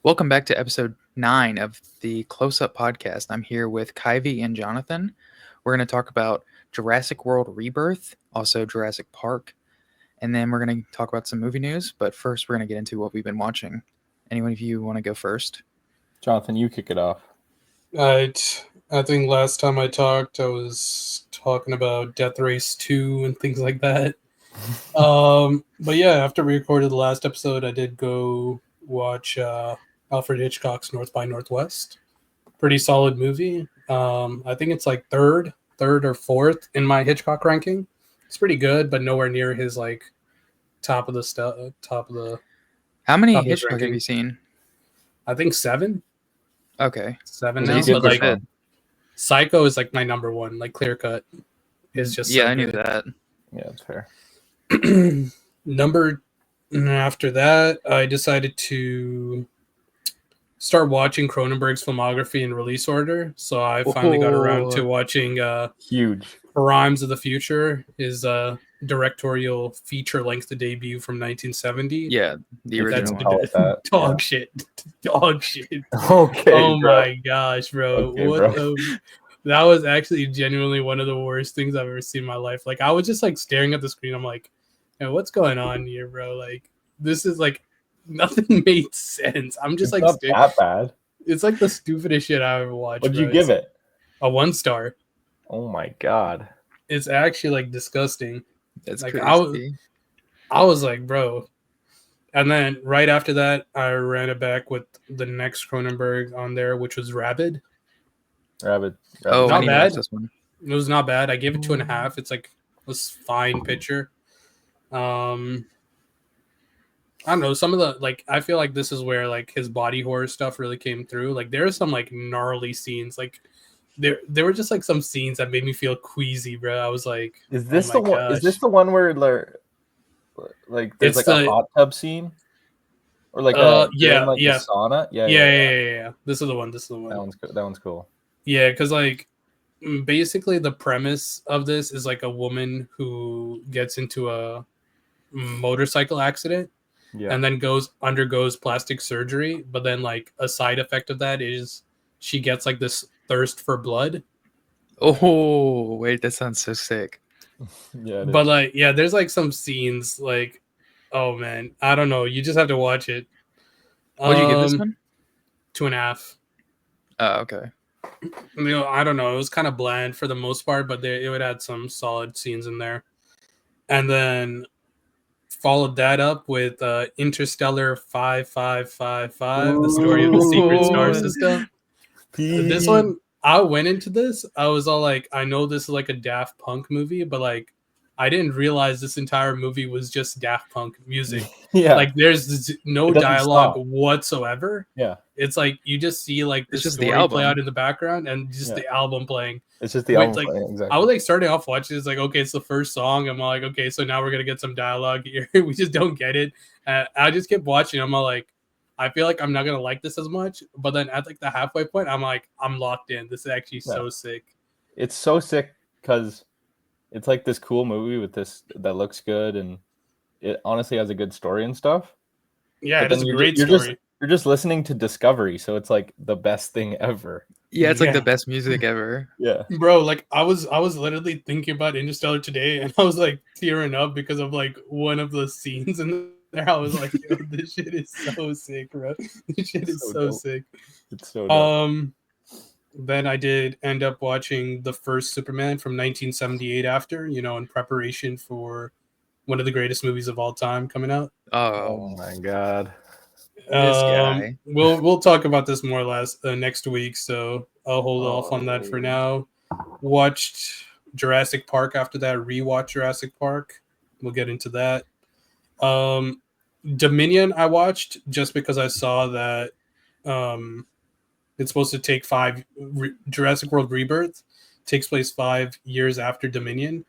Welcome back to episode 9 of the Close Up Podcast. I'm here with Kuyve and Jonathan. We're going to talk about Jurassic World Rebirth, also Jurassic Park, and then we're going to talk about some movie news. But first, we're going to get into what we've been watching. Anyone of you want to go first? Jonathan, you kick it off. I think last time I talked, I was talking about Death Race 2 and things like that. But yeah, after we recorded the last episode, I did go watch Alfred Hitchcock's North by Northwest. Pretty solid movie. I think it's like third or fourth in my Hitchcock ranking. It's pretty good, but nowhere near his like top of the How many top of his Hitchcock have ranking. you seen? I think 7 Okay. now. He's good But for like shit. Psycho is like my number one, like clear cut. Is just Yeah, so I knew good. that. Yeah, that's fair. After that, I decided to start watching Cronenberg's filmography in release order. So I finally got around to watching Huge. Crimes of the Future, his directorial feature-length debut from 1970. Yeah, the If you original can one. call it that. Dog shit. Dog shit. Okay. Oh bro. my gosh, bro. Okay, What bro. that was actually genuinely one of the worst things I've ever seen in my life. Like, I was just like staring at the screen. I'm like, hey, what's going on here, bro? Like, this is like nothing made sense. I'm just It's like not that bad. it's like the stupidest shit I ever watched. What'd you bro. give It's it? a 1 star. Oh my god. It's actually like disgusting. That's Like, crazy. I was like, bro. And then right after that, I ran it back with the next Cronenberg on there, which was Rabid. Rabbit. Oh, Not I need to watch bad. this one. It was not bad. I gave it 2.5. It's like it was fine picture. I don't know, some of the like I feel like this is where like his body horror stuff really came through. Like there are some like gnarly scenes. Like there were just like some scenes that made me feel queasy, bro. I was like, Is this oh the my one? Is gosh. this the one where like there's It's like a the- hot tub scene? Or like yeah, like yeah. the sauna? Yeah. This is the one. That one's good. That one's cool. Yeah, because like basically the premise of this is like a woman who gets into a motorcycle accident Yeah. and then undergoes plastic surgery, but then like a side effect of that is she gets like this thirst for blood. Oh, wait, that sounds so sick. Yeah. But like, yeah, there's like some scenes like, oh man, I don't know, you just have to watch it. What'd you give this one? 2.5. Oh, okay. You know, I don't know, it was kind of bland for the most part, but it would add some solid scenes in there. And then followed that up with Interstellar 5555, the story of the secret star Ooh. system. This one, I went into this, I was all like, I know this is like a Daft Punk movie, but like, I didn't realize this entire movie was just Daft Punk music. Yeah. Like, there's no It doesn't dialogue stop. whatsoever. Yeah. It's like you just see like the It's just the story play album. out in the background and just the album playing. It's just the Wait, album like, playing, exactly. I was like starting off watching. It's like, okay, it's the first song. I'm like, okay, so now we're gonna get some dialogue here. We just don't get it. I just kept watching. I'm all like, I feel like I'm not gonna like this as much. But then at like the halfway point, I'm like, I'm locked in. This is actually so sick. It's so sick because it's like this cool movie with this that looks good and it honestly has a good story and stuff. Yeah, But it is a then great story. You're just listening to Discovery, so it's like the best thing ever. Yeah, it's like Yeah. the best music ever. Yeah. Bro, like I was literally thinking about Interstellar today, and I was like tearing up because of like one of the scenes in there. I was like, yo, this shit is so sick, bro. This shit is So so dope. sick. It's so dope. Then I did end up watching the first Superman from 1978 after, you know, in preparation for one of the greatest movies of all time coming out. Oh my god. This guy. We'll talk about this more or less next week, so I'll hold off on that for now. Watched Jurassic Park after that, rewatched Jurassic Park. We'll get into that. Dominion I watched just because I saw that it's supposed to take Jurassic World Rebirth takes place 5 years after Dominion.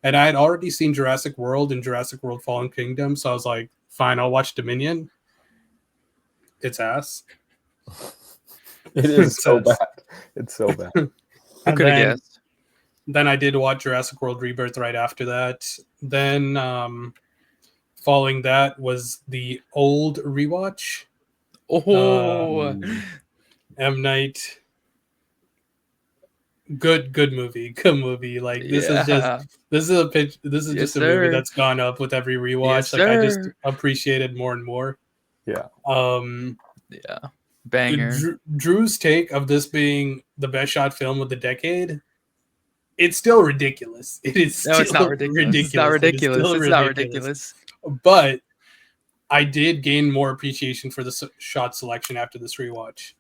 And I had already seen Jurassic World and Jurassic World Fallen Kingdom, so I was like, fine, I'll watch Dominion. It's ass. It is so bad. It's so bad. I could have guessed. Then I did watch Jurassic World Rebirth right after that. Then following that was the old rewatch. Oh, M. Night. Good movie. Like this is yeah. a pitch. This is Yes, just a movie sir. that's gone up with every rewatch. Yes, Like I just sir. appreciate it more and more. Yeah. Yeah. Banger. Drew's take of this being the best shot film of the decade. It's still ridiculous. It is No, still it's not ridiculous. It's not It is ridiculous. still It's not ridiculous. But I did gain more appreciation for the shot selection after this rewatch.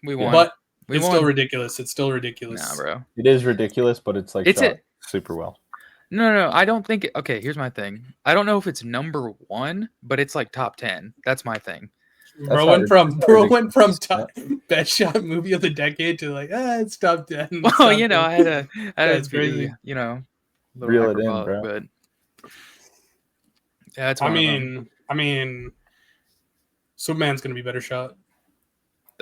We won. But We it's won. still ridiculous. It's still ridiculous. Nah, bro. It is ridiculous, but it's like It's shot a- super well. No. I don't think. Okay, here's my thing. I don't know if it's number 1, but it's like top 10. That's my thing. Bro went from best shot movie of the decade to like it's top 10. Well, top you know, 10. I had to That's be, crazy. you know, a little Reel it in, hyperbolic, bro. but yeah, it's I one of them. mean, Superman's gonna be better shot.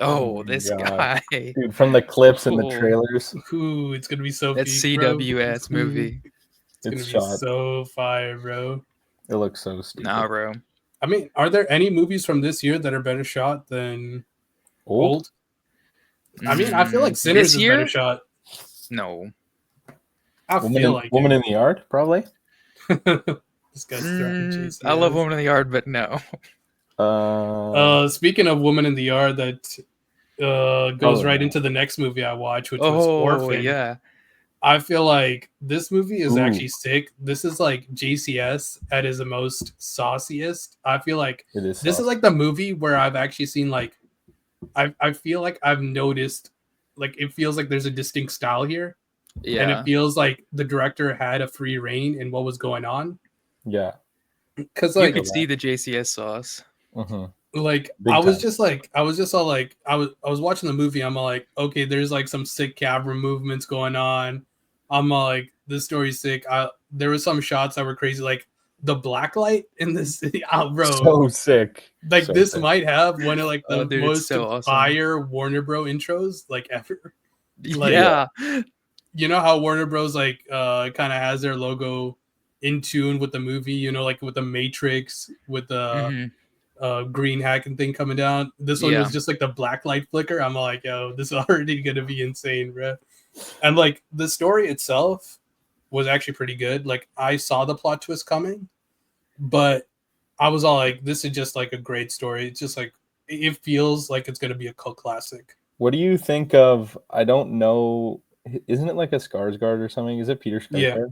Oh, Oh my this God. guy. Dude, from the clips and the Oh. trailers, Ooh, it's gonna be so That peak, bro. CWS movie. It's gonna it's be shot. so fire, bro. It looks so stupid. Nah, bro. I mean, are there any movies from this year that are better shot than Old? I mean, I feel like Sinners This is year? better shot. No. I feel like Woman in the Yard, probably. this guy's throwing JCS. I love Woman in the Yard, but no. Speaking of Woman in the Yard, that goes right no. into the next movie I watched, which was Oh, Orphan. yeah. I feel like this movie is Ooh. actually sick. This is like JCS at his most sauciest. I feel like It is. this is like the movie where I've actually seen like I feel like I've noticed like it feels like there's a distinct style here. Yeah. And it feels like the director had a free reign in what was going on. Yeah. Because You like could see the JCS sauce. like Big I was time. just like I was watching the movie. I'm like, okay, there's like some sick camera movements going on. I'm like, this story's sick. There was some shots that were crazy, like the blacklight in this bro. So sick. Like So this sick. might have one of like the Oh, dude, it's most so awesome. fire Warner Bro intros like ever. Like, yeah. You know how Warner Bros like kind of has their logo in tune with the movie, you know, like with the Matrix, with the green hacking thing coming down. This one was just like the black light flicker. I'm like, yo, this is already gonna be insane, bro. And like the story itself was actually pretty good. Like I saw the plot twist coming, but I was all like, this is just like a great story. It's just like it feels like it's gonna be a cult classic. What do you think of? I don't know. Isn't it like a Skarsgård or something? Is it Peter Skarsgård? Yeah.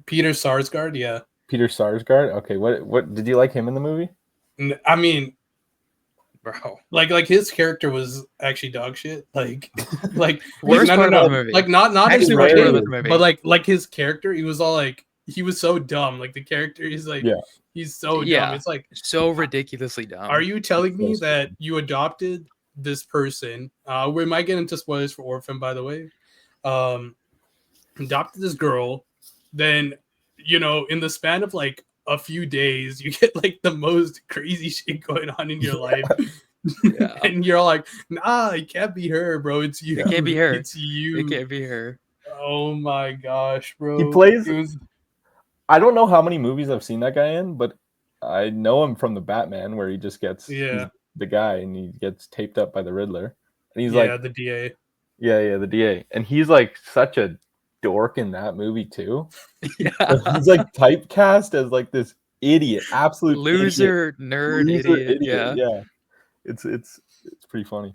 Peter Sarsgaard, yeah. Peter Sarsgaard. Okay, what did you like him in the movie? I mean, Bro. like his character was actually dog shit. Like Worst part about the movie. Like not Actually, his worst part writing, about the movie. but like his character, he was all like he was so dumb. Like the character, he's like he's so dumb. It's like so ridiculously dumb. Are you telling me that you adopted this person? We might get into spoilers for Orphan, by the way. Adopted this girl, then you know, in the span of like a few days, you get like the most crazy shit going on in your life. Yeah. And you're like, nah, it can't be her, bro. It's you. It can't be her. It's you. It can't be her. Oh my gosh, bro. He plays. I don't know how many movies I've seen that guy in, but I know him from the Batman, where he just gets he's the guy and he gets taped up by the Riddler, and he's like the DA. Yeah, the DA, and he's like such a dork in that movie too. Yeah. He's like typecast as like this idiot, absolute loser, nerd, idiot. Yeah. It's pretty funny.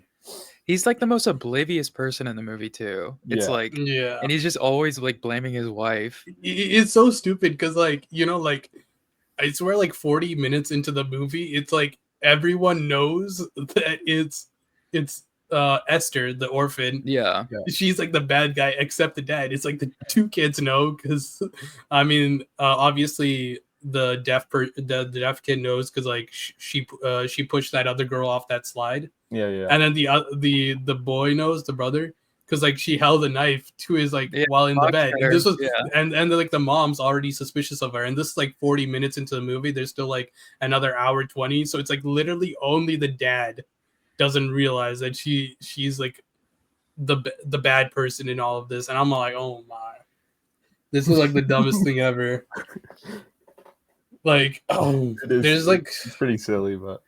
He's like the most oblivious person in the movie too. It's like and he's just always like blaming his wife. It's so stupid because like, you know, like I swear like 40 minutes into the movie, it's like everyone knows that it's Esther, the orphan. Yeah. She's like the bad guy except the dad. It's like the two kids know because I mean obviously the deaf kid knows because like she pushed that other girl off that slide. And then the boy knows, the brother, because like she held a knife to his like while in the bed. And this was and like the mom's already suspicious of her. And this is like 40 minutes into the movie. There's still like another hour 20. So it's like literally only the dad doesn't realize that she's like the bad person in all of this. And I'm like, oh my, this is like the dumbest thing ever. Like, there's like it's pretty silly, but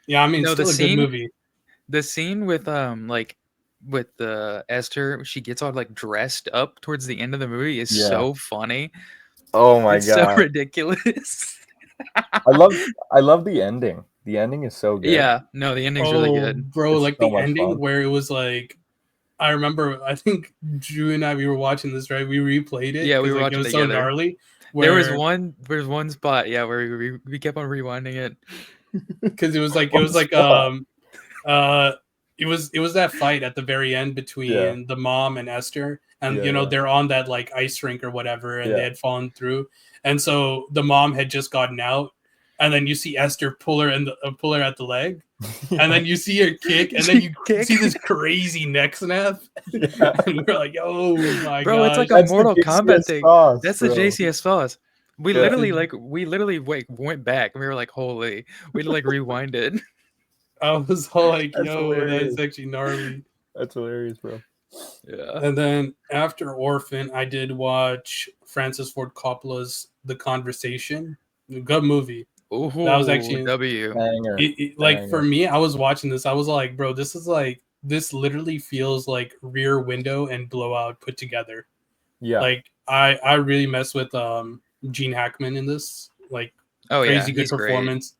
Yeah, I mean, No, still a good movie. The scene with with the Esther, she gets all like dressed up towards the end of the movie is so funny. Oh my It's so god. ridiculous. I love the ending. The ending is so good. Yeah, no, the ending's really good. Bro, It's like so the much ending fun. where it was like, I remember, I think Drew and I, we were watching this, right? We replayed it Yeah, we because were like it watching was so together. gnarly. There was Where one spot, yeah, where we kept on rewinding it. because it was like it was that fight at the very end between the mom and Esther, and they're on that like ice rink or whatever, and they had fallen through, and so the mom had just gotten out, and then you see Esther pull her at the leg, and then you see her kick, and then you see this crazy neck snap, and we're like, oh my bro, it's gosh. like a Mortal Kombat thing. That's the JCS sauce. We literally went back and we were like, holy, we had to like rewind it. I was all like, That's yo, hilarious. that's actually gnarly. That's hilarious, bro. Yeah. And then after Orphan, I did watch Francis Ford Coppola's The Conversation. Good movie. Ooh, That was actually W. Like for me, I was watching this. I was like, bro, this literally feels like Rear Window and Blowout put together. Yeah. Like I really mess with Gene Hackman in this. Like crazy good performance.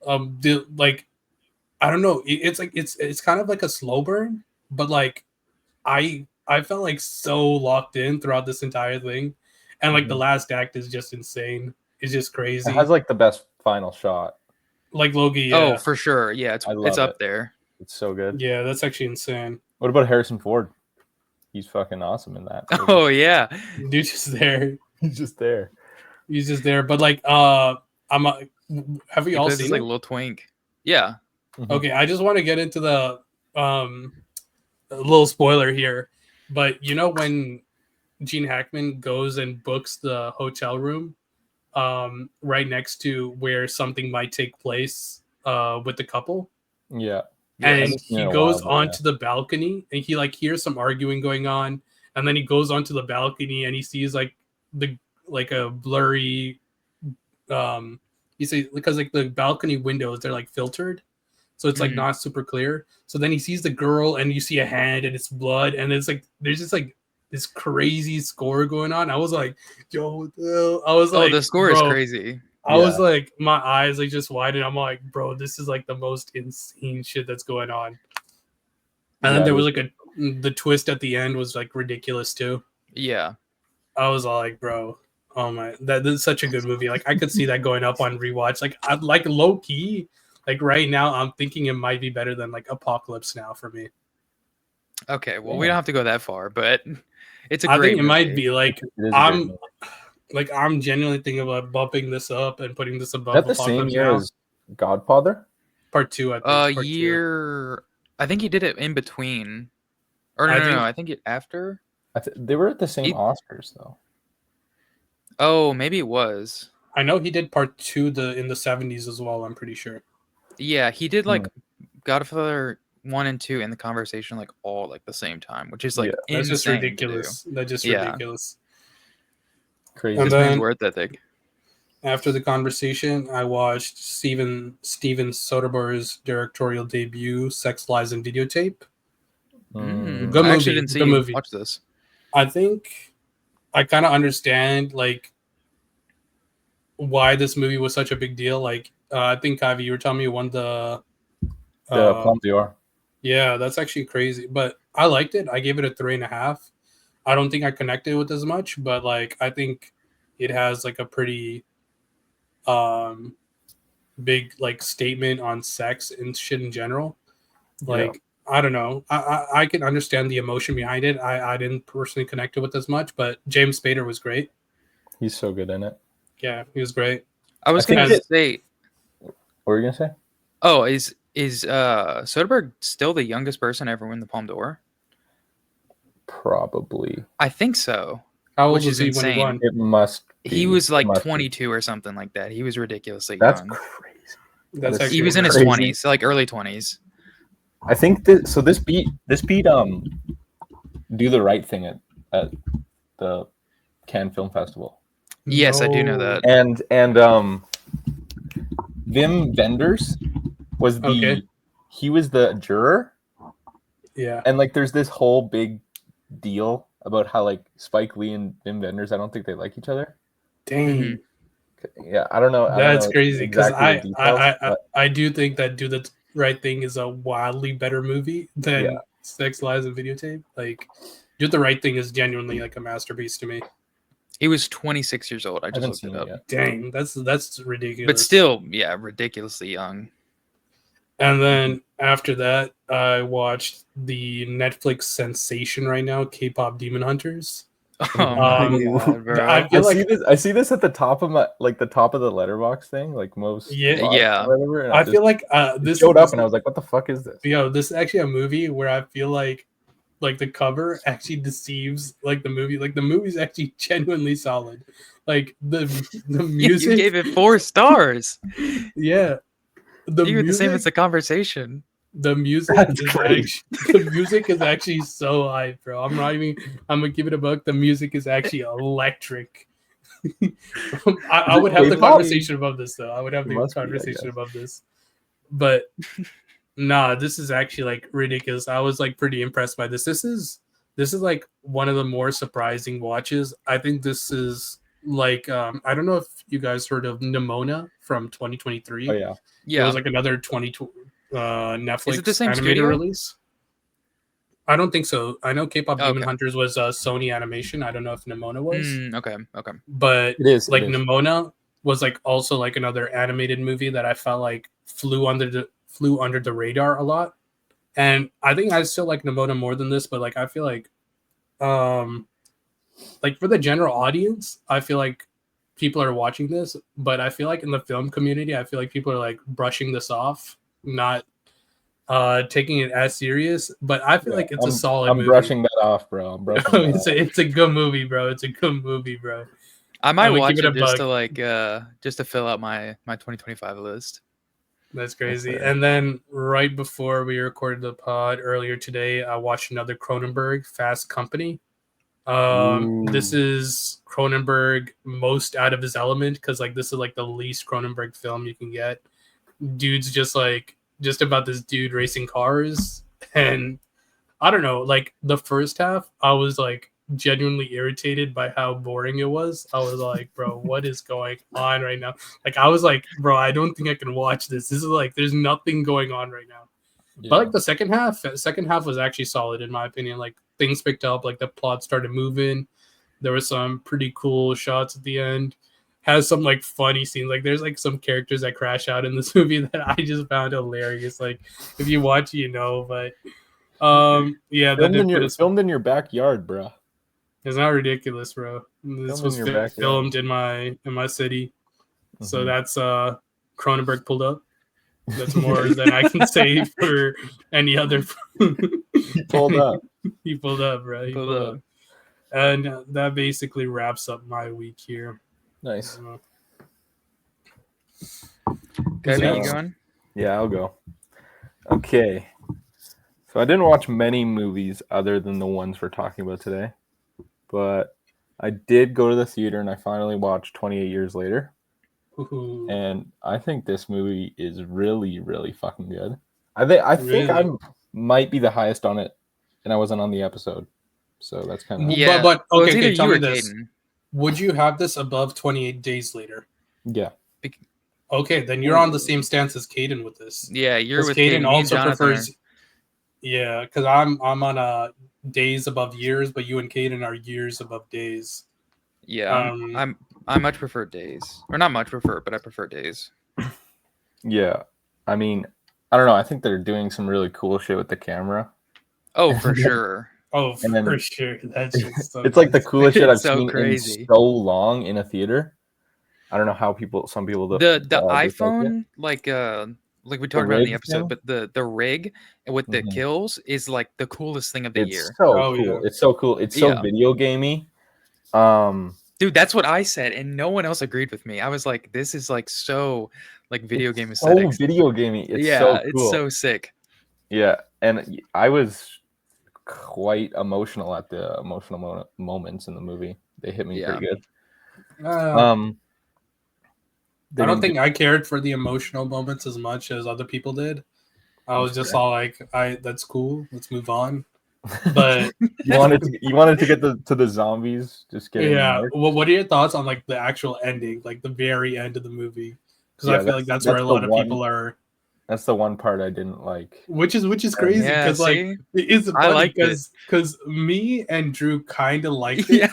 Great. I don't know. It's kind of like a slow burn, but like I felt like so locked in throughout this entire thing, and like the last act is just insane. It's just crazy. It has like the best final shot. Like Loki, yeah. Oh, for sure. Yeah, it's up there. It's so good. Yeah, that's actually insane. What about Harrison Ford? He's fucking awesome in that. Oh yeah, dude's just there. He's just there. He's just there. But like, have we all seen like a little twink? Yeah. Okay, I just want to get into the a little spoiler here, but you know when Gene Hackman goes and books the hotel room right next to where something might take place with the couple? Yeah. And he goes onto the balcony and he like hears some arguing going on, and then he goes onto the balcony and he sees like a blurry you see, because like the balcony windows, they're like filtered, so it's like not super clear. So then he sees the girl and you see a hand and it's blood, and it's like there's just like this crazy score going on. I was like, yo, I was like, the score is crazy. I was like, my eyes like just widened. I'm like, bro, this is like the most insane shit that's going on. And then there was like the twist at the end was like ridiculous too. Yeah. I was all like, bro, oh my, that is such a good movie. Like I could see that going up on rewatch. Like I'd like low key. Like right now, I'm thinking it might be better than like Apocalypse Now for me. Okay, well, we don't have to go that far, but it's a I great think it movie. might be like I'm genuinely thinking about bumping this up and putting this above. Is that the same year as Godfather? Part 2, I think. I think he did it in between. Or no, I think it after. They were at the same Oscars though. Oh, maybe it was. I know he did part 2 in the 70s as well. I'm pretty sure. Yeah, he did like Godfather 1 and 2 in The Conversation like all like the same time, which is like that's just ridiculous. That's just ridiculous. Crazy. And then, worth it, I think. After The Conversation, I watched Steven Soderbergh's directorial debut, Sex, Lies, and Videotape. Good movie. I actually didn't see you watch this. I think I kind of understand like why this movie was such a big deal. Like I think Kuyve, you were telling me you won the Palme d'Or. Yeah, that's actually crazy. But I liked it. I gave it a 3.5. I don't think I connected with as much, but like I think it has like a pretty big like statement on sex and shit in general. Like I don't know. I can understand the emotion behind it. I didn't personally connect with as much, but James Spader was great. He's so good in it. Yeah, he was great. I was gonna say. What were you gonna say? Oh, is Soderbergh still the youngest person to ever win the Palme d'Or? Probably. I think so. How old was he when he won? It must be. He was like 22 or something like that. He was ridiculously young. That's crazy. He was in his 20s, like early 20s. I think this beat Do the Right Thing at the Cannes Film Festival. Yes, I do know that. And Wim Wenders was he was the juror. Yeah. And like there's this whole big deal about how like Spike Lee and Wim Wenders, I don't think they like each other. Dang. Yeah, I don't know. That's crazy because exactly I do think that Do the Right Thing is a wildly better movie than Sex, Lies, and Videotape. Like, Do the Right Thing is genuinely like a masterpiece to me. He was 26 years old. I just looked it up. Dang, that's ridiculous. But still, yeah, ridiculously young. And then after that, I watched the Netflix sensation right now, K-pop Demon Hunters. Oh my god, bro! I see this at the top of my the top of the letterbox thing, like most yeah. Whatever, and I feel like this showed up, and I was like, "What the fuck is this?" Yo, this is actually a movie where I feel like the cover actually deceives like the movie. Like the movie's actually genuinely solid. Like the music. You gave it 4 stars. Yeah, you the same as the conversation. The music is actually so hype, bro. I'm gonna give it a buck. The music is actually electric. I would have the conversation above this though. I would have the conversation above this. But nah, this is actually like ridiculous. I was like pretty impressed by this. This is like one of the more surprising watches. I think this is like I don't know if you guys heard of Nimona from 2023. Oh yeah. It was like another Netflix is it the same animated studio? release. I don't think so. I know K-pop Demon Hunters was Sony Animation. I don't know if Nimona was. Okay. But Nimona was like also like another animated movie that I felt like flew under the radar a lot. And I think I still like Nimona more than this, but like I feel like for the general audience, I feel like people are watching this, but I feel like in the film community, I feel like people are like brushing this off, not taking it as serious. But I feel like it's a solid movie. I'm brushing that off, bro. It's a good movie, bro. It's a good movie, bro. I might watch it just to fill out my 2025 list. That's crazy. And then right before we recorded the pod earlier today, I watched another Cronenberg, Fast Company. This is Cronenberg most out of his element because like this is like the least Cronenberg film you can get. Dude's just about this dude racing cars, and I don't know, like the first half I was like genuinely irritated by how boring it was. I was like, bro, what is going on right now? Like I was like, bro, I don't think I can watch this. This is like there's nothing going on right now. Yeah. But like the second half was actually solid in my opinion. Like things picked up, like the plot started moving. There were some pretty cool shots at the end. Has some like funny scenes. Like there's like some characters that crash out in this movie that I just found hilarious. Like if you watch, you know. But yeah, filmed in your backyard, bro. It's not ridiculous, bro. This was filmed in my city. Mm-hmm. So that's Cronenberg pulled up. That's more than I can say for any other. He pulled up. He pulled up, bro. He pulled up. And that basically wraps up my week here. Nice. Kuyve, you going? Yeah, I'll go. Okay. So I didn't watch many movies other than the ones we're talking about today. But I did go to the theater and I finally watched 28 Years Later. Ooh. And I think this movie is really, really fucking good. I think I might be the highest on it, and I wasn't on the episode. So that's kind of... Yeah. But okay, tell me this. Caden. Would you have this above 28 Days Later? Yeah. Okay, then you're on the same stance as Caden with this. Yeah, you're with Caden also prefers... Yeah, because I'm on days above years, but you and Caden are years above days. Yeah, I much prefer days, or not much prefer, but I prefer days. Yeah, I mean, I don't know. I think they're doing some really cool shit with the camera. Oh, for sure. For sure. That's just so it's like the coolest shit I've seen crazy. In so long in a theater. I don't know how some people the iPhone like we talked about in the episode, but the rig with the kills is like the coolest thing of the year. So cool. Yeah. It's so cool. It's so video gamey. Dude, that's what I said, and no one else agreed with me. I was like, "This is like so like video game aesthetics." So video gamey. It's so cool. It's so sick. Yeah, and I was quite emotional at the emotional moments in the movie. They hit me pretty good. I don't think I cared for the emotional moments as much as other people did. I was just all like, that's cool. Let's move on. But you wanted to get to the zombies just getting Well, what are your thoughts on like the actual ending, like the very end of the movie? Because I feel like that's where a lot of people are. That's the one part I didn't like. Which is crazy because it's funny because me and Drew kind of liked it.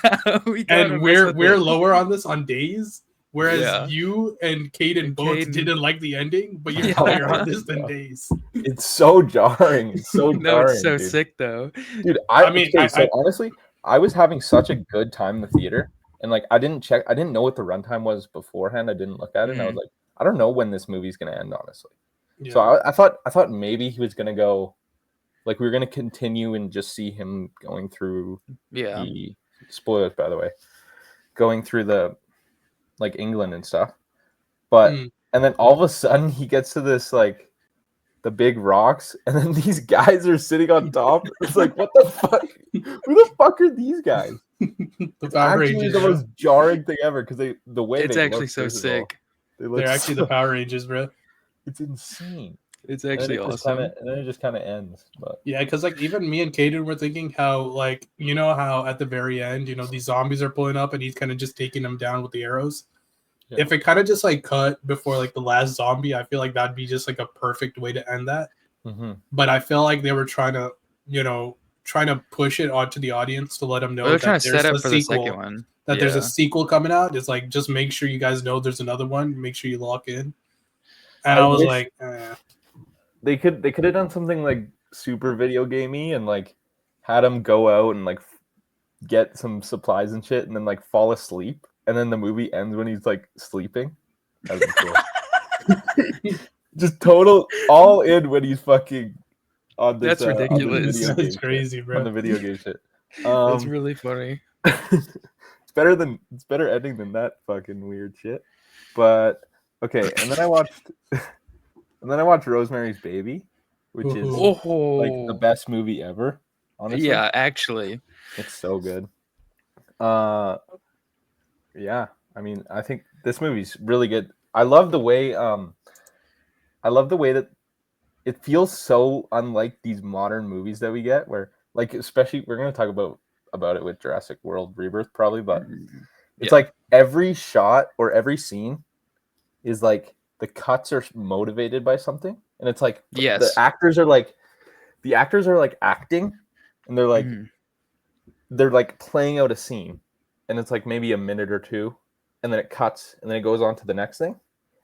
And we're lower on this on days. Whereas you and Caden both didn't like the ending, but you're higher on this than Days. It's so jarring. It's so jarring. It's so sick though. Dude, honestly, I was having such a good time in the theater, and like I didn't know what the runtime was beforehand. I didn't look at it, and I was like, I don't know when this movie's gonna end, honestly. Yeah. So I thought maybe he was gonna go, like we were gonna continue and just see him going through the spoilers, by the way, going through the like England and stuff. But and then all of a sudden he gets to this like the big rocks, and then these guys are sitting on top. It's like, what the fuck? Who the fuck are these guys? It's actually the most jarring thing ever because the way it's actually so sick. They're actually the Power Rangers, bro. It's insane. It's actually awesome. And then it just kind of ends. But yeah, because like even me and Caden were thinking how like how at the very end these zombies are pulling up and he's kind of just taking them down with the arrows. Yeah. If it kind of just like cut before like the last zombie, I feel like that'd be just like a perfect way to end that. Mm-hmm. But I feel like they were trying to push it onto the audience to let them know that there's set up for the second one. That there's a sequel coming out. It's like just make sure you guys know there's another one. Make sure you lock in. And I was like, they could have done something like super video gamey and like had him go out and like get some supplies and shit and then like fall asleep. And then the movie ends when he's like sleeping. That would be cool. Just total all in when he's fucking on this. That's ridiculous. That's crazy, bro. On the video game shit. That's really funny. It's better ending than that fucking weird shit. But okay, and then I watched Rosemary's Baby, which is like the best movie ever. Honestly. Yeah, actually. It's so good. Yeah, I mean, I think this movie's really good. I love the way that it feels so unlike these modern movies that we get, where like especially we're gonna talk about it with Jurassic World Rebirth probably, but it's like every shot or every scene is like the cuts are motivated by something, and it's like the actors are like acting, and they're like playing out a scene. And it's like maybe a minute or two, and then it cuts, and then it goes on to the next thing.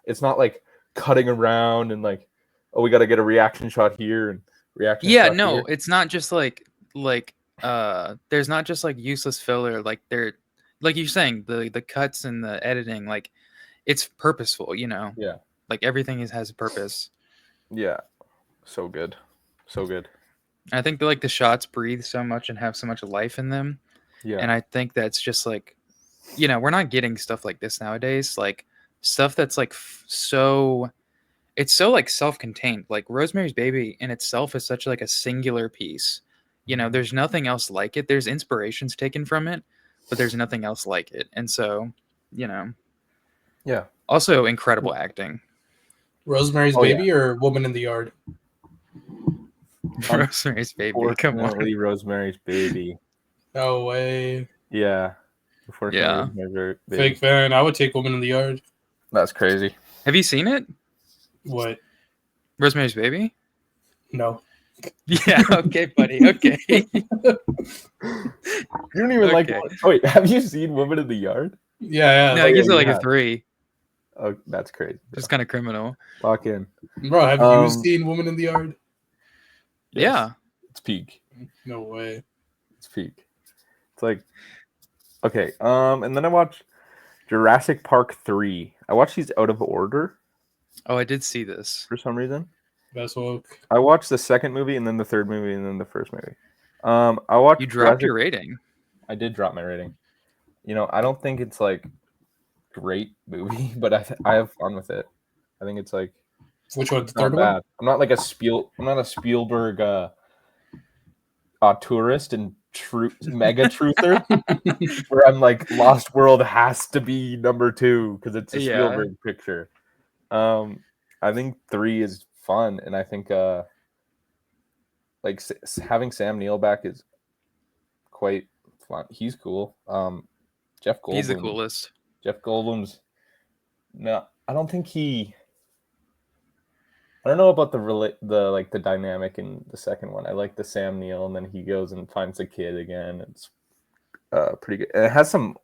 It's not like cutting around and like, oh, we got to get a reaction shot here and reaction. Yeah, shot no, here. It's not just like there's not just like useless filler. Like they're like you're saying the cuts and the editing, like it's purposeful. Yeah. Like everything has a purpose. Yeah, so good, so good. I think the shots breathe so much and have so much life in them. Yeah. And I think that's just like, we're not getting stuff like this nowadays. Like stuff that's like it's so like self-contained. Like Rosemary's Baby in itself is such like a singular piece. There's nothing else like it. There's inspirations taken from it, but there's nothing else like it. And so, yeah. Also incredible acting. Rosemary's Baby or Woman in the Yard? Rosemary's Baby. Come on. Rosemary's Baby. No way. Yeah. Fake fan. I would take Woman in the Yard. That's crazy. Have you seen it? What? Rosemary's Baby? No. Yeah, okay, buddy. Okay. You don't even like it. Oh, wait, have you seen Woman in the Yard? Yeah. No, it gives it like a 3. Oh, that's crazy. It's kind of criminal. Lock in. Bro, have you seen Woman in the Yard? Yes. Yeah. It's peak. No way. It's peak. It's like, okay. And then I watched Jurassic Park 3. I watched these out of order. Oh, I did see this. For some reason. Best woke. I watched the second movie and then the third movie and then the first movie. I watched. You dropped your rating. I did drop my rating. I don't think it's like great movie, but I have fun with it. I think it's like. Which one? The third one? I'm not like I'm not a Spielberg. tourist and mega truther, where I'm like, Lost World has to be number 2 because it's a Yeah. Spielberg picture. I think 3 is fun, and I think like having Sam Neill back is quite fun. He's cool. Jeff Goldblum. He's the coolest. Jeff Goldblum's no, I don't think he. I don't know about the dynamic in the second one. I like the Sam Neill, and then he goes and finds a kid again. It's pretty good. And it has some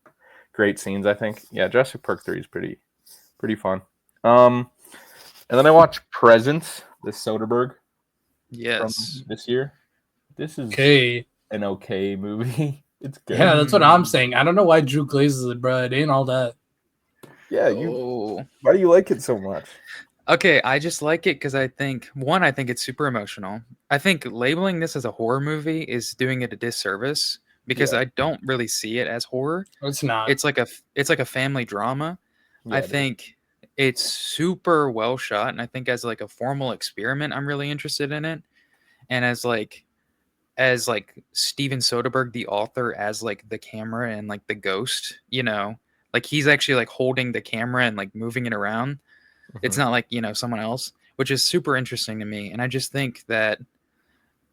great scenes, I think. Yeah, Jurassic Park 3 is pretty fun. And then I watched Presents, the Soderbergh from Yes. this year. This is Okay. an okay movie. It's good. Yeah, that's what I'm saying. I don't know why Drew glazes it, bro. It ain't all that. Yeah, why do you like it so much? Okay, I just like it because I think it's super emotional. I think labeling this as a horror movie is doing it a disservice because Yeah. I don't really see it as horror. It's not. It's like a family drama. Yeah, I think it's super well shot, and I think as like a formal experiment, I'm really interested in it. And as Steven Soderbergh, the author, as like the camera and like the ghost, like he's actually like holding the camera and like moving it around. It's not like, someone else, which is super interesting to me. And I just think that,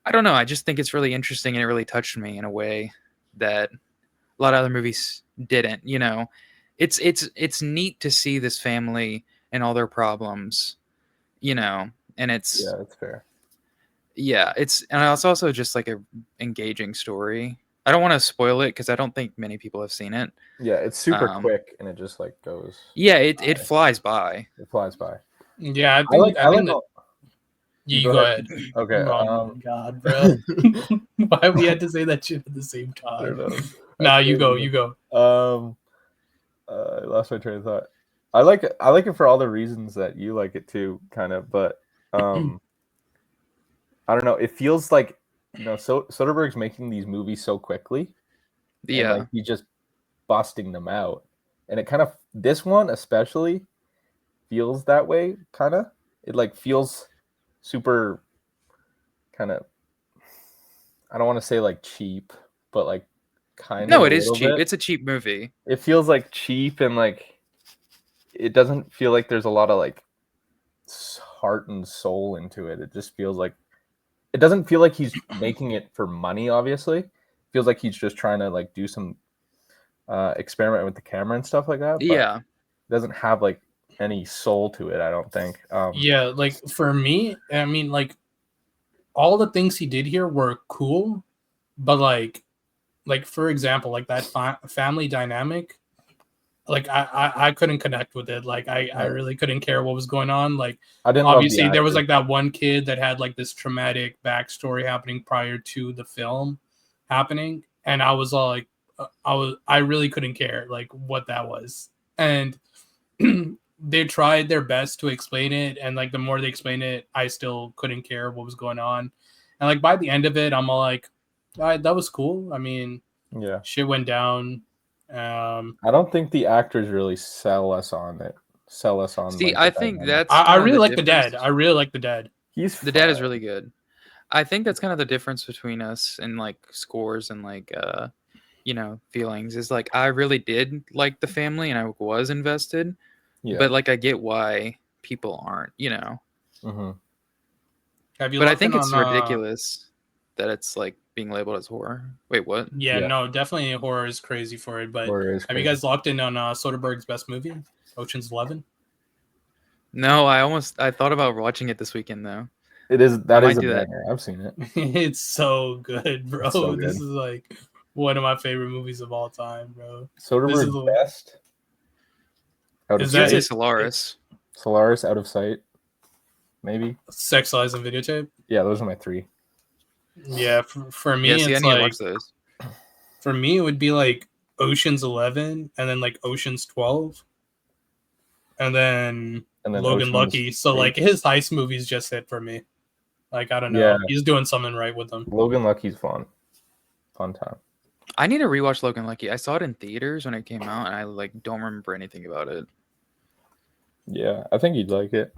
I don't know, I just think it's really interesting and it really touched me in a way that a lot of other movies didn't, It's neat to see this family and all their problems, and it's, yeah, that's fair. yeah, it's also just like a engaging story. I don't want to spoil it because I don't think many people have seen it. Yeah, it's super quick and it just like goes. Yeah, it flies by. It flies by. Yeah, I think that you go ahead. Okay. Oh my god, bro. Why we had to say that shit at the same time? Nah, you go. I lost my train of thought. I like it for all the reasons that you like it too, kind of, but I don't know. It feels like Soderbergh's making these movies so quickly. Yeah, and, like, he's just busting them out, and it kind of this one especially feels that way. Kind of, it like feels super kind of. I don't want to say like cheap, but like kind of. No, it is cheap. Bit. It's a cheap movie. It feels like cheap and like it doesn't feel like there's a lot of like heart and soul into it. It just feels like it doesn't feel like he's making it for money. Obviously, it feels like he's just trying to like do some experiment with the camera and stuff like that. But Yeah, it doesn't have like any soul to it. I don't think. Yeah, like for me, I mean, like all the things he did here were cool, but like for example, like that family dynamic, like I couldn't connect with it. Like I really couldn't care what was going on. Like I didn't. Obviously, there was like that one kid that had like this traumatic backstory happening prior to the film happening, and I was all like, I really couldn't care like what that was, and they tried their best to explain it, and like the more they explained it, I still couldn't care what was going on, and like by the end of it, I'm all like, all right, that was cool. I mean, yeah, shit went down. I don't think the actors really sell us on it. See, like, I think that's. I really like difference. the dad. I really like the dad. The dad is really good. I think that's kind of the difference between us and like scores and like feelings is like I really did like the family and I was invested, but like I get why people aren't, Mm-hmm. But I think it's ridiculous that it's like being labeled as horror. Wait, what? Yeah, no, definitely horror is crazy for it. But have you guys locked in on Soderbergh's best movie, Ocean's 11? No, I thought about watching it this weekend though. It is that is a banger. I've seen it. It's so good, bro. So good. This is like one of my favorite movies of all time, bro. Soderbergh's best. Is that Solaris? Solaris, Out of Sight, maybe. Sex, Lies, and Videotape. Yeah, those are my 3. Yeah, for me, it's like, watch those. For me, it would be like Ocean's 11, and then like Ocean's 12, and then Logan Lucky. So like his heist movies just hit for me. Like I don't know, yeah. He's doing something right with them. Logan Lucky's fun time. I need to rewatch Logan Lucky. I saw it in theaters when it came out, and I like don't remember anything about it. Yeah, I think you'd like it.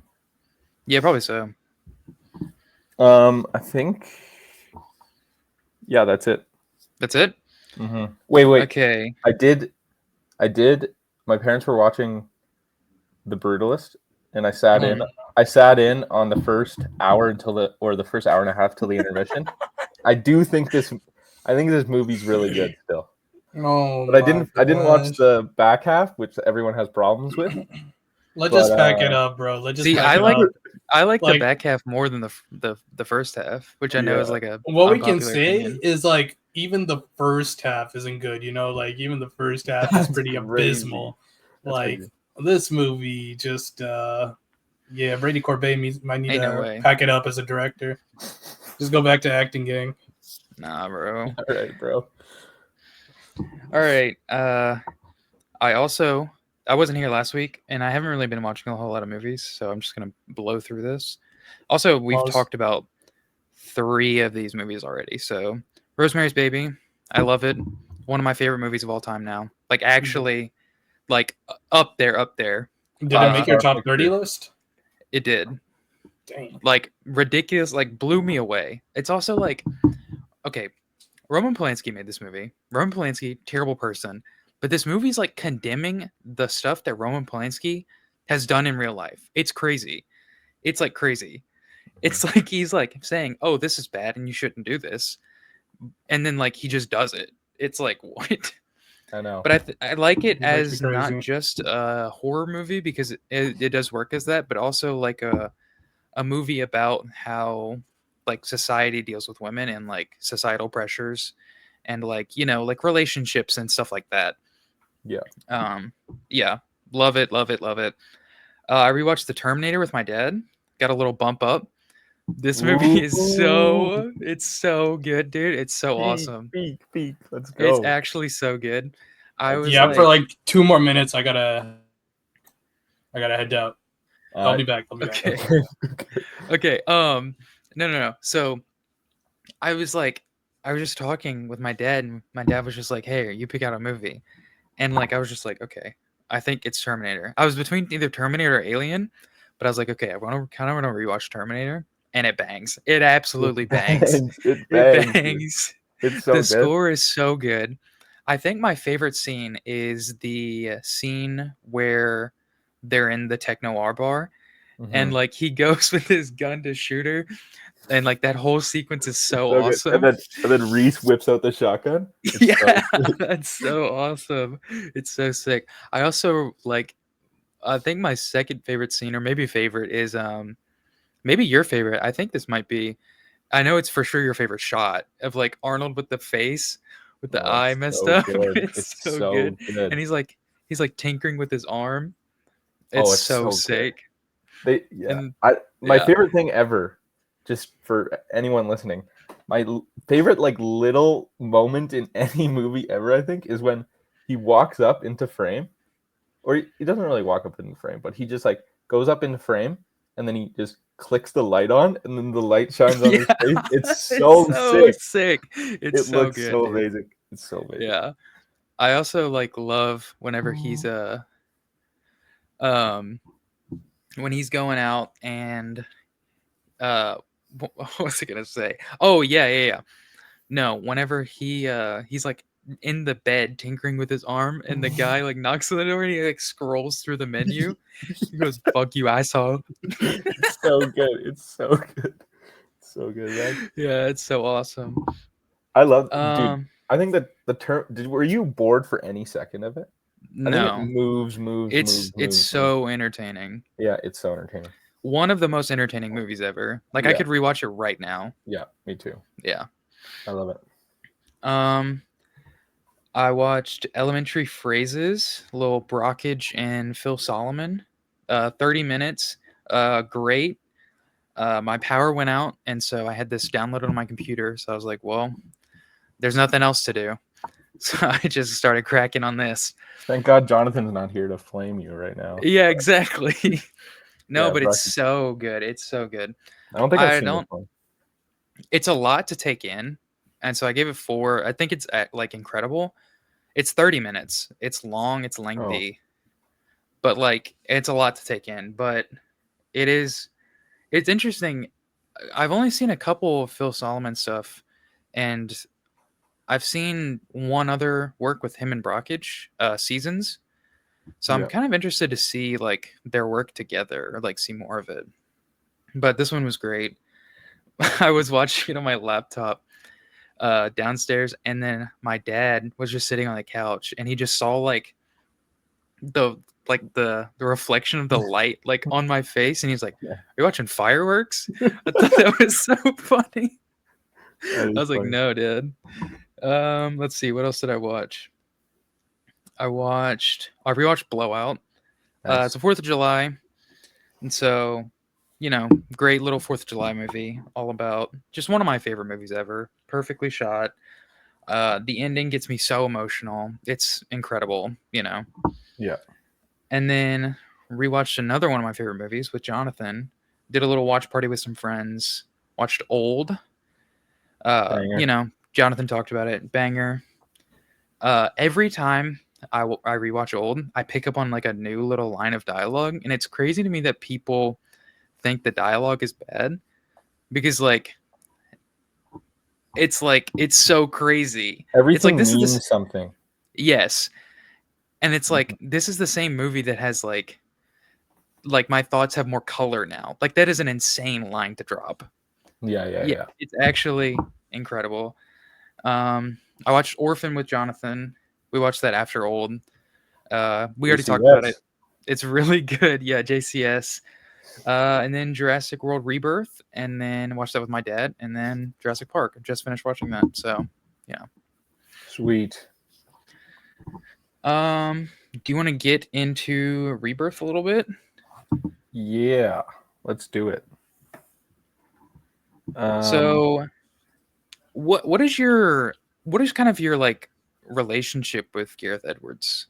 Yeah, probably so. I think Yeah, that's it. That's it? Wait. Okay. I did. My parents were watching The Brutalist, and I sat in. I sat in on the first hour the first hour and a half till the intermission. I think this movie's really good still. Oh, But my I didn't watch gosh. the back half, which everyone has problems with. Let's But just back it up, bro. Let's just See, back I it like up. I like the Like, back half more than the first half, which I know is yeah, like a what we can unpopular say opinion. is like even the first half isn't good, like even the first half is that's pretty crazy. abysmal. That's Like crazy. this movie just yeah, Brady Corbet might need Ain't no to way. pack it up as a director. Just go back to acting, gang. Nah, bro. All right, bro. All right. I wasn't here last week, and I haven't really been watching a whole lot of movies, so I'm just gonna blow through this. Also, we've Pause. talked about 3 of these movies already. So, Rosemary's Baby, I love it. One of my favorite movies of all time now. Like actually, like up there, up there. Did it make your Five-star top 30 picture. list? It did. Dang. Like ridiculous. Like blew me away. It's also like, okay, Roman Polanski made this movie. Roman Polanski, terrible person. But this movie's like condemning the stuff that Roman Polanski has done in real life. It's crazy. It's like crazy. It's like he's like saying, "Oh, this is bad and you shouldn't do this." And then like he just does it. It's like, what? I know. But I like it It's actually as not crazy. just a horror movie because it does work as that, but also like a movie about how like society deals with women and like societal pressures and like like relationships and stuff like that. Yeah. Yeah, love it, love it, love it. I rewatched The Terminator with my dad. Got a little bump up. This movie is Ooh. it's so good, dude. It's so Peak, awesome. peak, peak. Let's It's go. actually so good. I That's was Yeah, for great. like, like 2 more minutes, I gotta head out. All I'll right. be back. I'll be back. okay, okay. No. So I was like, I was just talking with my dad, and my dad was just like, "Hey, you pick out a movie," and like I was just like, "Okay, I think it's Terminator." I was between either Terminator or Alien, but I was like, "Okay, I want to kind of want to rewatch Terminator," and it bangs. It absolutely It bangs. bangs. It It bangs, dude. bangs. It's so The good. score is so good. I think my favorite scene is the scene where they're in the techno R bar and Mhm. like he goes with his gun to shoot her and like that whole sequence is It's so so good. awesome. And then Reese whips out the shotgun. It's so Yeah, good. that's so awesome. It's so sick. I also like I think my second favorite scene or maybe favorite is maybe your favorite. I think this might be I know it's for sure your favorite shot of like Arnold with the face with the Oh, eye it's messed so up. good. It's It's so so good. And good. he's like tinkering with his arm. Oh, It's it's so so good. sick. Yeah. And My yeah. favorite thing ever, just for anyone listening, favorite like little moment in any movie ever, I think, is when he walks up into frame, or he doesn't really walk up into frame, but he just like goes up into frame, and then he just clicks the light on, and then the light shines on his Yeah. face. It's It's so so sick. sick. It's It so looks good, so dude. amazing. It's so amazing. Yeah. I also like love whenever he's um when he's going out and uh what was I gonna say? Oh yeah. No, whenever he's like in the bed tinkering with his arm and the guy like knocks on the door and he like scrolls through the menu. He goes, "Fuck you, asshole." It's so good. It's so good. It's so good, man. Yeah, it's so awesome. I love, dude. Um I think that the term. Were you bored for any second of it? I think it no. It's moves. so entertaining. Yeah, it's so entertaining. One of the most entertaining movies ever. Like I Yeah, could rewatch it right now. yeah, me too. Yeah. I love it. Um I watched Elementary Phrases, Lil Brockage and Phil Solomon. 30 minutes. Great. My power went out, and so I had this downloaded on my computer. So I was like, well, there's nothing else to do. So I just started cracking on this. Thank God Jonathan's not here to flame you right now. Yeah, exactly. No, Yeah, but it's Brock. so good. It's so good. I don't think I've I seen this don't, one. it's a lot to take in. And so I gave it 4. I think it's like incredible. It's 30 minutes. It's long, it's Oh, lengthy, but like it's a lot to take in. But it is, it's interesting. I've only seen a couple of Phil Solomon stuff, and I've seen one other work with him and Brockage, Seasons. So I'm Yeah. kind of interested to see like their work together, or like see more of it. But this one was great. I was watching it on my laptop downstairs, and then my dad was just sitting on the couch, and he just saw the the reflection of the light like on my face, and he's like, Yeah. "Are you watching fireworks?" I thought that was so funny. That I is was like, funny. "No, Dad." Let's see, what else did I watch? I rewatched Blowout. Nice. It's a 4th of July, and so great little 4th of July movie, all about just one of my favorite movies ever. Perfectly shot. The ending gets me so emotional. It's incredible. Yeah. And then rewatched another one of my favorite movies with Jonathan. Did a little watch party with some friends. Watched Old. Banger. Jonathan talked about it. Banger. Every time I rewatch Old, I pick up on like a new little line of dialogue, and it's crazy to me that people think the dialogue is bad because it's so crazy. It's like Everything this is this means something. yes, and it's like Mhm. this is the same movie that has like my thoughts have more color now. Like that is an insane line to drop. Yeah, yeah, Yeah, yeah. it's actually incredible. I watched Orphan with Jonathan. We watched that after Old. We already talked about it. JCS. It's really good. Yeah, JCS. And then Jurassic World Rebirth, and then watched that with my dad, and then Jurassic Park. I just finished watching that. So, yeah. Sweet. Do you want to get into Rebirth a little bit? Yeah. Let's do it. Um, So, what is kind of your like relationship with Gareth Edwards?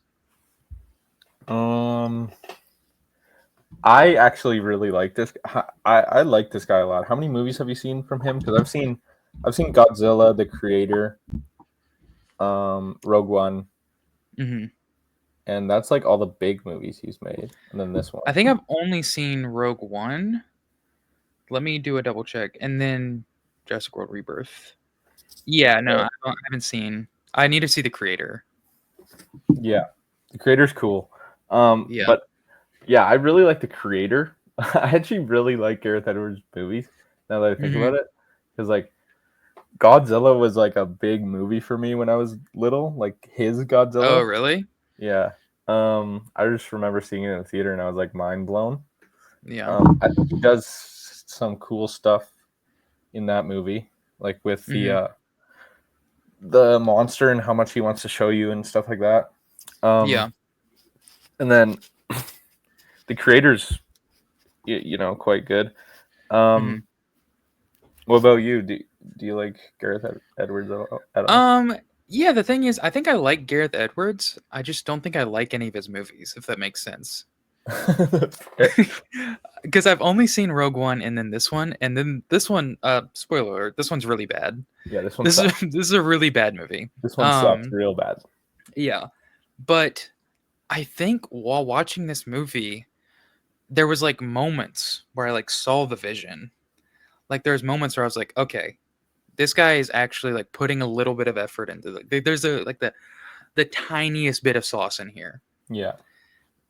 um, I actually really like this. I like this guy a lot. How many movies have you seen from him? Because I've seen Godzilla, The Creator, Rogue One, Hmm. and that's like all the big movies he's made. And then this I one. think I've only seen Rogue One. Let me do a double check, and then Jurassic World Rebirth. Yeah, no, Uh, I haven't seen. I need to see the creator. yeah, The Creator's cool. Yeah. But yeah, I really like The Creator. I actually really like Gareth Edwards' movies. Now that I think Hmm. about it, because like Godzilla was like a big movie for me when I was little. Like his Oh, Godzilla. really? Yeah. I just remember seeing it in the theater and I was like mind blown. Yeah. I think he does some cool stuff in that movie, like with Hmm. the monster and how much he wants to show you and stuff like that. Yeah. And then the creator's quite good. Hmm. Um, what about you? Do you like Gareth Edwards at all? Yeah, the thing is, I think I like Gareth Edwards. I just don't think I like any of his movies, if that makes sense. That's fair. Because I've only seen Rogue One and then this one, and then this one, spoiler alert, this one's really bad. Yeah, this one This is sucks. this is a really bad movie. This one sucks real bad. Yeah. But I think while watching this movie, there was like moments where I like saw the vision. Like there's moments where I was like, okay, this guy is actually like putting a little bit of effort into there's a like the tiniest bit of sauce in here. Yeah.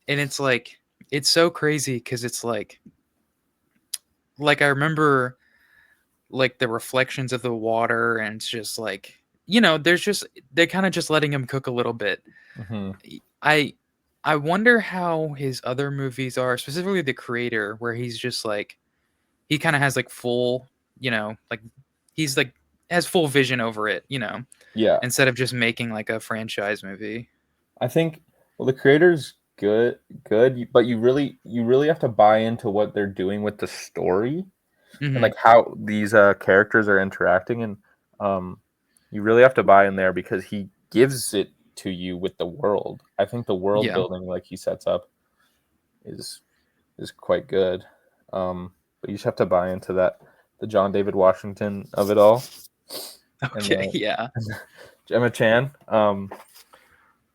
And it's like it's so crazy because it's like I remember like the reflections of the water, and it's just like there's just they're kind of just letting him cook a little bit. Hmm. I I wonder how his other movies are, specifically The Creator, where he's just like he kind of has like full, like he's like has full vision over it, Yeah. instead of just making like a franchise movie. I think the creator's good, but you really have to buy into what they're doing with the story and Hmm. like how these characters are interacting, and um, you really have to buy in there because he gives it to you with the world. I think the world Yeah. building like he sets up is quite good. But you just have to buy into that the John David Washington of it all and Okay. Yeah. Gemma Chan.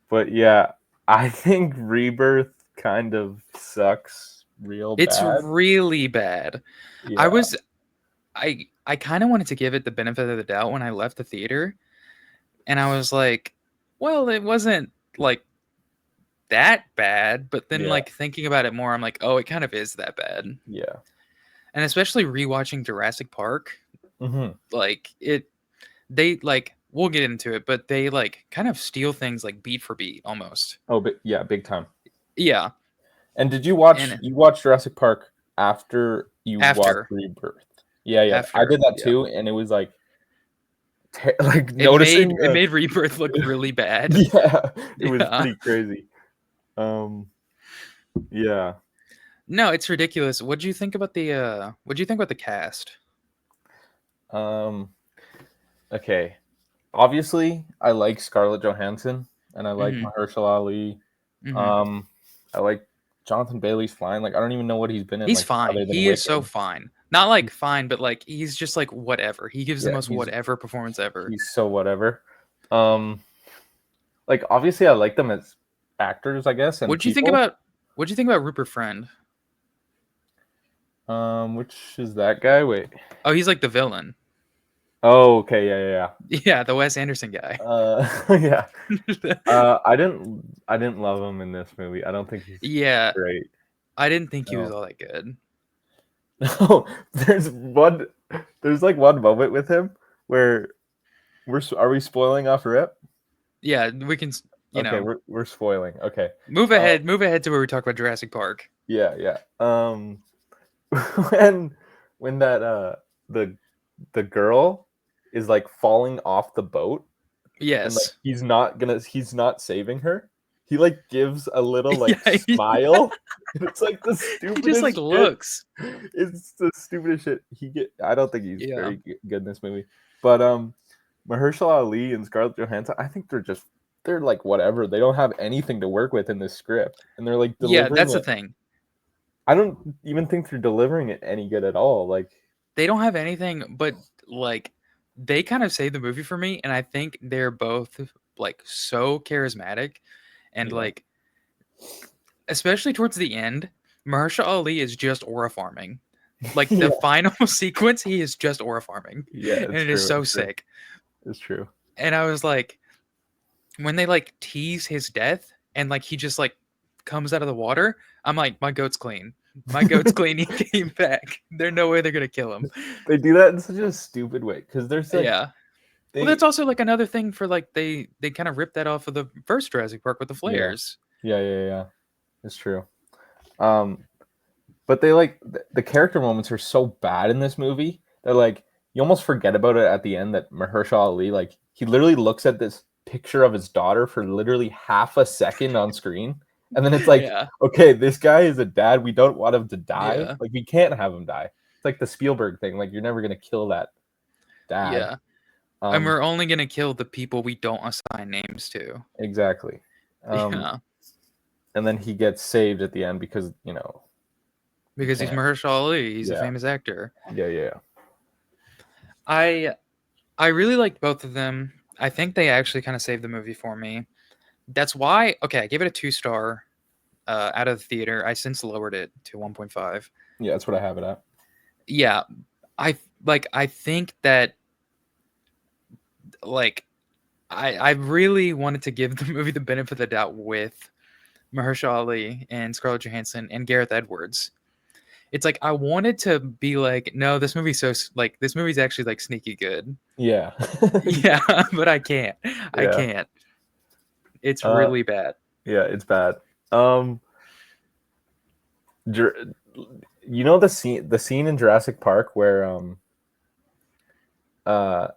But yeah, I think Rebirth kind of sucks real It's bad. really bad. I Yeah. was I kind of wanted to give it the benefit of the doubt when I left the theater And I was like, well, it wasn't like that bad, but then Yeah. like thinking about it more, I'm like, oh, it kind of is that bad. Yeah. And especially rewatching Jurassic Park, Mm-hmm. like they like we'll get into it, but they like kind of steal things like beat for beat almost. Oh, but yeah, big time. Yeah, And did you and watch Jurassic Park after you watched after Rebirth? Yeah, yeah. I after did that yeah, too, and it was like like noticing it made Rebirth look really bad. yeah, it was Yeah. pretty crazy. Um yeah. No, it's ridiculous. What'd you think about the cast? Um okay. Obviously, I like Scarlett Johansson and I like Mhm. Mahershala Ali. Mhm. Um I like Jonathan Bailey's fine. Like I don't even know what he's been in He's like fine. other than He is so Wicked. fine. Not like fine, but like he's just like whatever. He gives the Yeah, most whatever performance ever. he's so whatever. Um like obviously I like them as actors, I guess, and What'd you think people. about what'd you think about Rupert Friend? Which is that guy? Wait. Oh, he's like the villain. Oh, okay, yeah, Yeah, the Wes Anderson guy. yeah. I didn't love him in this movie. I don't think he's Yeah, great. I didn't think he was No. all that good. No, there's like one moment with him where are we spoiling off rip? Yeah, we can, Okay, we're spoiling. Okay. Uh, move ahead to where we talk about Jurassic Park. yeah, yeah. When that the the girl is like falling off the boat and like Yes. he's not saving her. He like gives a little like Yeah, smile. And it's like the he just like stupidest shit. looks. It's the stupidest shit. I don't think he's Yeah. very good in this movie. But Mahershala Ali and Scarlett Johansson, I think they're like whatever. They don't have anything to work with in this script. And they're like Yeah, delivering that's the it. thing. I don't even think they're delivering it any good at all. Like They don't have anything, but like they kind of save the movie for me, and I think they're both like so charismatic and yeah. like especially towards the end, Mahershala Ali is just aura farming. Like Yeah. the final sequence, he is just aura farming, Yeah, and it's it is true. so It's true. sick. It's true. And I was like, when they like tease his death, and like he just like comes out of the water, I'm like, my goat's clean. My goat's clean. He came back. There's no way they're gonna kill him. They do that in such a stupid way because there's like Yeah. Well, they that's also like another thing for like they kind of ripped that off of the first Jurassic Park with the yeah flares. yeah. It's true. Um, but they like the character moments are so bad in this movie. They're like you almost forget about it at the end that Mahershala Ali like he literally looks at this picture of his daughter for literally half a second on screen, and then it's like, Yeah. okay, this guy is a dad. We don't want him to die. Yeah. Like we can't have him die. It's like the Spielberg thing. Like you're never gonna kill that dad. Yeah. And we're only gonna kill the people we don't assign names to. Exactly. Yeah. And then he gets saved at the end because Because he's can't. Mahershala Ali. He's a Yeah. famous actor. Yeah. I really liked both of them. I think they actually kind of saved the movie for me. That's why I gave it a 2-star out of the theater. I since lowered it to 1.5. Yeah, that's what I have it at. Yeah. I think that like I really wanted to give the movie the benefit of the doubt with Mahershala Ali and Scarlett Johansson and Gareth Edwards. It's like I wanted to be like, no, this movie's this movie's actually like sneaky good. Yeah. Yeah, but I can't. I Yeah. can't. It's Uh, really bad. yeah, it's bad. You know the scene in Jurassic Park where uh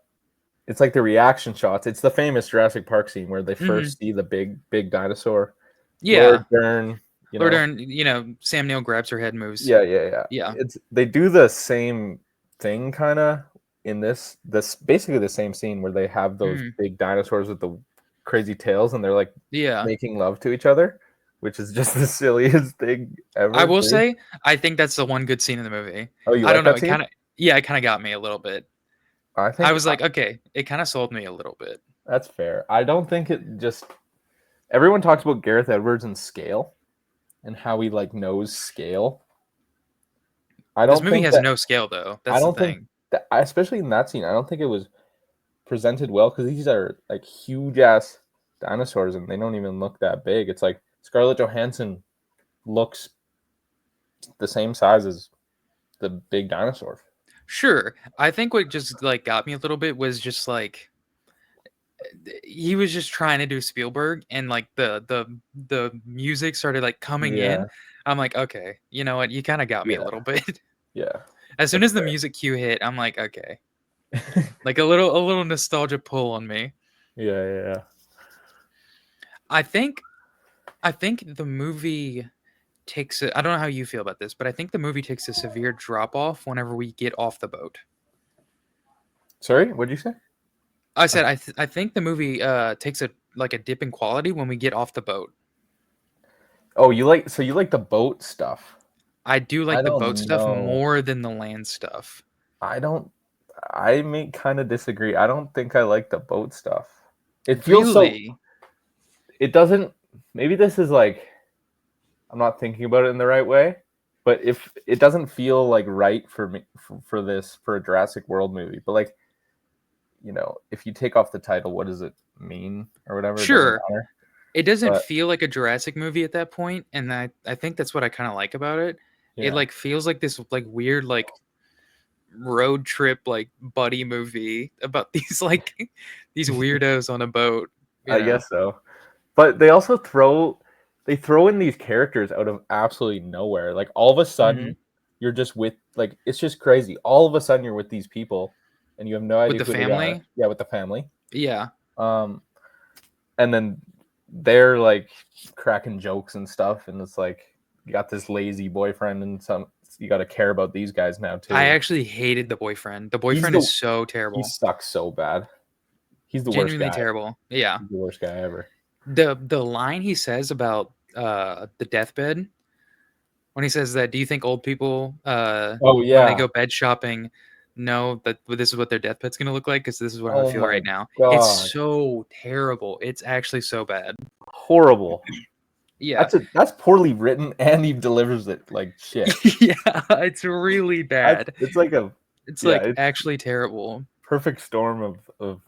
it's like the reaction shots. It's the famous Jurassic Park scene where they first see the big dinosaur. Yeah. Laura Dern, Laura Dern, Sam Neill grabs her head and moves. Yeah. Yeah. They do the same thing kind of in this basically the same scene where they have those big dinosaurs with the crazy tails and they're like making love to each other, which is just the silliest thing ever. I will say, I think that's the one good scene in the movie. Oh, you I like don't know. that scene? It kind of got me a little bit. I was like, okay, it kind of sold me a little bit. That's fair. I don't think it just. Everyone talks about Gareth Edwards and scale, and how he like knows scale. This movie has no scale though. That's the thing. Especially in that scene, I don't think it was presented well because these are like huge ass dinosaurs and they don't even look that big. It's like Scarlett Johansson looks the same size as the big dinosaur. Sure. I think what just like got me a little bit was just like he was just trying to do Spielberg, and like the music started like coming in. Yeah, I'm like, okay, you know what? You kind of got me a yeah, little bit. yeah. As soon That's as the music cue hit, I'm like, okay, like a little nostalgia pull on me. yeah. I think I think the movie takes I don't know how you feel about this, but I think the movie takes a severe drop off whenever we get off the boat. Sorry, what'd you say? I said I think the movie takes a like a dip in quality when we get off the boat. Oh, you like the boat stuff? I do I like the boat don't stuff know. more than the land stuff. I don't. I may kind of disagree. I don't think I like the boat stuff. It feels so. Really? It doesn't. Maybe this is like I'm not thinking about it in the right way, but if it doesn't feel like right for me for this for a Jurassic World movie, but like if you take off the title, what does it mean or whatever? It doesn't Sure. matter. It doesn't But feel like a Jurassic movie at that point, and I think that's what I kind of like about it. It yeah, like feels like this like weird like road trip like buddy movie about these like these weirdos on a boat, you I know. guess so. But they throw in these characters out of absolutely nowhere. Like all of a Mhm. sudden, you're just with like it's just crazy. All of a sudden, you're with these people, and you have no With idea the who they are. family? Yeah, with the family. Yeah. Um, and then they're like cracking jokes and stuff, and it's like you got this lazy boyfriend, and you got to care about these guys now I too. actually hated the boyfriend. The He's boyfriend is the so he terrible. sucks so bad. He's the worst Genuinely guy. terrible. Yeah. He's the worst guy ever. The line he says about the deathbed when he says that, do you think old people Oh when they yeah. go bed shopping know that this is what their deathbed's going to look like, because this is what I Oh feel my right now. It's god. so terrible. It's actually so bad. Horrible. Yeah. That's poorly written, and he delivers it like shit. Yeah, it's really bad. It's like It's yeah, like it's actually terrible. perfect storm of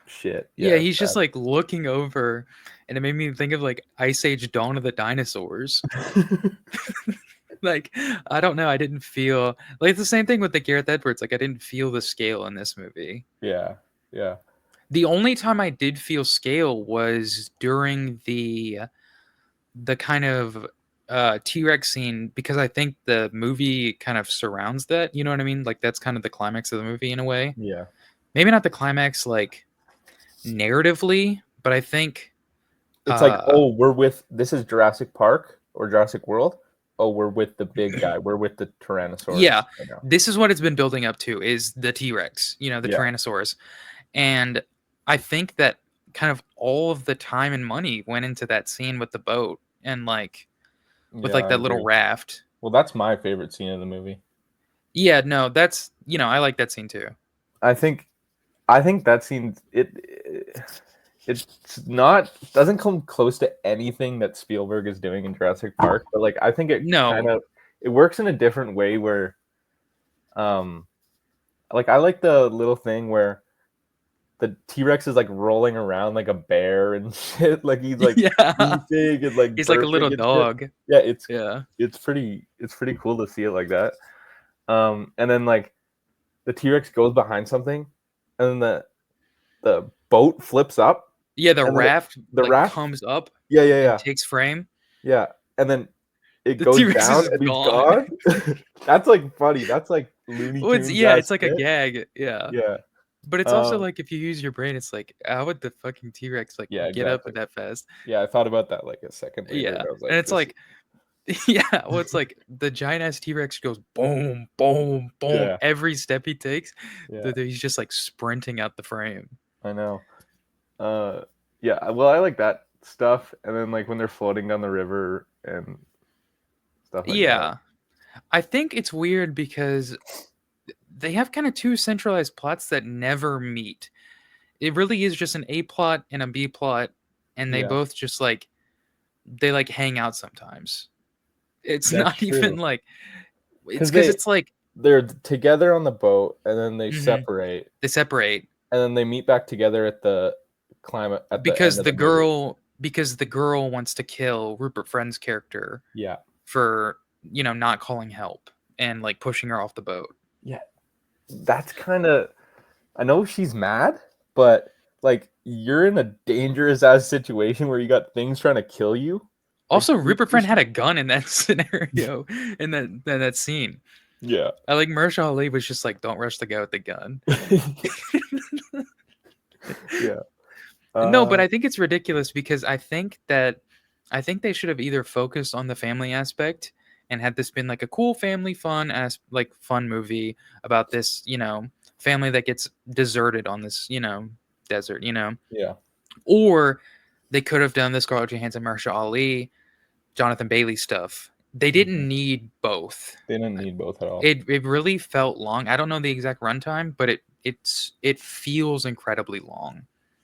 shit. Yeah, Yeah, it's he's just like looking over, and it made me think of like Ice Age Dawn of the Dinosaurs. bad. Like, I don't know, I didn't feel like it's the same thing with the Gareth Edwards. Like, I didn't feel the scale in this movie. Yeah, yeah, The only time I did feel scale was during the kind of T-Rex scene, because I think the movie kind of surrounds that, you know what I mean? Like that's kind of the climax of the movie in a way. yeah. Maybe not the climax like narratively, but I think It's like, uh oh, this is Jurassic Park or Jurassic World. Oh, we're with the big guy. We're with the yeah, Tyrannosaurus right now. this is what it's been building up to, is the T-Rex, you know, the Yeah, Tyrannosaurus. And I think that kind of all of the time and money went into that scene with the boat, and like with yeah, like I that little agree. raft. Well, that's my favorite scene of the movie. Yeah, no, that's, you know, I like that scene too. I think that scene it's not doesn't come close to anything that Spielberg is doing in Jurassic Park, but like I think No. it works in a different way where um like I like the little thing where the T-Rex is like rolling around like a bear and shit, like he's like Yeah. beefing and like He's like a little burping and shit. dog. Yeah, Yeah. it's pretty cool to see it like that. And then like the T-Rex goes behind something, and then the boat flips up, Yeah, the and then raft the like raft, comes up yeah, yeah, and yeah, takes frame. yeah, and then it The goes T-Rex down is and he's gone. gone. That's like funny. That's like Looney Well, it's Tunes yeah, ass it's like a shit. gag. Yeah. Yeah. But it's also Um. like if you use your brain, it's like how would the fucking T-Rex like Yeah. get up Exactly. that fast? Yeah. I thought about that like a second later, and Yeah. I was And like, it's "This." like yeah, well it's like the giant ass T-Rex goes boom, boom, boom Yeah. every step he takes. Yeah. He's just like sprinting out the frame. I know. Uh. Yeah. Well, I like that stuff, and then like when they're floating down the river and stuff like that. Yeah. I think it's weird because they have kind of two centralized plots that never meet. It really is just an A plot and a B plot, and they Yeah. both just like they like hang out sometimes. It's That's not even true. like it's Because because it's like they're together on the boat, and then they mhm, separate. they separate. and then they meet back together at the climate at the end because of the the movie. girl wants to kill Rupert Friend's character Yeah, for not calling help and like pushing her off the boat. yeah, that's kind of. I know she's mad, but like you're in a dangerous ass situation where you got things trying to kill you. Like, Also, Rupert Friend had a gun in that scenario, in that scene. yeah. I like Mahershala Ali was just like, "Don't rush the guy with the gun." Yeah. No, but I think it's ridiculous because I think they should have either focused on the family aspect and had this been like a cool family fun movie about this, family that gets deserted on this, desert, yeah. or they could have done the Scarlett Johansson, Mahershala Ali, Jonathan Bailey stuff. They didn't need both. They didn't need both at all. It really felt long. I don't know the exact runtime, but it feels incredibly long.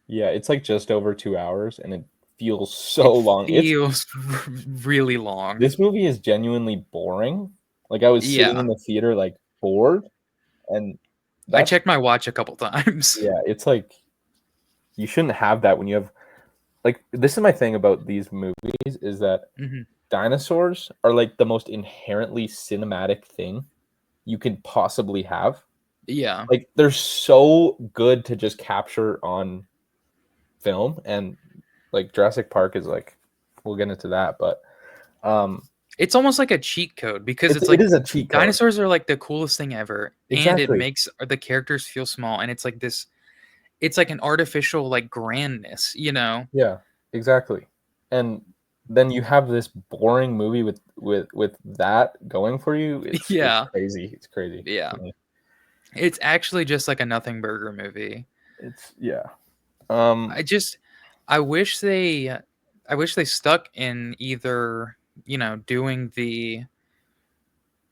Yeah, it's like just over 2 hours, and it feels so long. Feels really long. This movie is genuinely boring. Like I was sitting in the theater like bored, and I checked my watch a couple times. Yeah, it's like you shouldn't have that when you have like this is my thing about these movies is that dinosaurs are like the most inherently cinematic thing you can possibly have. Yeah. Like they're so good to just capture on film, and like Jurassic Park is like we'll get into that, but it's almost like a cheat code because it is a cheat code. Dinosaurs are like the coolest thing ever, exactly. And it makes the characters feel small, and it's like this. It's like an artificial like grandness, Yeah, exactly. And then you have this boring movie with that going for you. It's crazy. It's crazy. Yeah. It's actually just like a nothing burger movie. It's yeah. I wish they stuck in either, doing the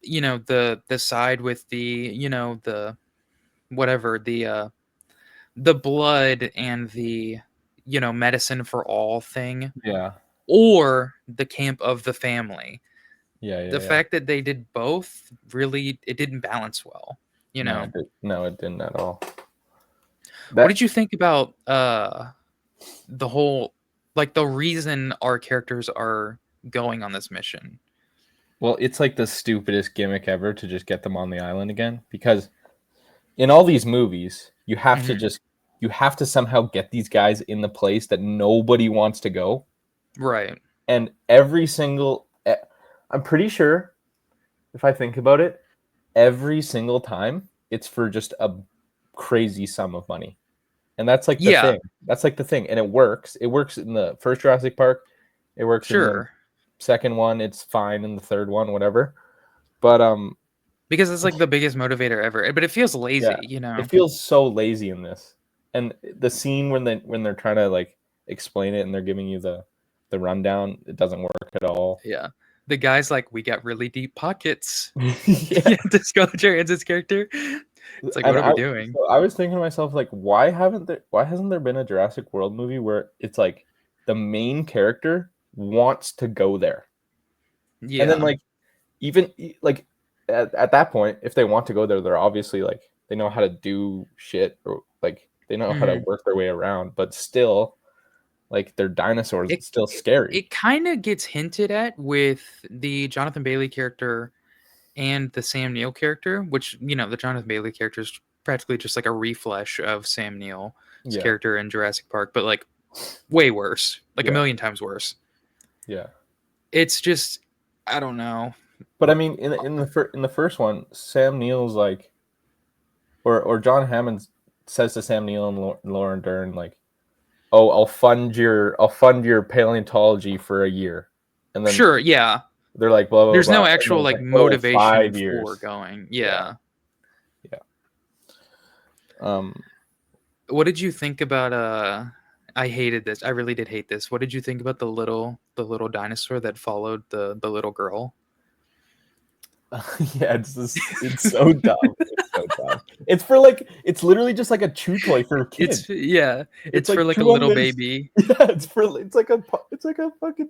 the side with the, the whatever, the blood and the, medicine for all thing. Yeah. Or the camp of the family. Yeah. The fact that they did both really it didn't balance well. No, it didn't at all. What did you think about the whole like the reason our characters are going on this mission? Well, it's like the stupidest gimmick ever to just get them on the island again, because in all these movies, you have to somehow get these guys in the place that nobody wants to go. Right. And I'm pretty sure, if I think about it, every single time it's for just a crazy sum of money. And that's like the thing. That's like the thing. And it works. It works in the first Jurassic Park. It works in the second one. It's fine in the third one, whatever. But because it's like the biggest motivator ever. But it feels lazy, It feels so lazy in this. And the scene when they're trying to like explain it and they're giving you the rundown, it doesn't work at all. Yeah. The guy's like, we got really deep pockets. To Scarlett Johansson's character. It's like, what are we doing? So I was thinking to myself, like, why hasn't there been a Jurassic World movie where it's like the main character wants to go there? Yeah. And then like even like at that point, if they want to go there, they're obviously like they know how to do shit, or like they know how to work their way around, but still like they're dinosaurs. It's still scary. It kind of gets hinted at with the Jonathan Bailey character and the Sam Neill character, which, the Jonathan Bailey character is practically just like a reflesh of Sam Neill's character in Jurassic Park, but like way worse, like a million times worse. Yeah. It's just, I don't know. But I mean, in the first one, Sam Neill's like, or John Hammond says to Sam Neill and Lauren Dern like, "Oh, I'll fund your paleontology for a year," and then they're like, "Blah blah." There's blah. no actual like motivation 5 years for going. Yeah. Yeah. What did you think about? I hated this. I really did hate this. What did you think about the little dinosaur that followed the little girl? Yeah, it's so dumb. It's so dumb. It's literally just like a chew toy for kids. It's for like a little baby. Yeah, it's like a fucking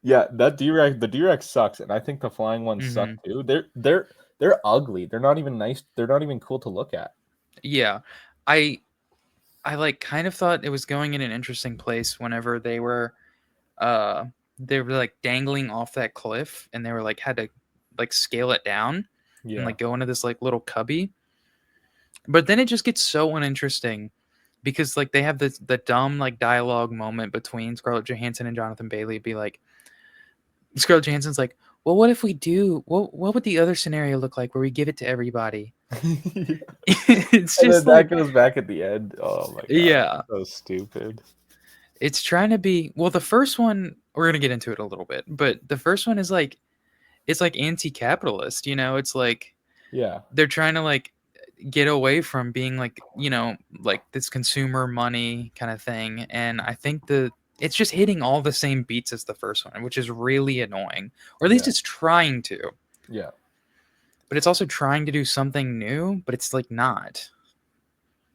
Yeah, that D-Rex, the D-Rex sucks, and I think the flying ones suck too. They're ugly. They're not even nice. They're not even cool to look at. Yeah. I like kind of thought it was going in an interesting place whenever they were like dangling off that cliff and they were like had to like scale it down and Yeah, like go into this like little cubby. But then it just gets so uninteresting because like they have the dumb like dialogue moment between Scarlett Johansson and Jonathan Bailey be like Scarlett Johansson's like, well, what if we do? What would the other scenario look like where we give it to everybody? and It's then just that like, goes back at the end. Oh my god, yeah, so stupid. it's trying to be. Well, the first one we're gonna get into it a little bit, but the first one is like it's like anti-capitalist. It's like Yeah, they're trying to like get away from being like like this consumer money kind of thing, and I think it's just hitting all the same beats as the first one, which is really annoying, or at least yeah, it's trying to. yeah. But it's also trying to do something new, but it's like not.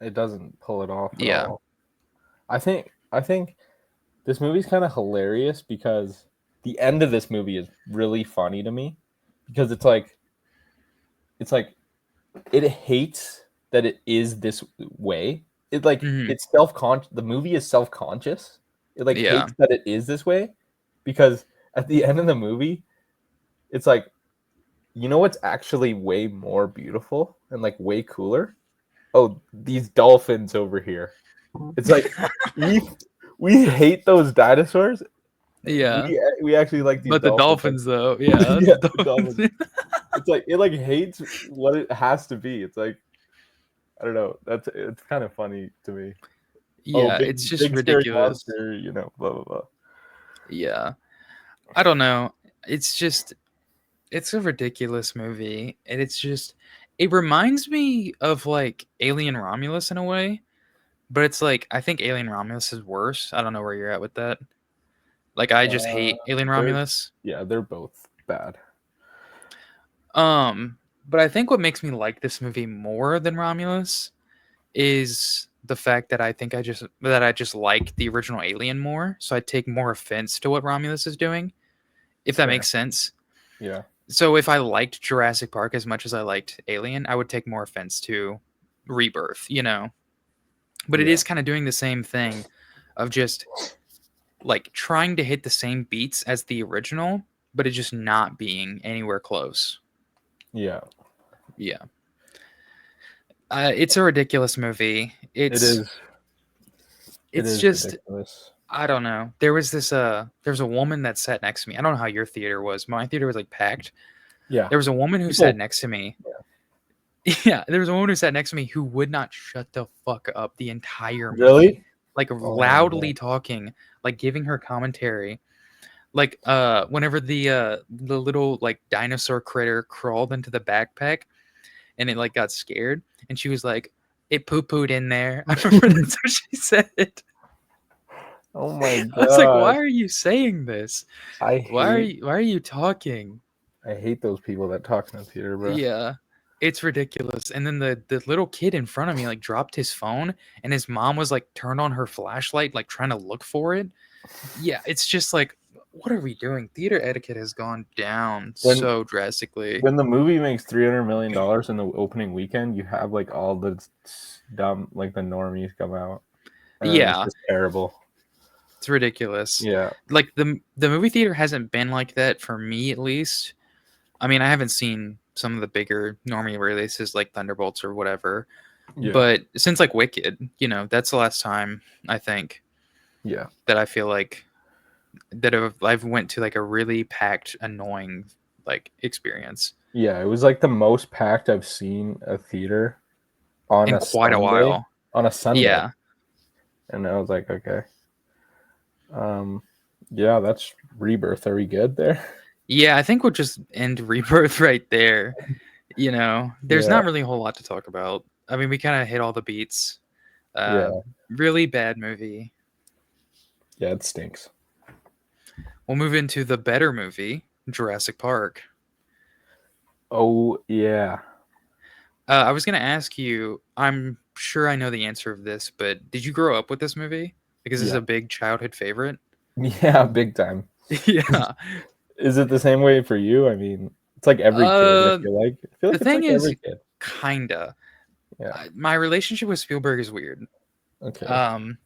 It doesn't pull it off at Yeah. all. I think this movie's kind of hilarious because the end of this movie is really funny to me because it's like it hates that it is this way. It like Hmm. it's self-conscious. The movie is self-conscious. It like Yeah. hates that it is this way because at the end of the movie, it's like, you know what's actually way more beautiful and like way cooler? Oh, these dolphins over here. It's like we we hate those dinosaurs. Yeah. We actually like these But the dolphins. Like, dolphins though, yeah, yeah, the the dolphins. dolphins. It's like it like hates what it has to be. It's like, I don't know. It's kind of funny to me. Oh, Yeah, big it's just big scary ridiculous. monster, blah blah blah. Yeah. I don't know. It's just it's a ridiculous movie, and it reminds me of like Alien Romulus in a way, but it's like I think Alien Romulus is worse. I don't know where you're at with that. Like I just Uh, hate Alien they're Romulus. yeah, they're both bad. But I think what makes me like this movie more than Romulus is the fact that I just like the original Alien more, so I take more offense to what Romulus is doing, if that Fair. makes sense. Yeah, So if I liked Jurassic Park as much as I liked Alien, I would take more offense to Rebirth. But it yeah, is kind of doing the same thing of just like trying to hit the same beats as the original, but it just not being anywhere close. yeah. Yeah. It's a ridiculous movie. It is. It It's is just ridiculous. I don't know. There's a woman that sat next to me. I don't know how your theater was. My theater was like packed. Yeah, There was a woman who sat people. next to me. Yeah. Yeah, there was a woman who sat next to me who would not shut the fuck up the entire movie. Really? Like Oh my god. loudly talking, like giving her commentary. Like whenever the little like dinosaur critter crawled into the backpack and it like got scared and she was like, it poo-pooed in there. I remember that's what she said. Oh my I was like, god. why are you saying this? I hate Why are you talking? I hate those people that talk in the theater, bro. Yeah. It's ridiculous. And then the little kid in front of me like dropped his phone and his mom was like turned on her flashlight, like trying to look for it. Yeah, it's just like, what are we doing? Theater etiquette has gone down When so drastically. when the movie makes $300 million in the opening weekend, you have like all the dumb like the normies come out, and then it's Yeah, just terrible. it's ridiculous. Yeah, Like the movie theater hasn't been like that for me at least. I mean, I haven't seen some of the bigger normie releases like Thunderbolts or whatever, yeah, but since like Wicked, that's the last time I think yeah, that I feel like that I've went to like a really packed, annoying like experience yeah. It was like the most packed I've seen a theater on in a quite a Sunday. while. On a Sunday, Yeah. and I was like, okay, yeah, that's Rebirth. Are we good there? Yeah, I think we'll just end Rebirth right there. There's Yeah, not really a whole lot to talk about. I mean, we kind of hit all the beats. yeah, Really bad movie. yeah. It stinks. We'll move into the better movie, Jurassic Park. Oh yeah, I was going to ask you, I'm sure I know the answer of this, but did you grow up with this movie? Because this is yeah, a big childhood favorite. yeah. Big time. Yeah. Is it the same way for you? I mean, it's like every kid. Uh, I feel the like it's thing like every is, kid. kinda. Yeah. My relationship with Spielberg is weird. Okay. Um,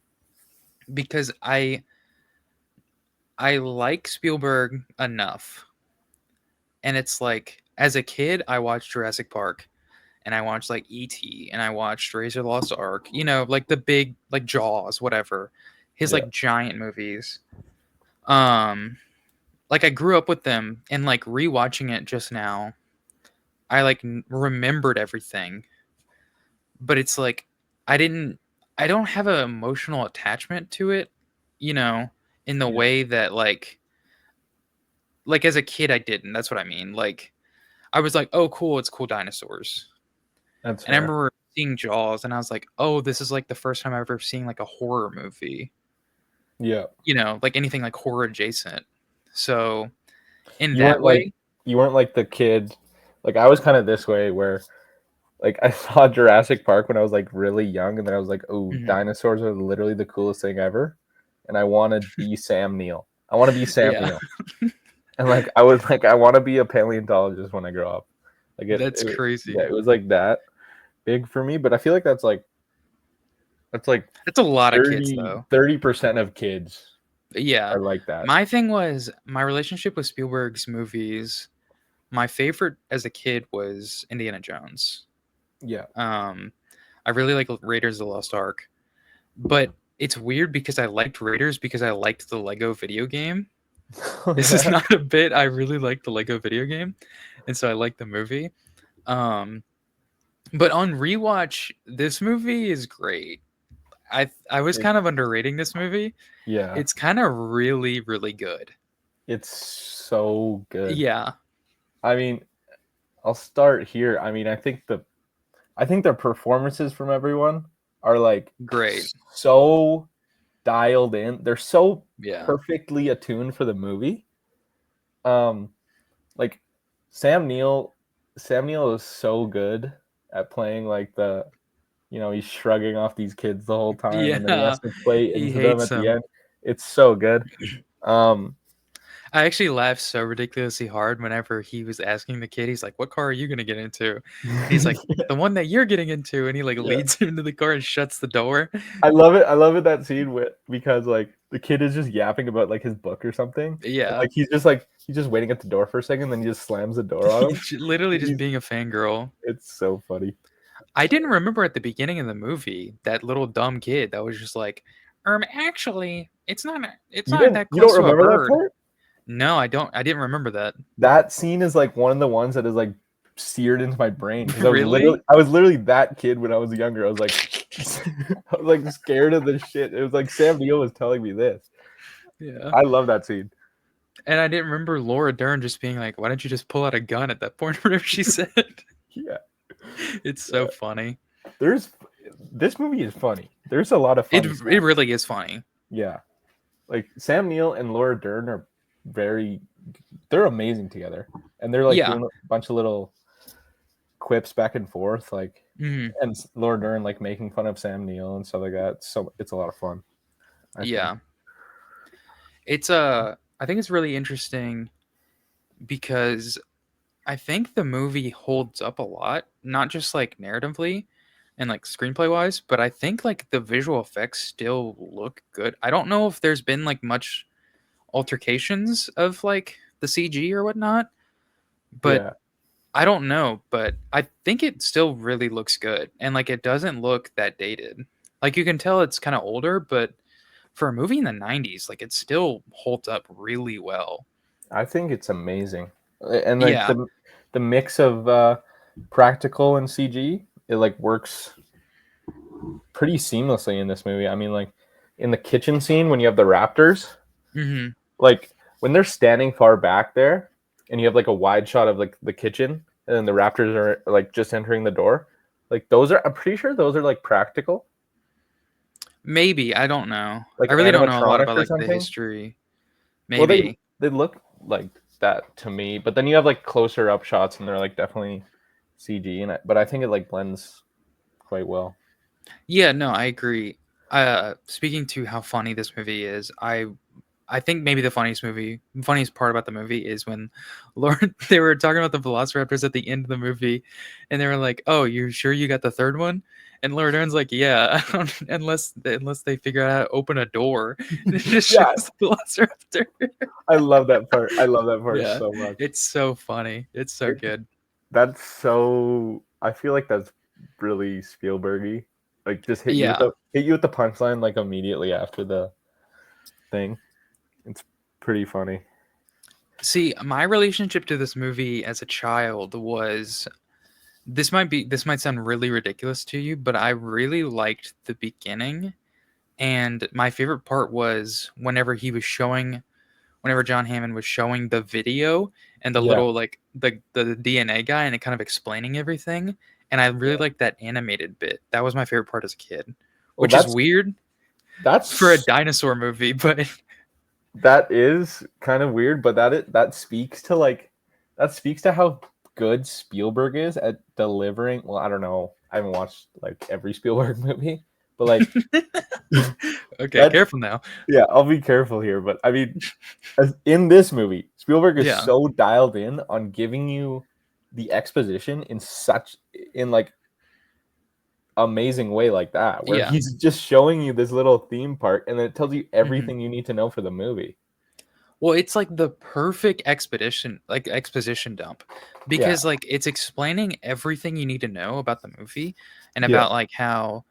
because I like Spielberg enough, and it's like as a kid I watched Jurassic Park, and I watched like E.T. and I watched Razor Lost Ark. You know, like the big like Jaws, whatever. His Yeah. like giant movies. Um, like I grew up with them, and like rewatching it just now, I like remembered everything, but it's like I didn't. I don't have an emotional attachment to it, you know, in the Yeah. way that like as a kid I didn't. That's what I mean. Like I was like, oh, cool, it's cool dinosaurs. That's And I fair. remember seeing Jaws, and I was like, oh, this is like the first time I've ever seen like a horror movie. Yeah. You know, like anything like horror adjacent. So in You that weren't like way, you weren't like the kid. Like I was kind of this way where like I saw Jurassic Park when I was like really young, and then I was like, "Oh, mhm. dinosaurs are literally the coolest thing ever," and I want to be Sam Neill. I want to be Sam Yeah, Neill, and like I was like, I want to be a paleontologist when I grow up. Like that's yeah, crazy. it was like that big for me. But I feel like that's like That's a lot of kids 30 though. 30% of kids Yeah. are like that. My thing was my relationship with Spielberg's movies. My favorite as a kid was Indiana Jones. Yeah, Um, I really like Raiders of the Lost Ark, but it's weird because I liked Raiders because I liked the Lego video game. This is yeah, not a bit. I really like the Lego video game, and so I like the movie. Um, but on rewatch, this movie is great. I was it, kind of underrating this movie. yeah. It's kind of really good. It's so good. Yeah, I mean, I'll start here. I mean, I think the performances from everyone are like great. so dialed in. They're so Yeah, perfectly attuned for the movie. Um, like Sam Neill, Sam Neill is so good at playing like he's shrugging off these kids the whole time, and then he yeah. has to play He into them hates at the him. end. It's so good. Um, I actually laughed so ridiculously hard whenever he was asking the kid. He's like, "What car are you gonna get into?" And he's like, "The one that you're getting into." And he like yeah. leads him into the car and shuts the door. I love it. I love it that scene with because like the kid is just yapping about like his book or something. And, Yeah, like he's just waiting at the door for a second, then he just slams the door on him. he's literally just He's, being a fangirl. it's so funny. I didn't remember at the beginning of the movie that little dumb kid that was just like, actually, it's not that You don't close to a remember that bird." part? No, I don't. I didn't remember that. That scene is like one of the ones that is like seared into my brain because Really? I was literally that kid when I was younger. I was like I was like scared of this shit. It was like Sam Neill was telling me this. Yeah. I love that scene. And I didn't remember Laura Dern just being like, "Why don't you just pull out a gun at that point?" Whatever she said. Yeah. It's so funny. There's this movie is funny. There's a lot of It funny stuff. it really is funny. Yeah. Like Sam Neill and Laura Dern are they're amazing together. And they're like Yeah. doing a bunch of little quips back and forth, like Mhm. and Laura Dern like making fun of Sam Neill and stuff like that. So it's a lot of fun. I think. Yeah. It's I think it's really interesting because I think the movie holds up a lot, not just like narratively and like screenplay wise, but I think like the visual effects still look good. I don't know if there's been like much altercations of like the CG or whatnot, but Yeah. I don't know, but I think it still really looks good and like it doesn't look that dated. Like you can tell it's kind of older, but for a movie in the 90s, like it still holds up really well. I think it's amazing. And like Yeah. the mix of practical and CG, it like works pretty seamlessly in this movie. I mean, like in the kitchen scene when you have the raptors, Mhm. like when they're standing far back there and you have like a wide shot of like the kitchen and then the raptors are like just entering the door. Like those are I'm pretty sure those are like practical. Maybe, I don't know. Like I really don't know a lot animatronic about or like the something. history. Well, Maybe. they look like that to me, but then you have like closer up shots and they're like definitely CG in it. But I think it like blends quite well. Yeah, no, I agree. Speaking to how funny this movie is, I think maybe the funniest part about the movie is when Lord they were talking about the Velociraptors at the end of the movie, and they were like, "Oh, you're sure you got the third one?" And Laura Dern's like, "Yeah, unless they figure out how to open a door." And it just Yeah, shows the Velociraptor. I love that part. I love that part Yeah, so much. it's so funny. It's so It, good. that's so. I feel like that's really Spielbergy. Like just Yeah. hit you with the punchline like immediately after the thing. It's pretty funny. See, my relationship to this movie as a child was this might sound really ridiculous to you, but I really liked the beginning. And my favorite part was whenever John Hammond was showing the video and the Yeah, little like the DNA guy and it kind of explaining everything. And I really yeah. liked that animated bit. That was my favorite part as a kid, Well, which is weird for a that's dinosaur movie, but that is kind of weird, but that speaks to how good Spielberg is at delivering. Well, I don't know. I haven't watched like every Spielberg movie, but like okay, that. careful now. Yeah, I'll be careful here, but I mean, in this movie, Spielberg is Yeah. so dialed in on giving you the exposition in like amazing way like that, where Yeah. he's just showing you this little theme park, and then it tells you Mhm. everything you need to know for the movie. Well, it's like the perfect exposition dump Yeah, because like it's explaining everything you need to know about the movie and yeah, about like how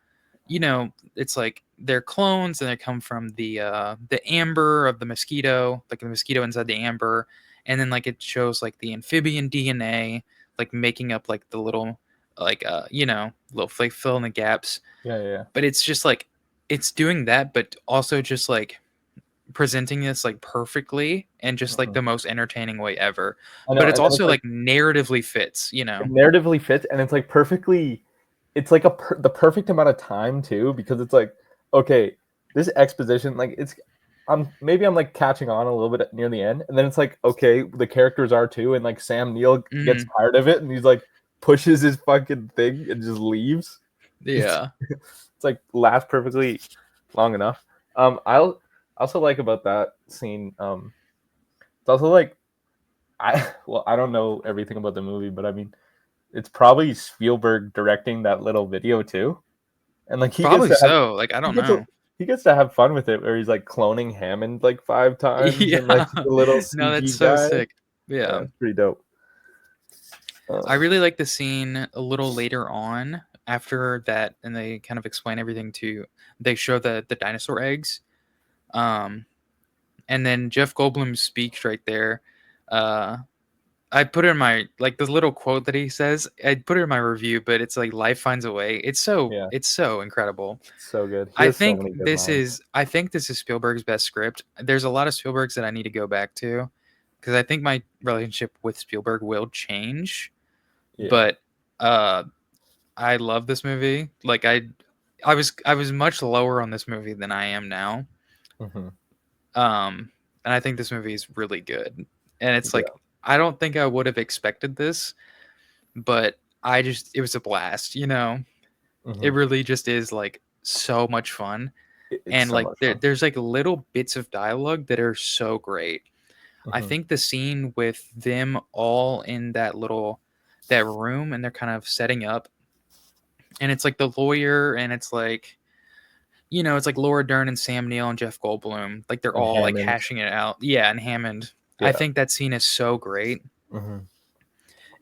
it's like they're clones and they come from the amber of the mosquito, like the mosquito inside the amber, and then like it shows like the amphibian DNA like making up like the little like little like fill in the gaps, yeah. but it's just like it's doing that but also just like presenting this like perfectly and just like Mhm. the most entertaining way ever. I know, But it's and then it's also like like narratively fits. it narratively fits, and it's like perfectly. It's like the perfect amount of time too, because it's like, okay, this exposition, like I'm like catching on a little bit near the end, and then it's like, okay, the characters are too, and like Sam Neill gets Mhm. tired of it, and he's like pushes his fucking thing and just leaves. It's Yeah. it's like lasts perfectly long enough. I'll also like about that scene. It's also like I don't know everything about the movie, but I mean, it's probably Spielberg directing that little video too, and like Probably so. Like I he don't gets to know. he gets to have fun with it, where he's like cloning Hammond like 5 times, and like Yeah. the little No, that's CG so guy. sick. Yeah, Yeah. it's pretty dope. I Um, really like the scene a little later on after that and they kind of explain everything to they show the dinosaur eggs. Um and then Jeff Goldblum's speech right there. Uh I put it in my like the little quote that he says. I put it in my review, but it's like life finds a way. yeah, It's so incredible. so good. He has so many good lines. I think this is Spielberg's best script. There's a lot of Spielbergs that I need to go back to because I think my relationship with Spielberg will change. Yeah. But uh, I love this movie. Like I was much lower on this movie than I am now. Hmm. Um, and I think this movie is really good. And it's Yeah. like I don't think I would have expected this, but it was a blast. Hmm. It really just is like so much fun. It's And so like much fun. there's like little bits of dialogue that are so great. I Hmm. think the scene with them all in that room and they're kind of setting up and it's like the lawyer and it's like it's like Laura Dern and Sam Neill and Jeff Goldblum like they're And all like Hammond. hashing it out. Yeah, and Hammond. I Yeah. think that scene is so great. Hmm.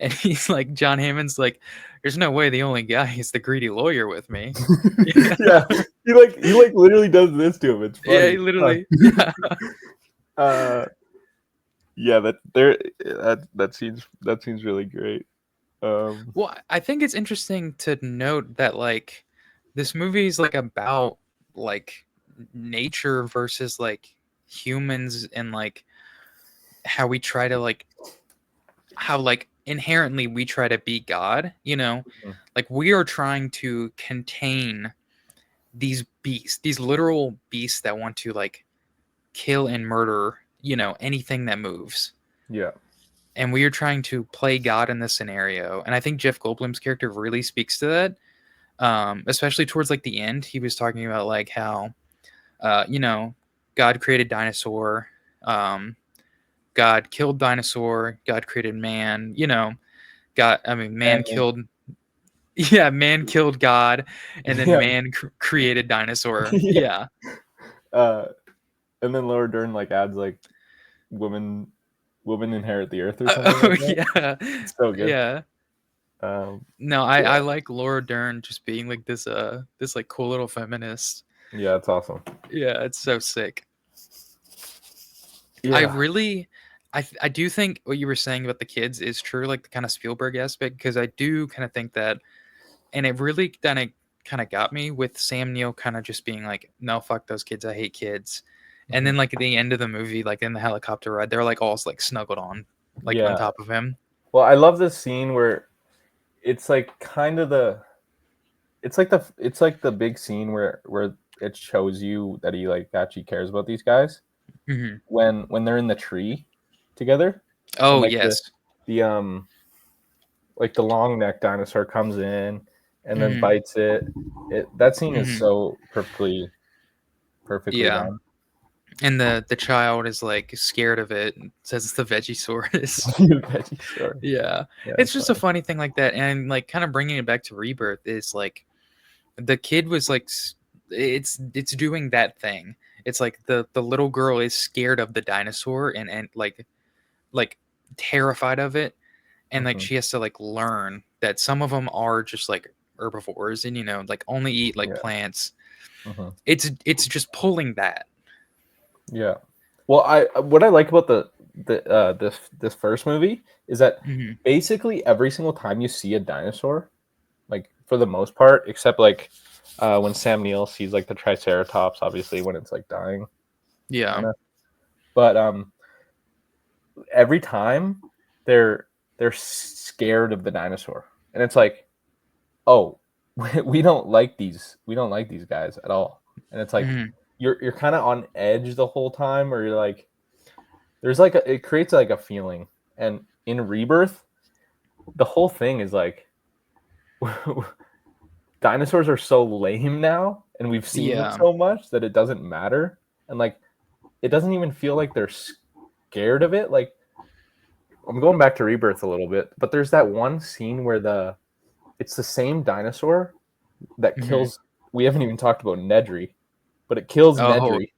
And he's like John Hammond's like there's no way the only guy is the greedy lawyer with me. Yeah. He like literally does this to him. It's Yeah, funny. he literally. Yeah. Uh, yeah, that seems really great. Well, I think it's interesting to note that like this movie is like about like nature versus like humans and like how we try to like how like inherently we try to be God. Mhm. Like we are trying to contain these beasts, these literal beasts that want to like kill and murder, anything that moves. Yeah. And we are trying to play God in this scenario. And I think Jeff Goldblum's character really speaks to that. Especially towards like the end, he was talking about like how, uh, you know, God created dinosaur, God killed dinosaur, God created man. Man And killed. Yeah, man killed God, and then yeah, man created dinosaur. yeah. Yeah. Uh, and then Laura Dern like adds like women inherit the earth or something Oh like that. yeah, It's so good. yeah. Um, No, I yeah, like Laura Dern just being like this like cool little feminist. yeah, it's awesome. Yeah, it's so sick. I Yeah, really, I do think what you were saying about the kids is true, like the kind of Spielberg aspect, because I do kind of think that, and it really kind of got me with Sam Neill kind of just being like, no, fuck those kids, I hate kids. And mhm. then like at the end of the movie, like in the helicopter ride, they're like all like snuggled on Yeah. top of him. Well, I love this scene where it's like kind of it's like the big scene where it shows you that he like actually cares about these guys Hmm. when they're in the tree together, and Oh like yes. the like the long neck dinosaur comes in and then Hmm. bites it. That scene is Hmm. so perfectly Yeah. done. And the child is like scared of it and says it's the Vegisaurus. Veggie story. Yeah. Yeah, It's it's just a funny. funny thing like that. And like kind of bringing it back to Rebirth is like the kid was like it's doing that thing. It's like the little girl is scared of the dinosaur and like terrified of it, and like Hmm. she has to like learn that some of them are just like herbivores and like only eat like Yeah. plants. Hmm. It's just pulling that. Yeah. Well, I what I like about the this first movie is that Hmm. basically every single time you see a dinosaur, like for the most part, except like when Sam Neill sees like the Triceratops, obviously when it's like dying, Yeah. kind of. But every time they're they're scared of the dinosaur, and it's like, oh, we don't like these guys at all, and it's like Hmm. you're kind of on edge the whole time, or you're like there's like it creates like a feeling, and in Rebirth, the whole thing is like dinosaurs are so lame now, and we've seen them Yeah. so much that it doesn't matter, and like it doesn't even feel like they're scared of it. Like I'm going back to Rebirth a little bit, but there's that one scene where it's the same dinosaur that Hmm. kills. We haven't even talked about Nedry, but it kills Oh Nedry.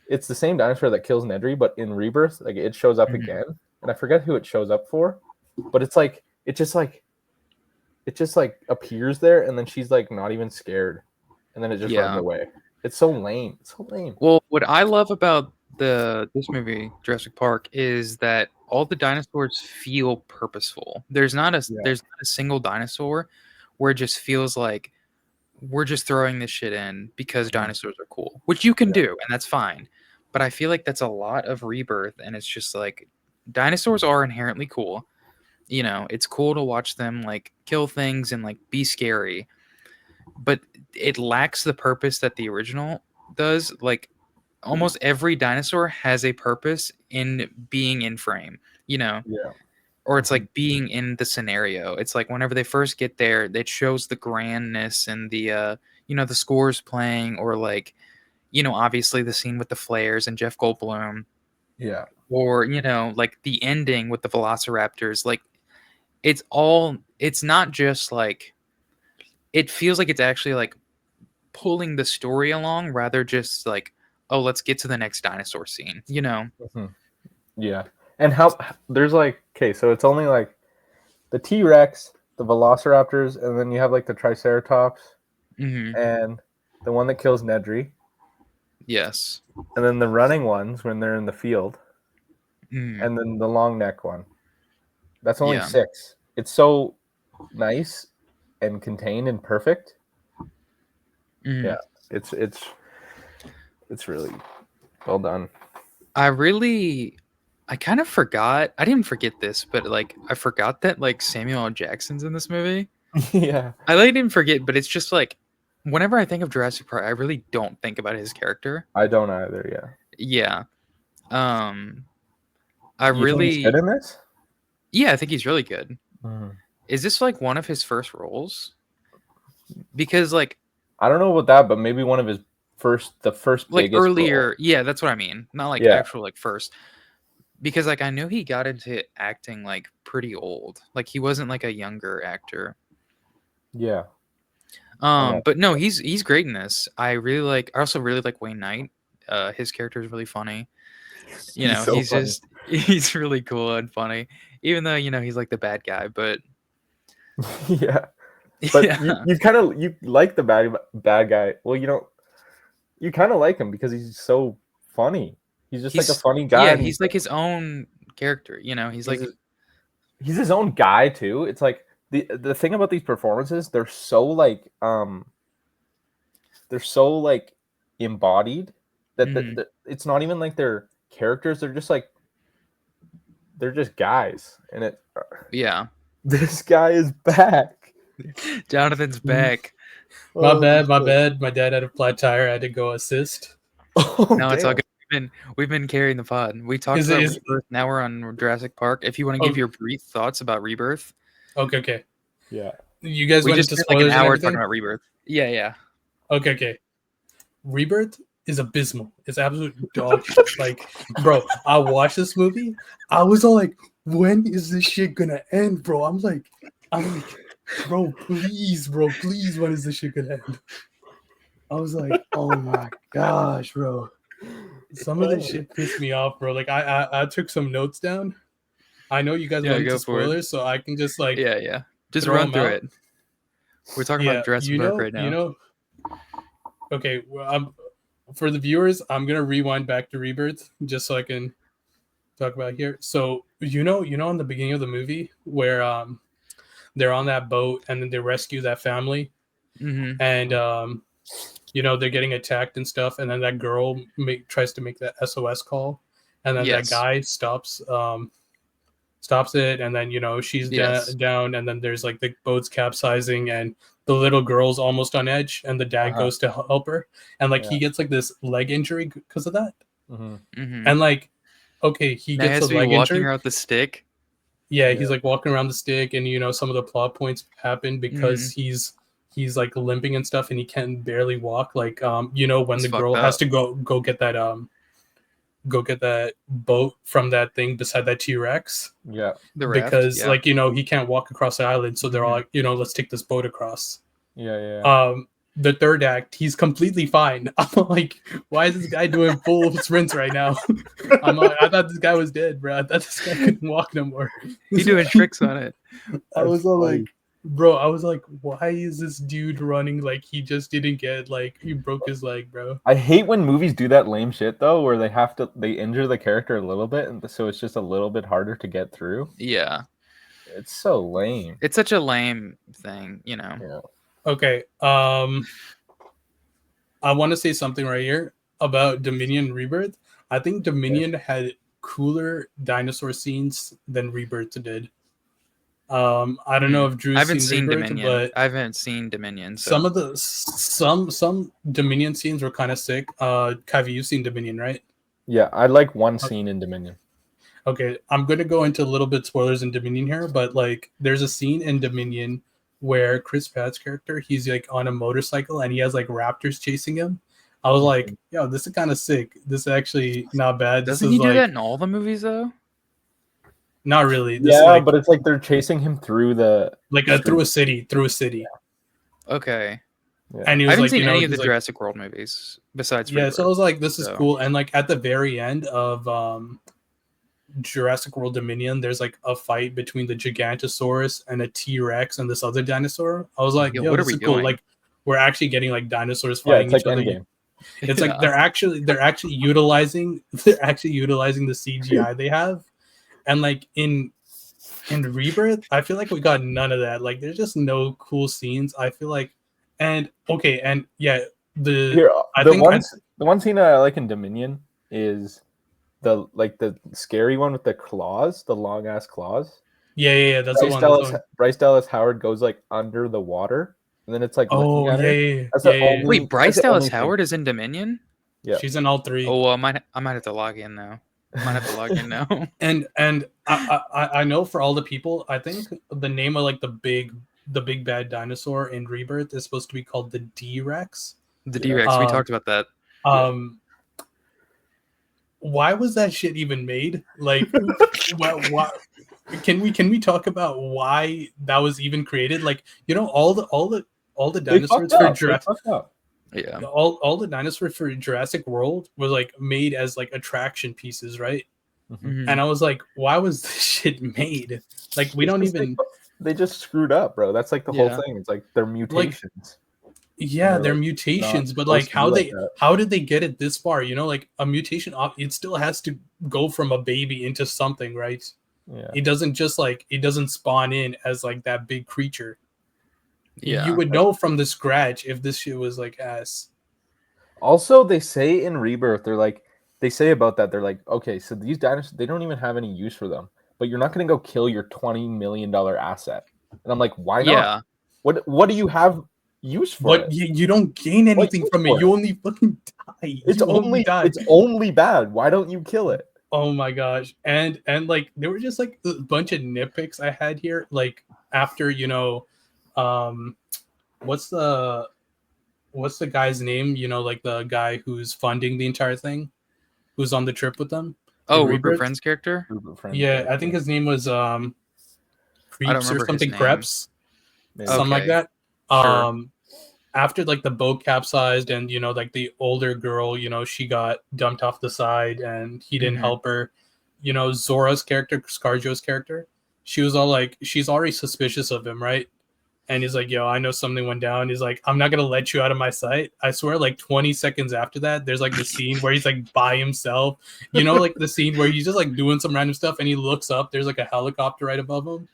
It's the same dinosaur that kills Nedry, but in Rebirth, like it shows up yeah. Hmm. again, and I forget who it shows up for, but it's like it just like appears there, and then she's like not even scared, and then it just runs Yeah. away. It's so lame. It's so lame. Well, what I love about this movie, Jurassic Park, is that all the dinosaurs feel purposeful. Yeah. There's not a single dinosaur where it just feels like we're just throwing this shit in because Mhm. dinosaurs are cool, which you can Yeah. do, and that's fine. But I feel like that's a lot of Rebirth, and it's just like dinosaurs are inherently cool. It's cool to watch them like kill things and like be scary, but it lacks the purpose that the original does. Like almost every dinosaur has a purpose in being in frame, Yeah. or it's Mhm. like being in the scenario. It's like whenever they first get there, it shows the grandness and the scores playing, or like, obviously the scene with the flares and Jeff Goldblum, Yeah. or, like the ending with the velociraptors. Like it's not just like, it feels like it's actually like pulling the story along rather just like, oh, let's get to the next dinosaur scene. Mhm. Yeah. And how there's like okay, so it's only like the T Rex, the Velociraptors, and then you have like the Triceratops Hmm. and the one that kills Nedry, Yes. and then the running ones when they're in the field, Hmm. and then the long neck one. That's only Yeah. six. It's so nice and contained and perfect. Hmm. Yeah, it's it's it's really well done. I really, I kind of forgot. I didn't forget this, but like I forgot that like Samuel L. Jackson's in this movie. Yeah, I really didn't forget, but it's just like whenever I think of Jurassic Park, I really don't think about his character. I don't either. Yeah, Yeah. Um. I you think he's good really, in this? yeah, I think he's really good. Mhm. Is this like one of his first roles? Because like, I don't know about that, but maybe one of his the first like biggest earlier. role. Yeah, that's what I mean. Not like Yeah. actual like first, because like I know he got into acting like pretty old. Like he wasn't like a younger actor. Yeah. I know. But no, he's great in this. I also really like Wayne Knight. His character is really funny. You He's know, so he's funny. just he's really cool and funny. Even though, he's like the bad guy, but Yeah. But yeah. you like the bad guy. Well, you kind of like him because he's so funny. He's just like a funny guy, Yeah, and he's like his own character, he's he's like he's his own guy too. It's like the thing about these performances, they're so like embodied that it's not even like they're characters. They're just guys, and yeah. this guy is back. Jonathan's back. My Oh, bad, my shit. bad. My dad had a flat tire. I had to go assist. Oh, No, it's all damn. good. We've been carrying the pod. We talked Is about it? Rebirth. Now we're on Jurassic Park. If you want to give your brief thoughts about Rebirth, Okay. Yeah. You guys we went just into spent like an spoilers and hour everything. talking about Rebirth. Yeah. Okay. Rebirth is abysmal. It's absolute dog shit. Like, bro, I watched this movie. I was all like, when is this shit gonna end, bro? I'm like, bro, please, when is this shit gonna end? I was like, oh my gosh, bro. Some of this shit pissed me off, bro. Like, I took some notes down. I know you guys went into spoilers, so I can just like yeah. Just throw run them through out. it. We're talking about Jurassic Park right now. Okay, well, for the viewers, I'm gonna rewind back to Rebirth just so I can talk about here. So in the beginning of the movie where they're on that boat and then they rescue that family, and they're getting attacked and stuff, and then that girl tries to make that SOS call, and then that guy stops it, and then she's down, and then there's like the boat's capsizing, and the little girl's almost on edge, and the dad goes to help her, and like he gets like this leg injury because of that, and like he Now he gets has a to be leg walking injury. around the stick. Yeah, he's like walking around the stick, and some of the plot points happen because he's like limping and stuff, and he can barely walk. Like when It's the fucked girl has up. to go get that boat from that thing beside that T-Rex. Yeah. The raft, Because like he can't walk across the island, so they're all like, let's take this boat across. Yeah. The third act, he's completely fine. I'm like, why is this guy doing full sprints right now? I thought this guy was dead, bro. I thought this guy couldn't walk no more. He's doing tricks on it. I was all like, bro, why is this dude running like he just didn't get, like, he broke his leg, bro? I hate when movies do that lame shit though, where they injure the character a little bit, and so it's just a little bit harder to get through. Yeah. It's so lame. It's such a lame thing, Yeah. Okay. I want to say something right here about Dominion Rebirth. I think Dominion had cooler dinosaur scenes than Rebirth did. I don't know if Drew's seen Rebirth, Dominion, but I haven't seen Dominion. So. Some of the some Dominion scenes were kind of sick. Kuyve, you've seen Dominion, right? Yeah, I like one scene in Dominion. Okay, I'm gonna go into a little bit spoilers in Dominion here, but like there's a scene in Dominion where Chris Pratt's character, he's like on a motorcycle and he has like raptors chasing him. I was like, yo, this is kind of sick. This is actually not bad. Doesn't he do that in all the movies though? Not really. But it's like they're chasing him through through a city. Okay. Yeah. And he was I haven't like, seen any of the like, Jurassic World movies besides Rebirth. So I was like, this is cool. And like at the very end of Jurassic World Dominion, there's like a fight between the Gigantosaurus and a T-Rex and this other dinosaur. I was like, yo, this is cool. Like we're actually getting like dinosaurs fighting each other. Endgame. It's like they're actually utilizing the CGI they have. And like in Rebirth, I feel like we got none of that. Like there's just no cool scenes. I feel like the one scene I like in Dominion is the scary one with the claws, the long ass claws. Yeah, that's the one. Bryce Dallas Howard goes like under the water, and then it's like Wait, Bryce Dallas Howard is in Dominion? Yeah, she's in all three. Oh, I might have to log in now. And I know for all the people, I think the name of like the big bad dinosaur in Rebirth is supposed to be called the D-Rex. The Yeah. D-Rex. We talked about that. Um, why was that shit even made? Like, why? Can we talk about why that was even created? Like, all the They dinosaurs fucked for up. They Jurassic, fucked up. Yeah. all the dinosaurs for Jurassic World was like made as like attraction pieces, right? Mhm. And I was like, why was this shit made? Like, we It's don't just even they just screwed up, bro. That's like the whole Yeah. thing. It's like they're mutations. yeah, They're, they're like, mutations, not but like supposed to be like that. how did they get it this far? Like a mutation, it still has to go from a baby into something, right? Yeah. It doesn't it doesn't spawn in as like that big creature. Yeah. You would know from the scratch if this shit was like ass. Also, they say in Rebirth, they say about that, they're like, okay, so these dinosaurs, they don't even have any use for them, but you're not going to go kill your $20 million asset. And I'm like, why not? Yeah. What do you have use for But it? you don't gain What anything use from it. for You only fucking die. You only die. It's only bad. Why don't you kill it? Oh my gosh. And like there were just like a bunch of nitpicks I had here. Like after, what's the guy's name? Like the guy who's funding the entire thing, who's on the trip with them. Oh, in Rupert Rebirth? Friend's character? Yeah, I think his name was I don't Creeps or remember his something, name. Krebs, Maybe. something like Okay. that. Sure. After like the boat capsized and like the older girl, she got dumped off the side and he didn't Mhm. help her. Zora's character, Scarjo's character, she was all like, she's already suspicious of him, right? And he's like, yo, I know something went down. He's like, I'm not gonna let you out of my sight. I swear, like 20 seconds after that, there's like the scene where he's like by himself. Like the scene where he's just like doing some random stuff and he looks up, there's like a helicopter right above him.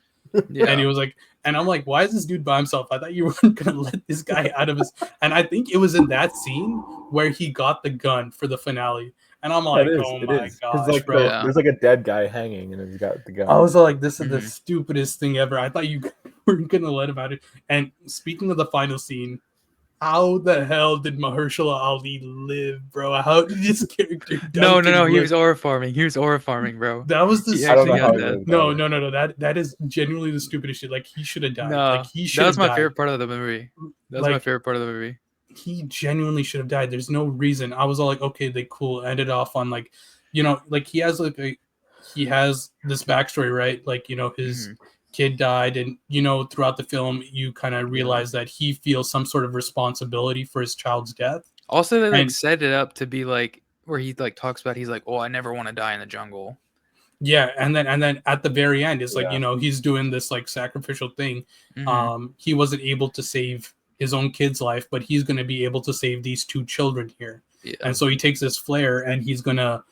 Yeah. And he was like, and I'm like, why is this dude by himself? I thought you weren't gonna let this guy out of his. And I think it was in that scene where he got the gun for the finale. And I'm like, oh my gosh, like bro. Yeah. there's like a dead guy hanging and he's got the gun. I was like, this is the Mhm. stupidest thing ever. I thought you weren't gonna let him out of. And speaking of the final scene, how the hell did Mahershala Ali live, bro? How did this character? No. Duncan He live? was aura farming. He was aura farming, bro. That was the He I don't know actually how got he that. lived. No. That is genuinely the stupidest shit. Like he should have died. No, Like he should that have was my died. favorite part of the movie. That was my Like favorite part of the movie. he genuinely should have died. There's no reason. I was all like, okay, they cool. Ended off on like, like he has he has this backstory, right? Like, his Mhm. kid died, and throughout the film, you kind of realize that he feels some sort of responsibility for his child's death. Also, they like And set it up to be like where he like talks about he's like, oh, I never want to die in the jungle. yeah, and then at the very end, it's like Yeah. he's doing this like sacrificial thing. Mhm. He wasn't able to save his own kid's life, but he's going to be able to save these two children here. Yeah. And so he takes this flare and he's gonna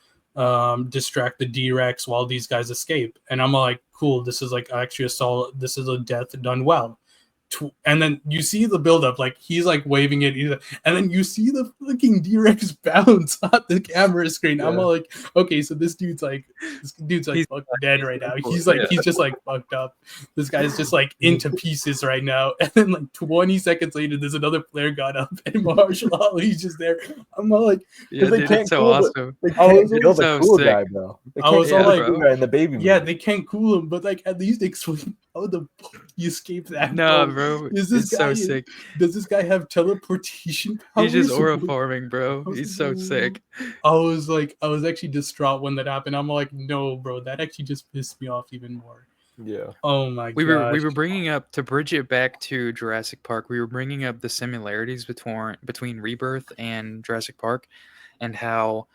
distract the D-Rex while these guys escape. And I'm like, cool, this is like actually this is a death done well. And then you see the buildup, like he's like waving it, and then you see the fucking D-Rex bounce on the camera screen. I'm Yeah. all like, okay, so this dude's like He's- fucking dead right now. cool. He's like, Yeah. he's just like fucked up. This guy's just like into pieces right now. And then like 20 seconds later, there's another flare got up, and Mahershala Ali's just there. I'm all like, Yeah, they dude, can't it's so cool the- awesome. They I can't was kill the so cool sick. guy, bro. They I can't was kill all the like, cool guy in the baby movie. yeah, they can't cool him, but like at least explain how the fuck you escape that. Nah, bro, Is this it's guy so sick. Does this guy have teleportation powers? He's just aura farming, bro. He's so sick. I was actually distraught when that happened. I'm like, no, bro, that actually just pissed me off even more. Yeah. Oh my We god. were bringing up, to bridge it back to Jurassic Park. We were bringing up the similarities between Rebirth and Jurassic Park, and how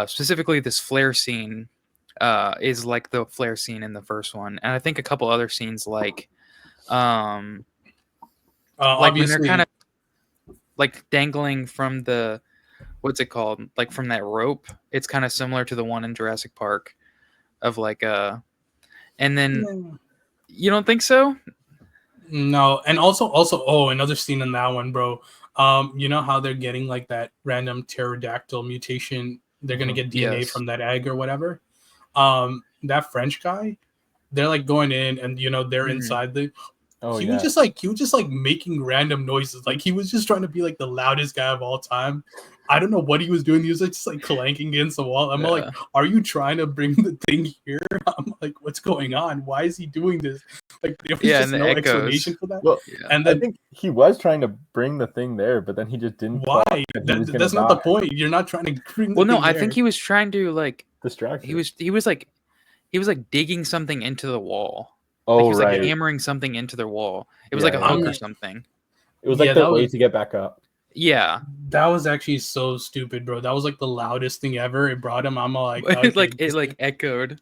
specifically this flare scene is like the flare scene in the first one, and I think a couple other scenes like when obviously, they're kind of like dangling from the, what's it called, like from that rope. It's kind of similar to the one in Jurassic Park of like and then you don't think so? no, and also, another scene in that one, bro. You know how they're getting like that random pterodactyl mutation? They're gonna get DNA Yes. from that egg or whatever. That French guy, they're like going in, and they're Mhm. inside Oh he yeah. was just like making random noises. Like he was just trying to be like the loudest guy of all time. I don't know what he was doing. He was like just like clanking against the wall. I'm like, are you trying to bring the thing here? I'm like, what's going on? Why is he doing this? Like there was just and the no echoes. explanation for that. Well, Yeah. And I then think he was trying to bring the thing there, but then he just didn't. why? He was That's gonna not the die. point. You're not trying to bring the Well, no, thing I there. think he was trying to like Distraction. he was like digging something into the wall. Oh Like he was right. like hammering something into the wall. It was like a hook or something. It was Yeah, like the that way was- to get back up. Yeah. That was actually so stupid, bro. That was like the loudest thing ever. It brought him. I'm like, okay, it like echoed.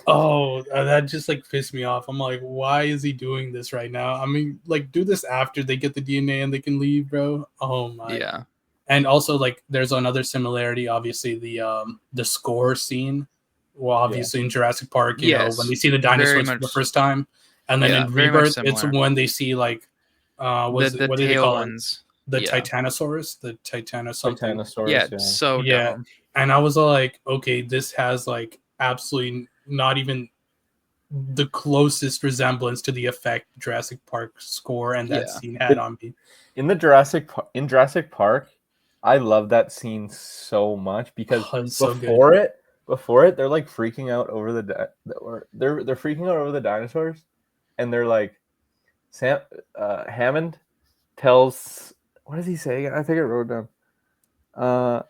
oh, that just like pissed me off. I'm like, why is he doing this right now? I mean, like, do this after they get the DNA and they can leave, bro. Oh my. Yeah. And also, like, there's another similarity. Obviously, the score scene. Well, obviously in Jurassic Park, you know, Yes, when they see the very dinosaurs for much- the first time, and then Yeah, in very much Rebirth, it's similar. when they see like, what do they tail call it? ones. The Yeah. Titanosaurus, the Titanosaurus something. Titanosaurus. Yeah, Yeah. so Yeah. dumb. And I was like, okay, this has like absolutely not even the closest resemblance to the effect Jurassic Park score and that Yeah. scene had on me. In Jurassic Park, I love that scene so much because Oh, it's so before it, they're like freaking out over they're freaking out over the dinosaurs, and they're like, Hammond tells, what does he say again? I think I wrote it down.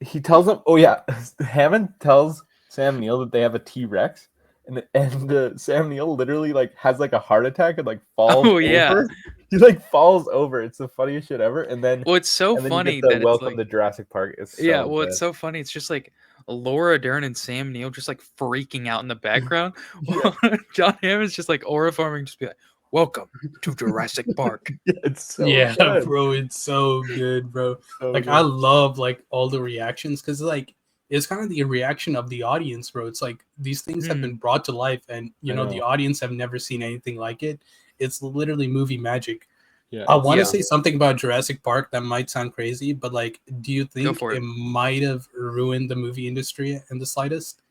He tells them, oh yeah, Hammond tells Sam Neill that they have a T-Rex, and Sam Neill literally like has like a heart attack and like falls Oh, yeah. over. He like falls over. It's the funniest shit ever. And then Well, it's so and then funny you get the that welcome it's to like Jurassic Park. It's so yeah. Well, good. it's so funny. It's just like Laura Dern and Sam Neill just like freaking out in the background. Yeah. John Hammond's just like aura farming, just be like, "Welcome to Jurassic Park." Yeah, it's so yeah, good. bro, it's so good, bro. So Like good. I love like all the reactions because like it's kind of the reaction of the audience, bro. It's like these things have been brought to life, and you I know know. the audience have never seen anything like it. It's literally movie magic. Yeah, I want to Yeah. say something about Jurassic Park that might sound crazy, but like, do you think for it. it might have ruined the movie industry in the slightest?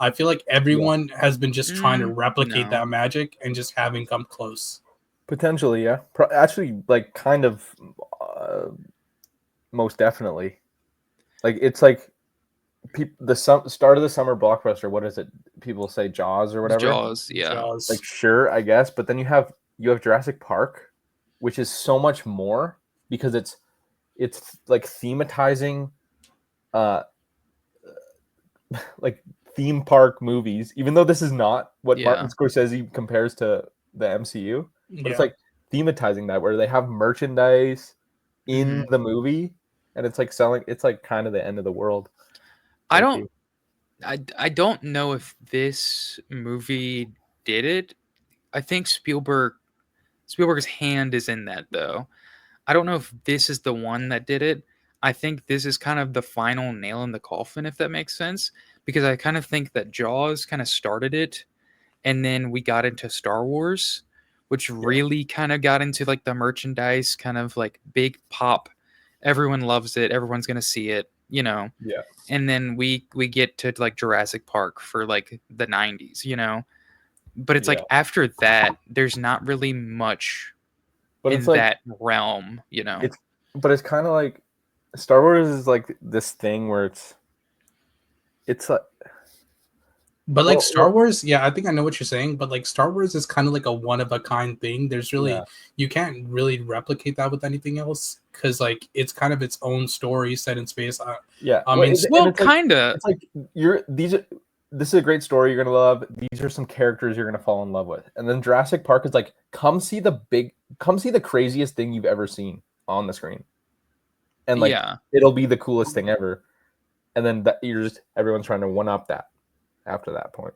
I feel like everyone has been just trying to replicate no. that magic and just having come close. potentially, yeah. Actually, like kind of, most definitely. Like it's like start of the summer blockbuster. What is it? People say Jaws or whatever. Jaws, yeah. Jaws. Like sure, I guess, but then you have Jurassic Park, which is so much more because it's like thematizing like theme park movies, even though this is not what Yeah. Martin Scorsese compares to the MCU, but it's like thematizing that where they have merchandise in the movie and it's like selling, it's like kind of the end of the world. I don't know if this movie did it. I think Spielberg's hand is in that though. I don't know if this is the one that did it. I think this is kind of the final nail in the coffin, if that makes sense, because I kind of think that Jaws kind of started it, and then we got into Star Wars, which really kind of got into like the merchandise, kind of like big pop. Everyone loves it. Everyone's gonna see it, you know. Yeah. And then we get to like Jurassic Park for like the 90s, you know. But it's like after that, there's not really much But in it's like that realm, you know. it's kind of like Star Wars is like this thing where it's like, but like well, Star Wars, yeah, I think I know what you're saying, but like Star Wars is kind of like a one of a kind thing. There's really you can't really replicate that with anything else because like it's kind of its own story set in space. I mean, kind of. It's like this is a great story you're gonna love. These are some characters you're gonna fall in love with, and then Jurassic Park is like, come see the craziest thing you've ever seen on the screen, and like it'll be the coolest thing ever, and then everyone's trying to one up that after that point,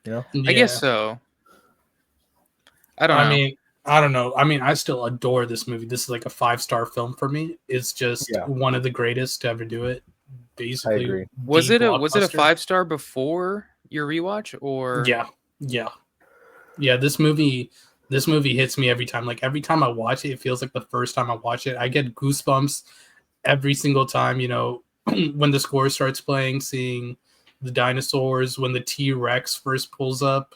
you know. I guess so. I don't know. I mean, I still adore this movie. This is like a 5-star film for me. It's just one of the greatest to ever do it. Basically, I agree. Was it a 5-star before your rewatch or? Yeah. This movie hits me every time. Like every time I watch it, it feels like the first time I watch it. I get goosebumps every single time. You know, when the score starts playing, seeing the dinosaurs, when the T-Rex first pulls up,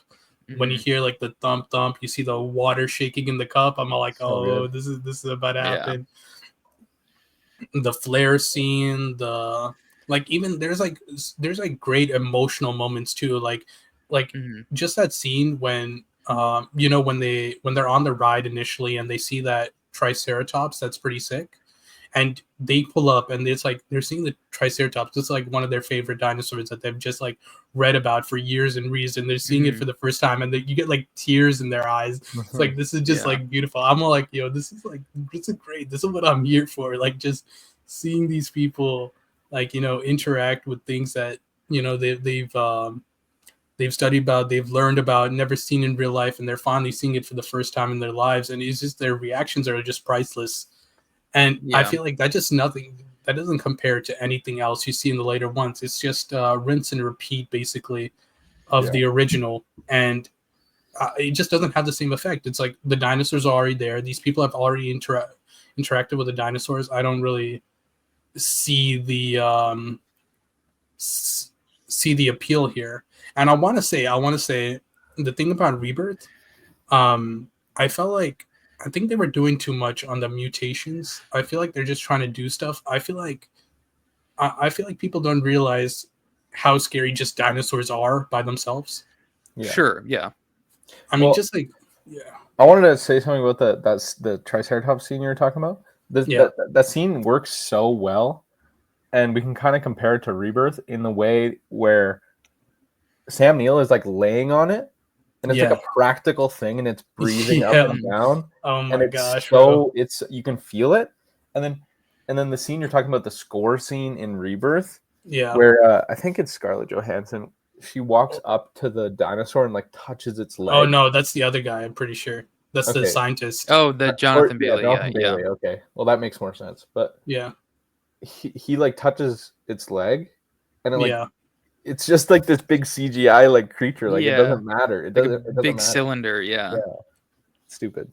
when you hear like the thump thump, you see the water shaking in the cup. I'm all like, So oh, this is about to Yeah. happen. The flare scene, the like, even there's like great emotional moments too. Like just that scene when when they're on the ride initially and they see that triceratops, that's pretty sick, and they pull up and it's like they're seeing the triceratops. It's like one of their favorite dinosaurs that they've just like read about for years and years, and they're seeing it for the first time, and you get like tears in their eyes. It's like, this is just like beautiful. I'm all like, yo, this is great. This is what I'm here for. Like, just seeing these people like interact with things that they've studied about, they've learned about, never seen in real life, and they're finally seeing it for the first time in their lives, and it's just their reactions are just priceless. And I feel like that doesn't compare to anything else you see in the later ones. It's just rinse and repeat basically of the original, and it just doesn't have the same effect. It's like the dinosaurs are already there. These people have already interacted with the dinosaurs. I don't really see the appeal here. And I want to say the thing about Rebirth, I felt like I think they were doing too much on the mutations. I feel like they're just trying to do stuff. I feel like people don't realize how scary just dinosaurs are by themselves. Yeah. Sure, yeah. I mean, just like, yeah. I wanted to say something about that's the Triceratops scene you were talking about. That scene works so well, and we can kind of compare it to Rebirth in the way where Sam Neill is like laying on it, and it's like a practical thing, and it's breathing up and down. Oh my and it's gosh! So it's you can feel it, and then the scene you're talking about, the score scene in Rebirth, where I think it's Scarlett Johansson. She walks up to the dinosaur and like touches its leg. Oh no, that's the other guy. I'm pretty sure that's the scientist. Oh, the Jonathan Bailey. Jonathan Bailey. Okay, well that makes more sense. But he like touches its leg, and it it's just like this big CGI like creature. Like it doesn't matter. It doesn't. It doesn't big matter. Cylinder. Yeah. Stupid.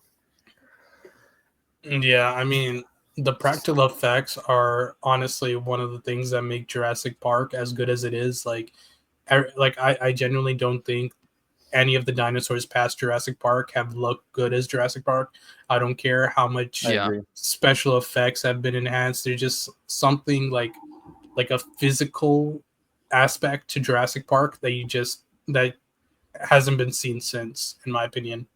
Yeah, I mean, the practical effects are honestly one of the things that make Jurassic Park as good as it is. Like I genuinely don't think any of the dinosaurs past Jurassic Park have looked good as Jurassic Park. I don't care how much special effects have been enhanced. There's just something like a physical aspect to Jurassic Park that hasn't been seen since, in my opinion.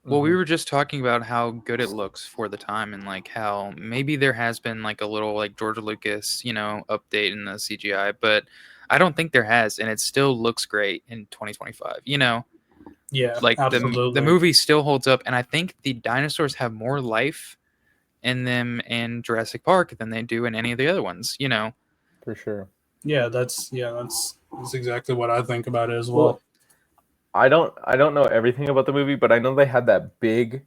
Well, we were just talking about how good it looks for the time, and like how maybe there has been like a little like George Lucas, update in the CGI, but I don't think there has, and it still looks great in 2025. Yeah, like absolutely. the movie still holds up, and I think the dinosaurs have more life in them in Jurassic Park than they do in any of the other ones. For sure. Yeah, that's exactly what I think about it as well. I don't know everything about the movie, but I know they had that big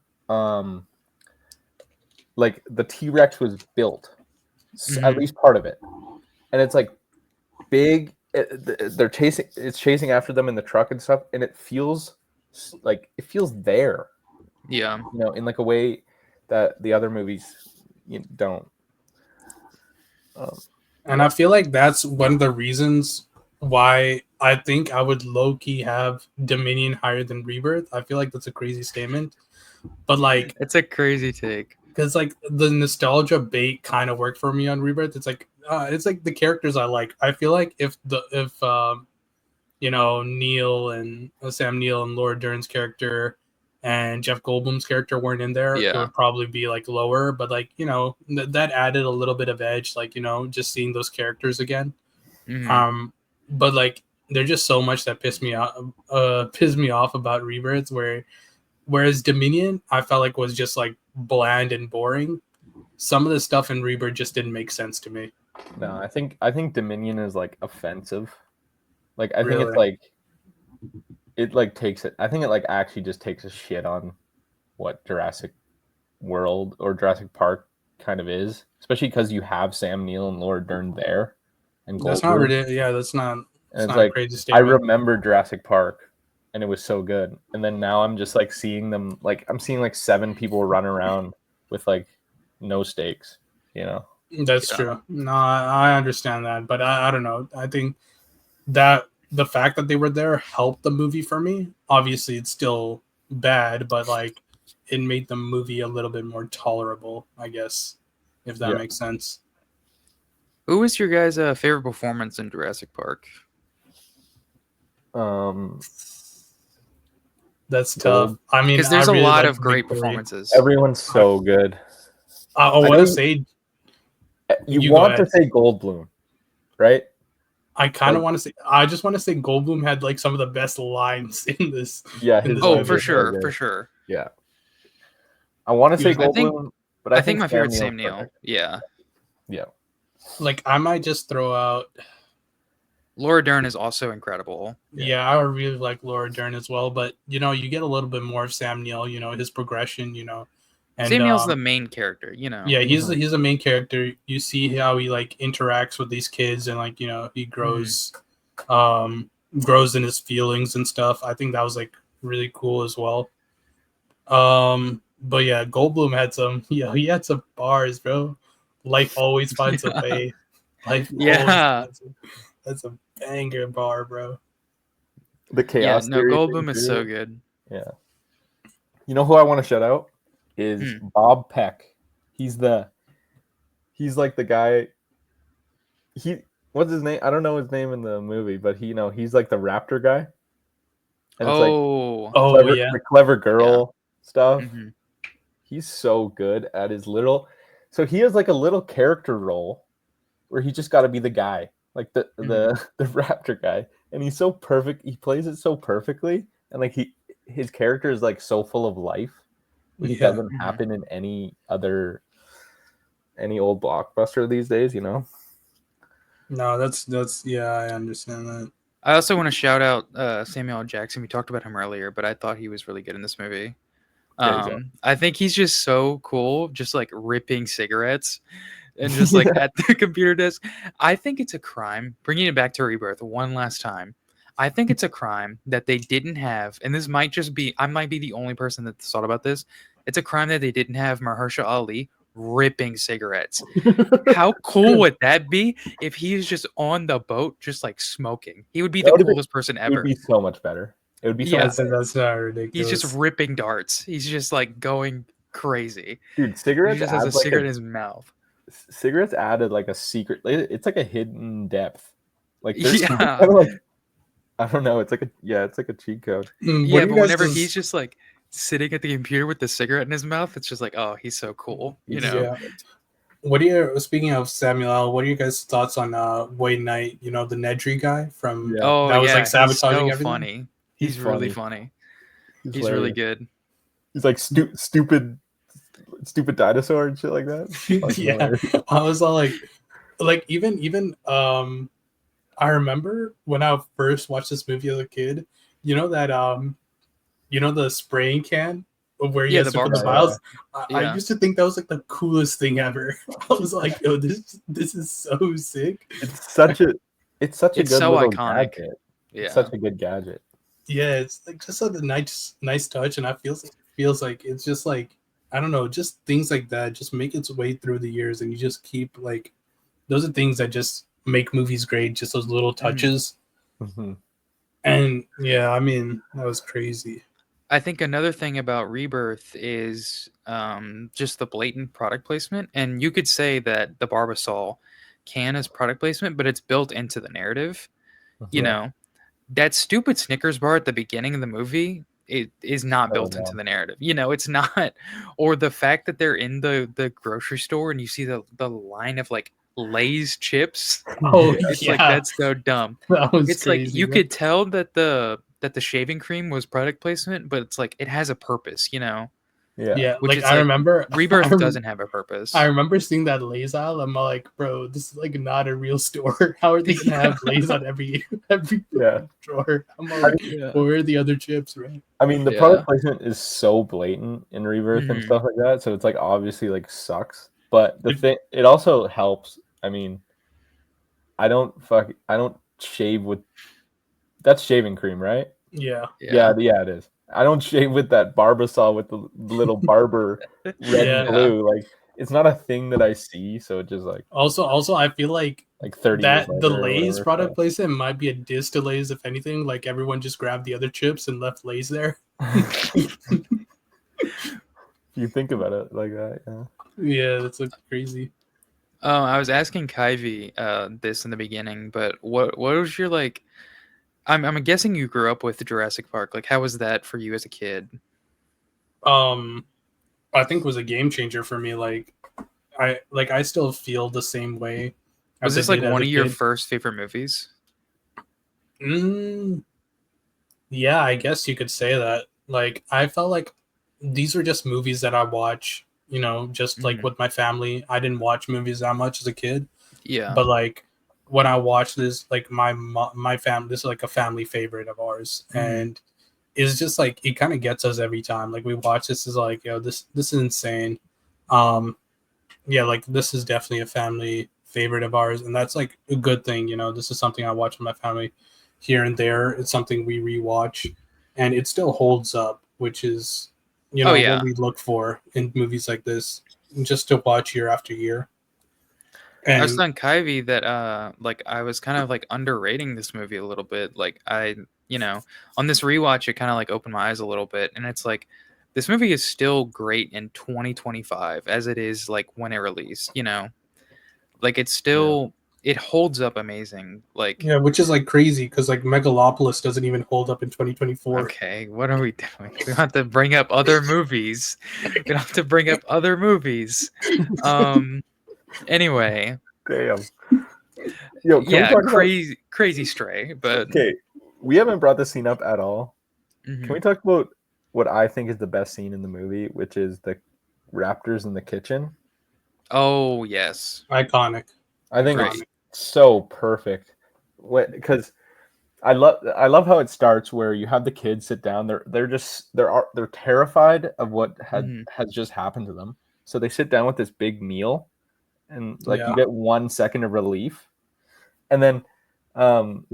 like the T-Rex was built, at least part of it, and it's like big. It's chasing after them in the truck and stuff, and it feels there. Yeah. In like a way that the other movies don't. And I feel like that's one of the reasons why I think I would low-key have Dominion higher than Rebirth. I feel like that's a crazy statement, but like it's a crazy take because like the nostalgia bait kind of worked for me on Rebirth. It's like the characters I like. I feel like if Neil and Sam Neill and Laura Dern's character and Jeff Goldblum's character weren't in there, it would probably be like lower. But like that added a little bit of edge, like just seeing those characters again. But like there's just so much that pissed me off about Rebirth, whereas Dominion I felt like was just like bland and boring. Some of the stuff in Rebirth just didn't make sense to me. No, I think Dominion is like offensive. Like I think it's like it like takes it. I think it like actually just takes a shit on what Jurassic World or Jurassic Park kind of is, especially because you have Sam Neill and Laura Dern there, and that's not really that's not. It's like, a crazy statement. I remember Jurassic Park, and it was so good. And then now I'm just like seeing them, like I'm seeing like 7 people run around with like no stakes, That's true. No, I understand that, but I don't know. I think that the fact that they were there helped the movie for me. Obviously, it's still bad, but like it made the movie a little bit more tolerable, I guess, if that makes sense. Who was your guys' favorite performance in Jurassic Park? That's tough. I mean, Because there's I a really lot like of great Victoria. performances. Everyone's so good. I want to say You go want ahead. to say Goldblum, right? I kind of want to say. I just want to say Goldblum had like some of the best lines in this. Yeah, in his this Oh, lines movie. for are so sure, good. for sure. Yeah, I want to say I think- Goldblum, but I think my favorite Sam Sam Neill's Neill. perfect. Yeah. Yeah. Like I might just throw out. Laura Dern is also incredible. Yeah, I really like Laura Dern as well, but you know, you get a little bit more of Sam Neill. You know, his progression. You know, and Sam Neill's the main character, you know. yeah, he's a main character. You see how he like interacts with these kids, and like you know he grows, grows in his feelings and stuff. I think that was like really cool as well. But yeah, Goldblum had some. Yeah, he had some bars, bro. Life always finds a way. Life always finds a. That's a banger bar, bro. The chaos. Yeah, no, theory Goldblum thing, is so good. Yeah. You know who I want to shout out is Bob Peck. He's like the guy. What's his name? I don't know his name in the movie, but he's like the raptor guy. And it's like the clever girl stuff. Mm-hmm. He's so good at his little. So he has like a little character role where he just got to be the guy, like the raptor guy, and he's so perfect. He plays it so perfectly, and like his character is like so full of life. Like it doesn't happen in any old blockbuster these days, you know. No, that's yeah, I understand that. I also want to shout out Samuel L. Jackson. We talked about him earlier, but I thought he was really good in this movie. I think he's just so cool, just like ripping cigarettes and just like at the computer desk. I think it's a crime, bringing it back to Rebirth one last time. I think it's a crime that they didn't have, and this might just be, I might be the only person that thought about this. It's a crime that they didn't have Mahershala Ali ripping cigarettes. How cool would that be if he's just on the boat, just like smoking? He would be the coolest person ever. It would be so much better. It would be so much better. That's not ridiculous. He's just ripping darts. He's just like going crazy. Dude, cigarettes. He just has a cigarette in his mouth. Cigarettes added like a secret. It's like a hidden depth. Like yeah. Kind of like, I don't know. It's like a cheat code. Yeah, but whenever he's just like sitting at the computer with the cigarette in his mouth, it's just like, oh, he's so cool, you know. Yeah. What are you speaking of Samuel L? What are you guys' thoughts on Wayne Knight? You know, the Nedry guy from that was like sabotaging everything. Funny. He's really funny. He's really good. He's like stupid dinosaur and shit like that. Yeah, I was all like even I remember when I first watched this movie as a kid. You know that you know the spraying can where you have to put the vials. I used to think that was like the coolest thing ever. I was like, "Yo, this is so sick." It's such a good so little iconic. Gadget. Yeah, it's such a good gadget. Yeah, it's like just a nice touch, and I feels like it's just like I don't know, just things like that just make its way through the years, and you just keep like those are things that just make movies great. Just those little touches. Mm-hmm. And yeah, I mean that was crazy. I think another thing about Rebirth is just the blatant product placement. And you could say that the Barbasol can is product placement, but it's built into the narrative. You know, that stupid Snickers bar at the beginning of the movie, it is not built into the narrative. You know, it's not. Or the fact that they're in the grocery store and you see the line of like Lay's chips. Oh, it's like that's so dumb. That was it's crazy, like you could tell that the shaving cream was product placement, but it's like it has a purpose, you know. Yeah, which like I remember Rebirth doesn't have a purpose. I remember seeing that Lay's aisle. I'm like, bro, this is like not a real store. How are they gonna have Lay's on every drawer? I'm like, where are the other chips, right? I mean, the product placement is so blatant in Rebirth and stuff like that, so it's like obviously like sucks. But the thing, it also helps. I mean, I don't shave with. That's shaving cream, right? Yeah, it is. I don't shave with that Barbasol with the little barber red and blue. Like it's not a thing that I see, so it just Also, I feel like 30 years that the later or Lay's whatever. product placement might be a diss to Lay's, if anything. Like everyone just grabbed the other chips and left Lay's there. You think about it like that, yeah. Yeah, that's so crazy. Oh, I was asking Kuyve this in the beginning, but what was your like? I'm guessing you grew up with Jurassic Park. Like, how was that for you as a kid? I think was a game changer for me. I still feel the same way Was as I this like did as one a of your kid. first favorite movies? Yeah, I guess you could say that. Like, I felt like these were just movies that I watch, just like Mhm. with my family. I didn't watch movies that much as a kid, Yeah. but like when I watch this, like my family, this is like a family favorite of ours, Mhm. and it's just like it kind of gets us every time. Like we watch this, is like, this is insane. Um, yeah, like this is definitely a family favorite of ours, and that's like a good thing. This is something I watch with my family here and there. It's something we rewatch, and it still holds up, which is Oh what yeah. we look for in movies like this, just to watch year after year. I was And telling Kuyve that like I was kind of like underrating this movie a little bit. Like on this rewatch it kind of like opened my eyes a little bit, and it's like this movie is still great in 2025 as it is like when it released. Like it's still it holds up amazing. Like, yeah, which is like crazy because like Megalopolis doesn't even hold up in 2024. okay, what are we doing? We don't have to bring up other movies. We don't have to bring up other movies. Um anyway, Damn. Yo, can we yeah, talk about crazy stray, but okay, we haven't brought this scene up at all. Can we mhm. talk about what I think is the best scene in the movie, which is the raptors in the kitchen? Oh, yes. Iconic, I think Great. it's so perfect. Because I love how it starts where you have the kids sit down. They're terrified of what Mhm. has just happened to them. So they sit down with this big meal, and like you yeah, get 1 second of relief, and then um,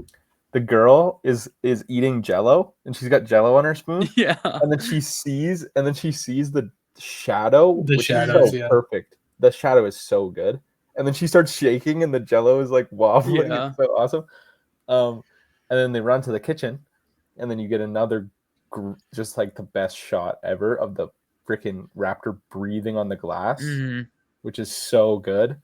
the girl is eating Jello, and she's got Jello on her spoon, Yeah. and then she sees the shadow, the which is shadows, Mhm. so yeah, perfect. The shadow is so good, and then she starts shaking, and the Jello is like wobbling. Yeah. It's so awesome. Um, and then they run to the kitchen, and then you get another just like the best shot ever of the freaking raptor breathing on the glass, Mhm. which is so good.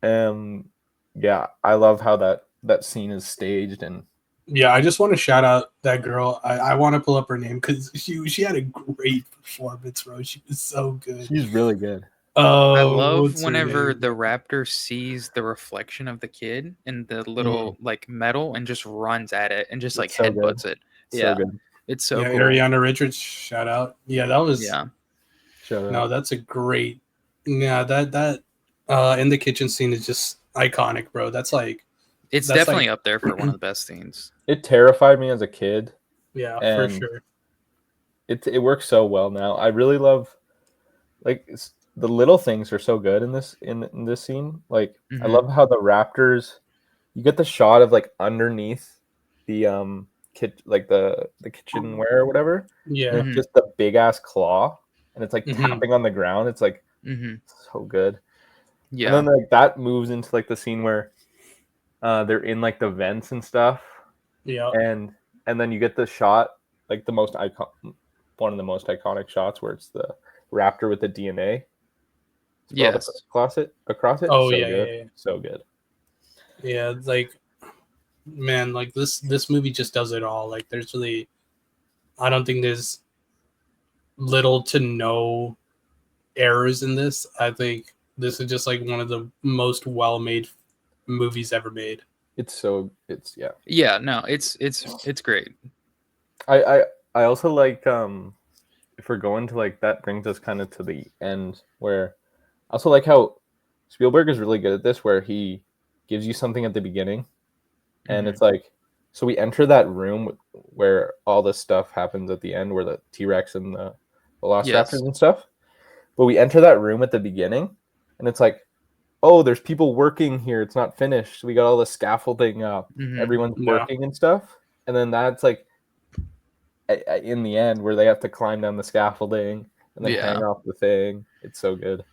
Yeah, I love how that scene is staged, and yeah. I just want to shout out that girl. I want to pull up her name because she had a great performance, bro. She was so good. she's really good. I Oh, love what's her whenever name? the raptor sees the reflection of the kid in the Mm, little, like, metal and just runs at it and just, like, it's so good, headbutts it. so Yeah. good. It's so Yeah, cool. Ariana Richards, shout out. Yeah, that was Yeah. Shout no, out. that's a great. Yeah, that in the kitchen scene is just iconic, bro. It's That's like definitely up there for one of the best scenes. It terrified me as a kid, yeah, for and sure. it works so well now. I really love the little things are so good in this scene. Like I Mhm. love how the raptors, you get the shot of like underneath the like the kitchenware or whatever, and Yeah. it's Mhm. just the big ass claw, and it's like hmm tapping on the ground. It's like Mhm. so good. And Yeah. then like that moves into like the scene where they're in like the vents and stuff, Yeah. and then you get the shot, like one of the most iconic shots, where it's the raptor with the DNA sprawled Yes. across it. Oh So yeah, good, yeah, yeah. so good. Yeah, like man, like this movie just does it all. Like there's really, I don't think there's little to no errors in this. I think this is just like one of the most well-made movies ever made. It's yeah. Yeah, no, it's great. I I I also like if we're going to like that brings us kind of to the end where I also like how Spielberg is really good at this, where he gives you something at the beginning, and Mhm. it's like, so we enter that room where all this stuff happens at the end, where the T-Rex and the Yes. Velociraptors and stuff. But we enter that room at the beginning, and it's like, oh, there's people working here. It's not finished. We got all the scaffolding up. Mhm. Everyone's Yeah. working and stuff. And then that's like in the end where they have to climb down the scaffolding and then hang Yeah. off the thing. It's so good.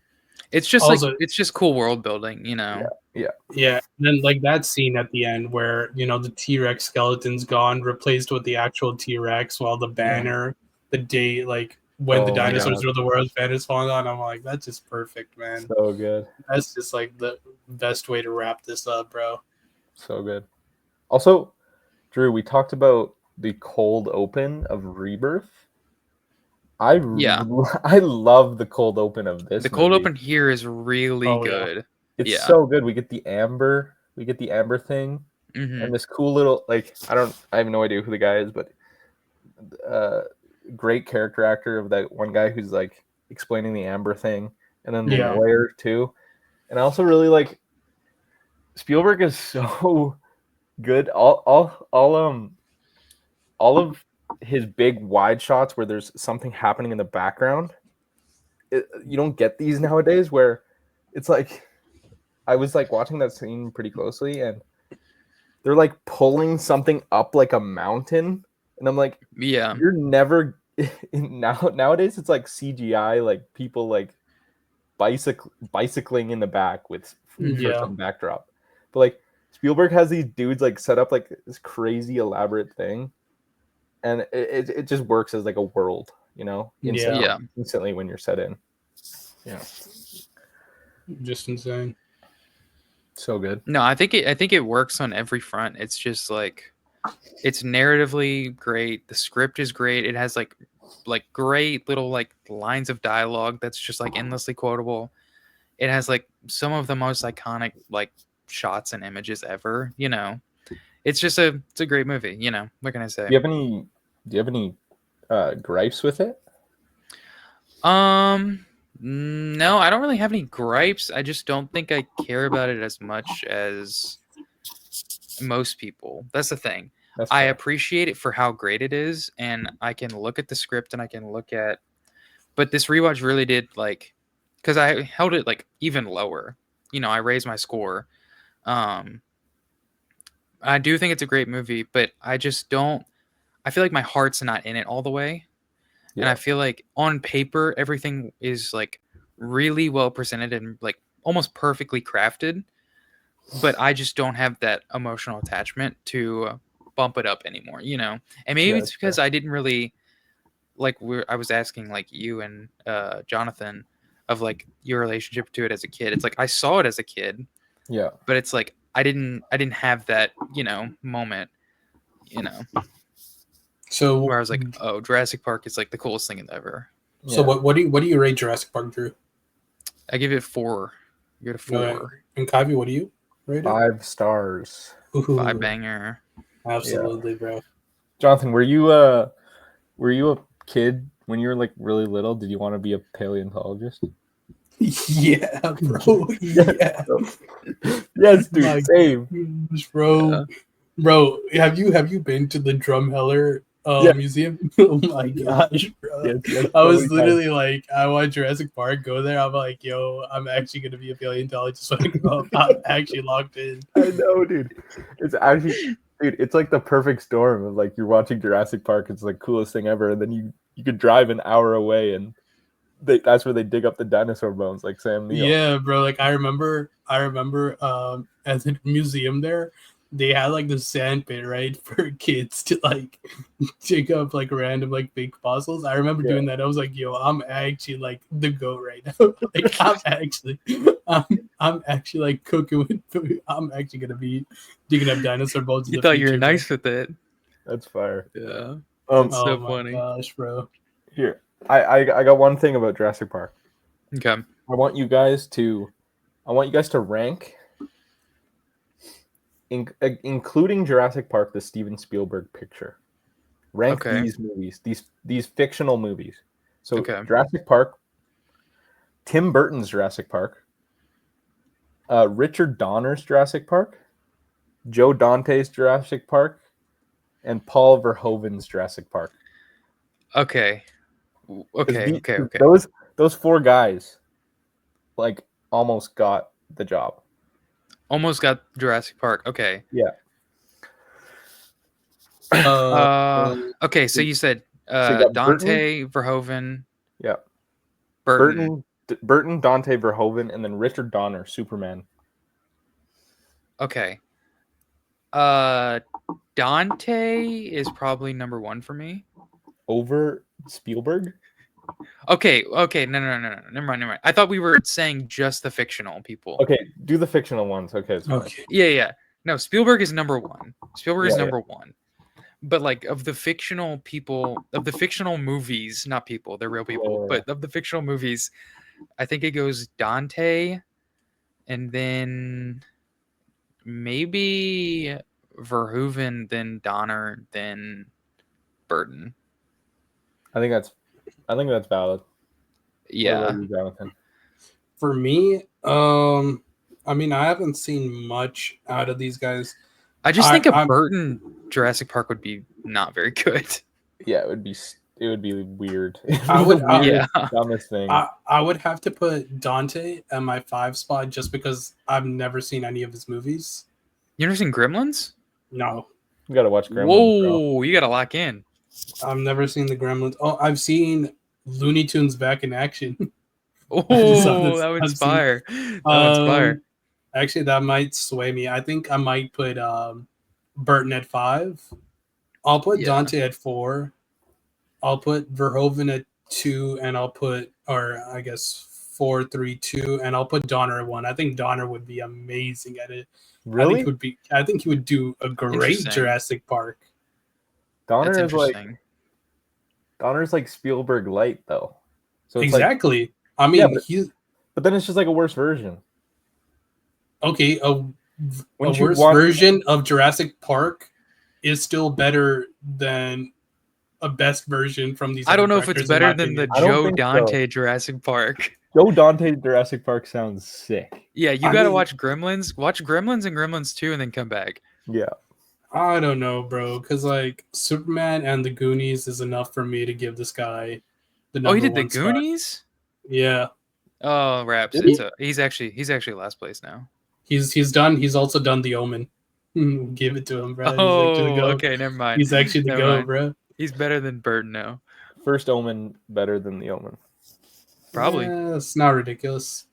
It's just Also, like it's just cool world building, you know. Yeah. yeah, and then like that scene at the end where the T-Rex skeleton's gone, replaced with the actual T-Rex, while the banner, the day like when the Oh my dinosaurs God. rule the world's banner's falling on. I'm like, that's just perfect, man. So good. That's just like the best way to wrap this up, bro. So good. Also, Drew, we talked about the cold open of Rebirth. Yeah. I love the cold open of this The cold movie. open here is really Oh, yeah. good. It's Yeah. so good. We get the amber thing, Mm-hmm. and this cool little I have no idea who the guy is, but great character actor of that one guy who's like explaining the amber thing, and then the Yeah. lawyer too. And I also really like Spielberg is so good. All of his big wide shots where there's something happening in the background. You don't get these nowadays where it's like I was like watching that scene pretty closely and they're like pulling something up like a mountain and I'm like, Yeah. you're never nowadays it's like CGI, like people like bicycling in the back with for some backdrop. But like Spielberg has these dudes like set up like this crazy elaborate thing and it just works as like a world, instantly when you're set in. Yeah. Just insane. So good. No, I think it works on every front. It's just like it's narratively great. The script is great. It has like great little like lines of dialogue that's just like endlessly quotable. It has like some of the most iconic like shots and images ever, you know. It's a great movie, you know. What can I say? Do you have any gripes with it? No, I don't really have any gripes. I just don't think I care about it as much as most people. That's the thing. I appreciate it for how great it is, and I can look at the script and I can look at. But this rewatch really did like, because I held it like even lower. You know, I raised my score. I do think it's a great movie, but I just don't. I feel like my heart's not in it all the way. And I feel like on paper everything is like really well presented and like almost perfectly crafted, but I just don't have that emotional attachment to bump it up anymore, you know. And maybe it's because I didn't really like I was asking like you and Jonathan of like your relationship to it as a kid. It's like I saw it as a kid, but it's like I didn't have that, you know, moment, you know. So where I was like, oh, Jurassic Park is like the coolest thing ever. So what do you rate Jurassic Park, Drew? I give it 4. You get a 4. Right. And Kuyve, what do you rate it? 5 stars. Ooh, 5 banger. Absolutely, bro. Jonathan, were you a kid when you were like really little? Did you want to be a paleontologist? Yeah, bro. Yeah. Yes, dude. Same. Bro. Bro, have you been to the Drumheller museum? Oh my gosh, bro. Yes, I was literally like, I want Jurassic Park, go there. I'm like, yo, I'm actually gonna be a paleontologist when I grow up. I'm actually locked in. I know, dude. It's actually it's like the perfect storm of like you're watching Jurassic Park, it's like coolest thing ever, and then you could drive an hour away and that's where they dig up the dinosaur bones, like Sam Neill. Yeah, bro. Like I remember at the museum there, they had like the sand pit, right, for kids to like dig up like random like big fossils. I remember doing that. I was like, yo, I'm actually like the goat right now. Like I'm actually like cooking with food. I'm actually gonna be digging up dinosaur bones. You thought you were nice with it. That's fire. Yeah. That's so funny. Gosh, bro. Here. I got one thing about Jurassic Park. Okay. I want you guys to rank, including Jurassic Park, the Steven Spielberg picture. Rank these movies, these fictional movies. So Jurassic Park, Tim Burton's Jurassic Park, Richard Donner's Jurassic Park, Joe Dante's Jurassic Park, and Paul Verhoeven's Jurassic Park. Okay. Okay. Those 4 guys, like, almost got the job. Almost got Jurassic Park. Okay. Yeah. Okay. So you said so you Dante, Verhoeven. Yeah. Burton. Burton, Dante Verhoeven, and then Richard Donner, Superman. Okay. Dante is probably number 1 for me. Over Spielberg? Okay. No. Never mind. I thought we were saying just the fictional people. Okay, do the fictional ones. Okay, it's fine. Okay. Yeah. No, Spielberg is number 1. Spielberg is Yeah, number 1. But like of the fictional people, of the fictional movies, not people, they're real people, Yeah. but of the fictional movies, I think it goes Dante, and then maybe Verhoeven, then Donner, then Burton. I think that's valid. What Yeah. about you, Jonathan? For me, I mean, I haven't seen much out of these guys. I just think a I'm- Burton Jurassic Park would be not very good. Yeah, it would be weird. I would- The weirdest, yeah. dumbest thing. I would have to put Dante at my 5 spot just because I've never seen any of his movies. You never seen Gremlins? No, You gotta watch Gremlins. Whoa, you gotta lock in. I've never seen the Gremlins. Oh, I've seen Looney Tunes back in action. Oh, this- that would I've seen- inspire. That would inspire. Actually, that might sway me. I think I might put Burton at 5. I'll put Yeah. Dante at 4. I'll put Verhoeven at 2, and I'll put, or I guess 4, 3, 2, and I'll put Donner at 1. I think Donner would be amazing at it. Really? I think he would do a great Interesting. Jurassic Park. Donner That's is like interesting. Donner's like Spielberg light though. So it's Exactly. I mean, Yeah, but- he's but then it's just like a worse version. okay. A Wouldn't you worse want- version of Jurassic Park is still better than a best version from these. I don't other know if it's directors, in better my than the opinion. I don't Joe think so. Dante Jurassic Park. Joe Dante Jurassic Park sounds sick. Yeah, you I gotta mean- watch Gremlins. Watch Gremlins and Gremlins 2 and then come back. Yeah. I don't know, bro, because like Superman and the Goonies is enough for me to give this guy the number Oh, he did the 1 spot. Goonies? Yeah, Oh, raps. Did he? He's actually last place now. he's also done The Omen. Give it to him, bro. He's actually the Oh, GOAT. okay, never mind. He's actually the Never GOAT, mind. bro. He's better than Burton now. First Omen better than the Omen. Probably. Yeah, it's not ridiculous.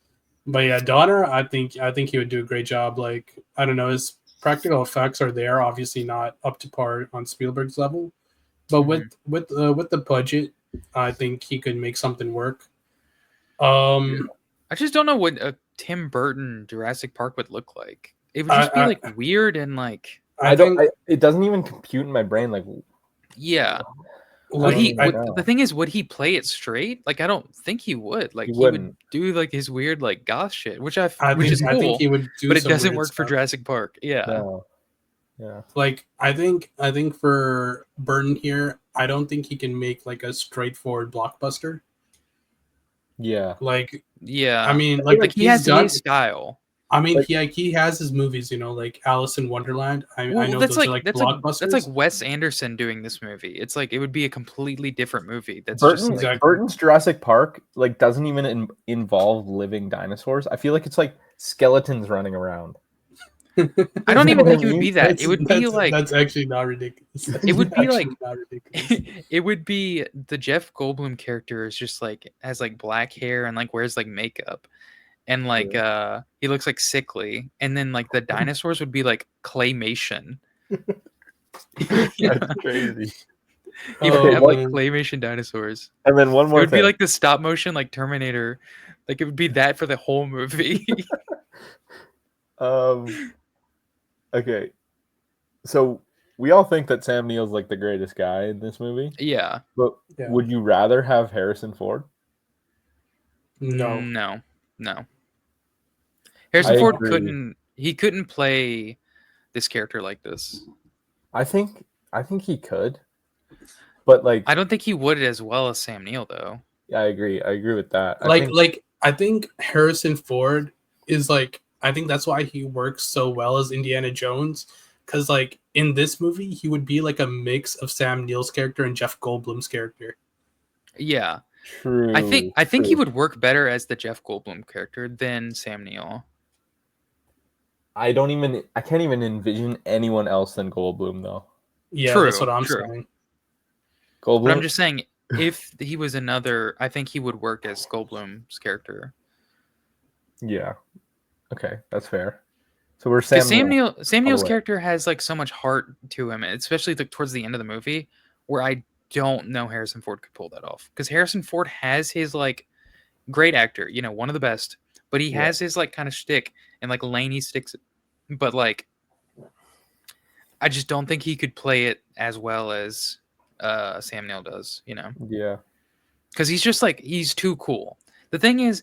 But yeah, Donner, I think he would do a great job. Like, I don't know, his practical effects are there, obviously not up to par on Spielberg's level. But with the budget, I think he could make something work. I just don't know what a Tim Burton Jurassic Park would look like. It would just be like weird and like I think it doesn't even compute in my brain. Like, yeah. like, The thing is, would he play it straight? Like, I don't think he would. Like, He he would wouldn't. do like his weird like goth shit, which is I cool. think he would do, but it some doesn't weird work for stuff. Jurassic Park. Yeah. no. Yeah. Like, I think for Burton here, I don't think he can make like a straightforward blockbuster. Yeah. Like, Yeah. I mean, like like he has done. his style. I mean, like- he has his movies, you know, like Alice in Wonderland. I know that's those like are like that's blockbusters. like that's like Wes Anderson doing this movie. It's like it would be a completely different movie. That's Burton, just like, Exactly. Burton's Jurassic Park like doesn't even involve living dinosaurs. I feel like it's like skeletons running around. I don't You even know what think I it would mean? be that. It would be like that's actually not ridiculous. It would be like- Not ridiculous. it would be the Jeff Goldblum character is just like has like black hair and like wears like makeup and like he looks like sickly, and then like the dinosaurs would be like claymation. That's crazy. He Oh, would have like man. claymation dinosaurs. And then one It more would thing. be like the stop motion like Terminator. Like it would be that for the whole movie. Okay. So we all think that Sam Neill's like the greatest guy in this movie, Yeah. but Yeah. would you rather have Harrison Ford? No. No. Harrison I Ford agree. couldn't play this character like this. I think he could, but like I don't think he would as well as Sam Neill though. I agree with that. I think Harrison Ford is like, I think that's why he works so well as Indiana Jones, because like in this movie he would be like a mix of Sam Neill's character and Jeff Goldblum's character. Yeah. True. I think he true. would work better as the Jeff Goldblum character than Sam Neill. I can't even envision anyone else than Goldblum though. Yeah, True, that's what I'm true. saying. Goldblum. But I'm just saying if he was another, I think he would work as Goldblum's character. Yeah. Okay, that's fair. So we're Because Sam Neill. Sam all the Neill's way. character has like so much heart to him, especially like towards the end of the movie, where I don't know Harrison Ford could pull that off. Because Harrison Ford has his like great actor, one of the best, but he Yeah. has his like kind of shtick, and like Laney sticks, but like I just don't think he could play it as well as Sam Neill does, Yeah. because he's just like he's too cool. The thing is,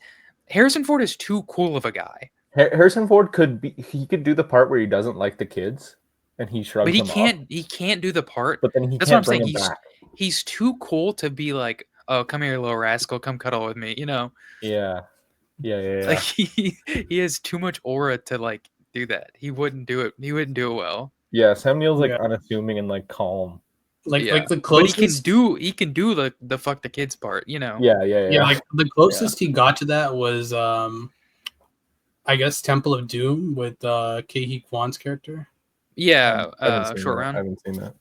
Harrison Ford is too cool of a guy. Harrison Ford could do the part where he doesn't like the kids, and he But shrugs he them off. can't do the part. But then he That's what I'm can't bring saying. him back. He's too cool to be like, oh, come here, little rascal, come cuddle with me. Yeah. Like he has too much aura to like do that. He wouldn't do it. He wouldn't do it well. Yeah, Sam Neill's like Yeah. unassuming and like calm. Like Yeah, the but he closest can do the fuck the kids part. Yeah. like the closest he got to that was I guess Temple of Doom with Ke Kwan's character. Yeah, I haven't seen short that. round. I haven't seen that.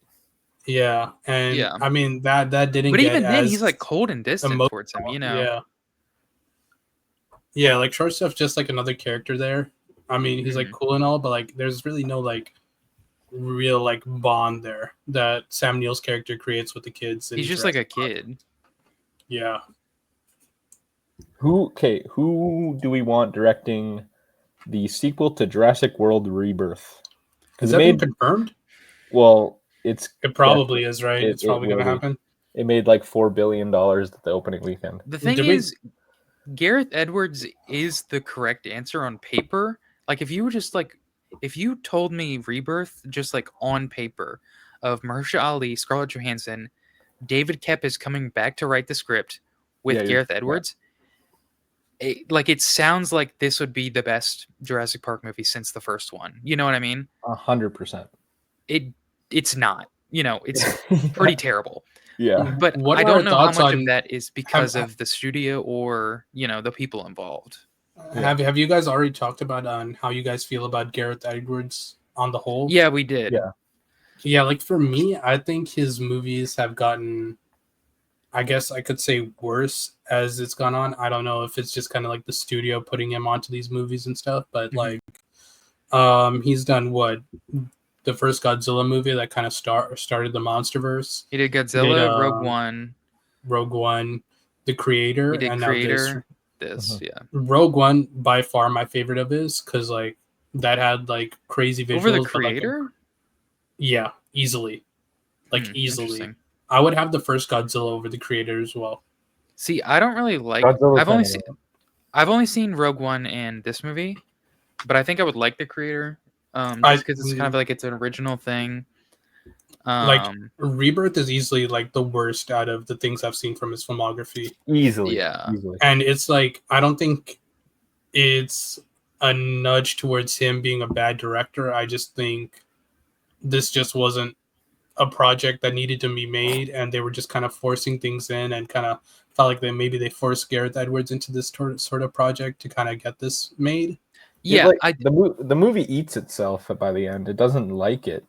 Yeah, and Yeah. I mean that didn't. But get even then, as he's like cold and distant emotional. towards him. Yeah, like Short Stuff's just like another character there. I mean, he's like cool and all, but like there's really no like real like bond there that Sam Neill's character creates with the kids. He's just like a kid. Yeah. Who do we want directing the sequel to Jurassic World Rebirth? Has that been confirmed? Well, it probably is, right? It's probably going to happen. It made like $4 billion at the opening weekend. The thing is, Gareth Edwards is the correct answer on paper. Like if you told me Rebirth just like on paper of Mahershala Ali, Scarlett Johansson, David Koepp is coming back to write the script with Gareth Edwards. It sounds like this would be the best Jurassic Park movie since the first one. You know what I mean? 100%. It's not. It's pretty terrible. Yeah. But I don't know how much of that is because of the studio or, the people involved. Have you guys already talked about on how you guys feel about Gareth Edwards on the whole? Yeah, we did. Yeah, like for me, I think his movies have gotten, I guess I could say, worse as it's gone on. I don't know if it's just kind of like the studio putting him onto these movies and stuff, but like he's done what? The first Godzilla movie that kind of started the MonsterVerse. He did Godzilla, Rogue One, The Creator, he did and Creator. Now this. Yeah. Rogue One by far my favorite of his because like that had like crazy visuals. Over The Creator? Yeah, easily, easily. I would have the first Godzilla over The Creator as well. See, I don't really like. I've only seen Rogue One and this movie, but I think I would like The Creator. Just because it's kind of like it's an original thing. Like Rebirth is easily like the worst out of the things I've seen from his filmography. Easily. And it's like I don't think it's a nudge towards him being a bad director. I just think this just wasn't a project that needed to be made, and they were just kind of forcing things in, and kind of felt like they forced Gareth Edwards into this sort of project to kind of get this made. Yeah, the movie eats itself by the end. It doesn't like it.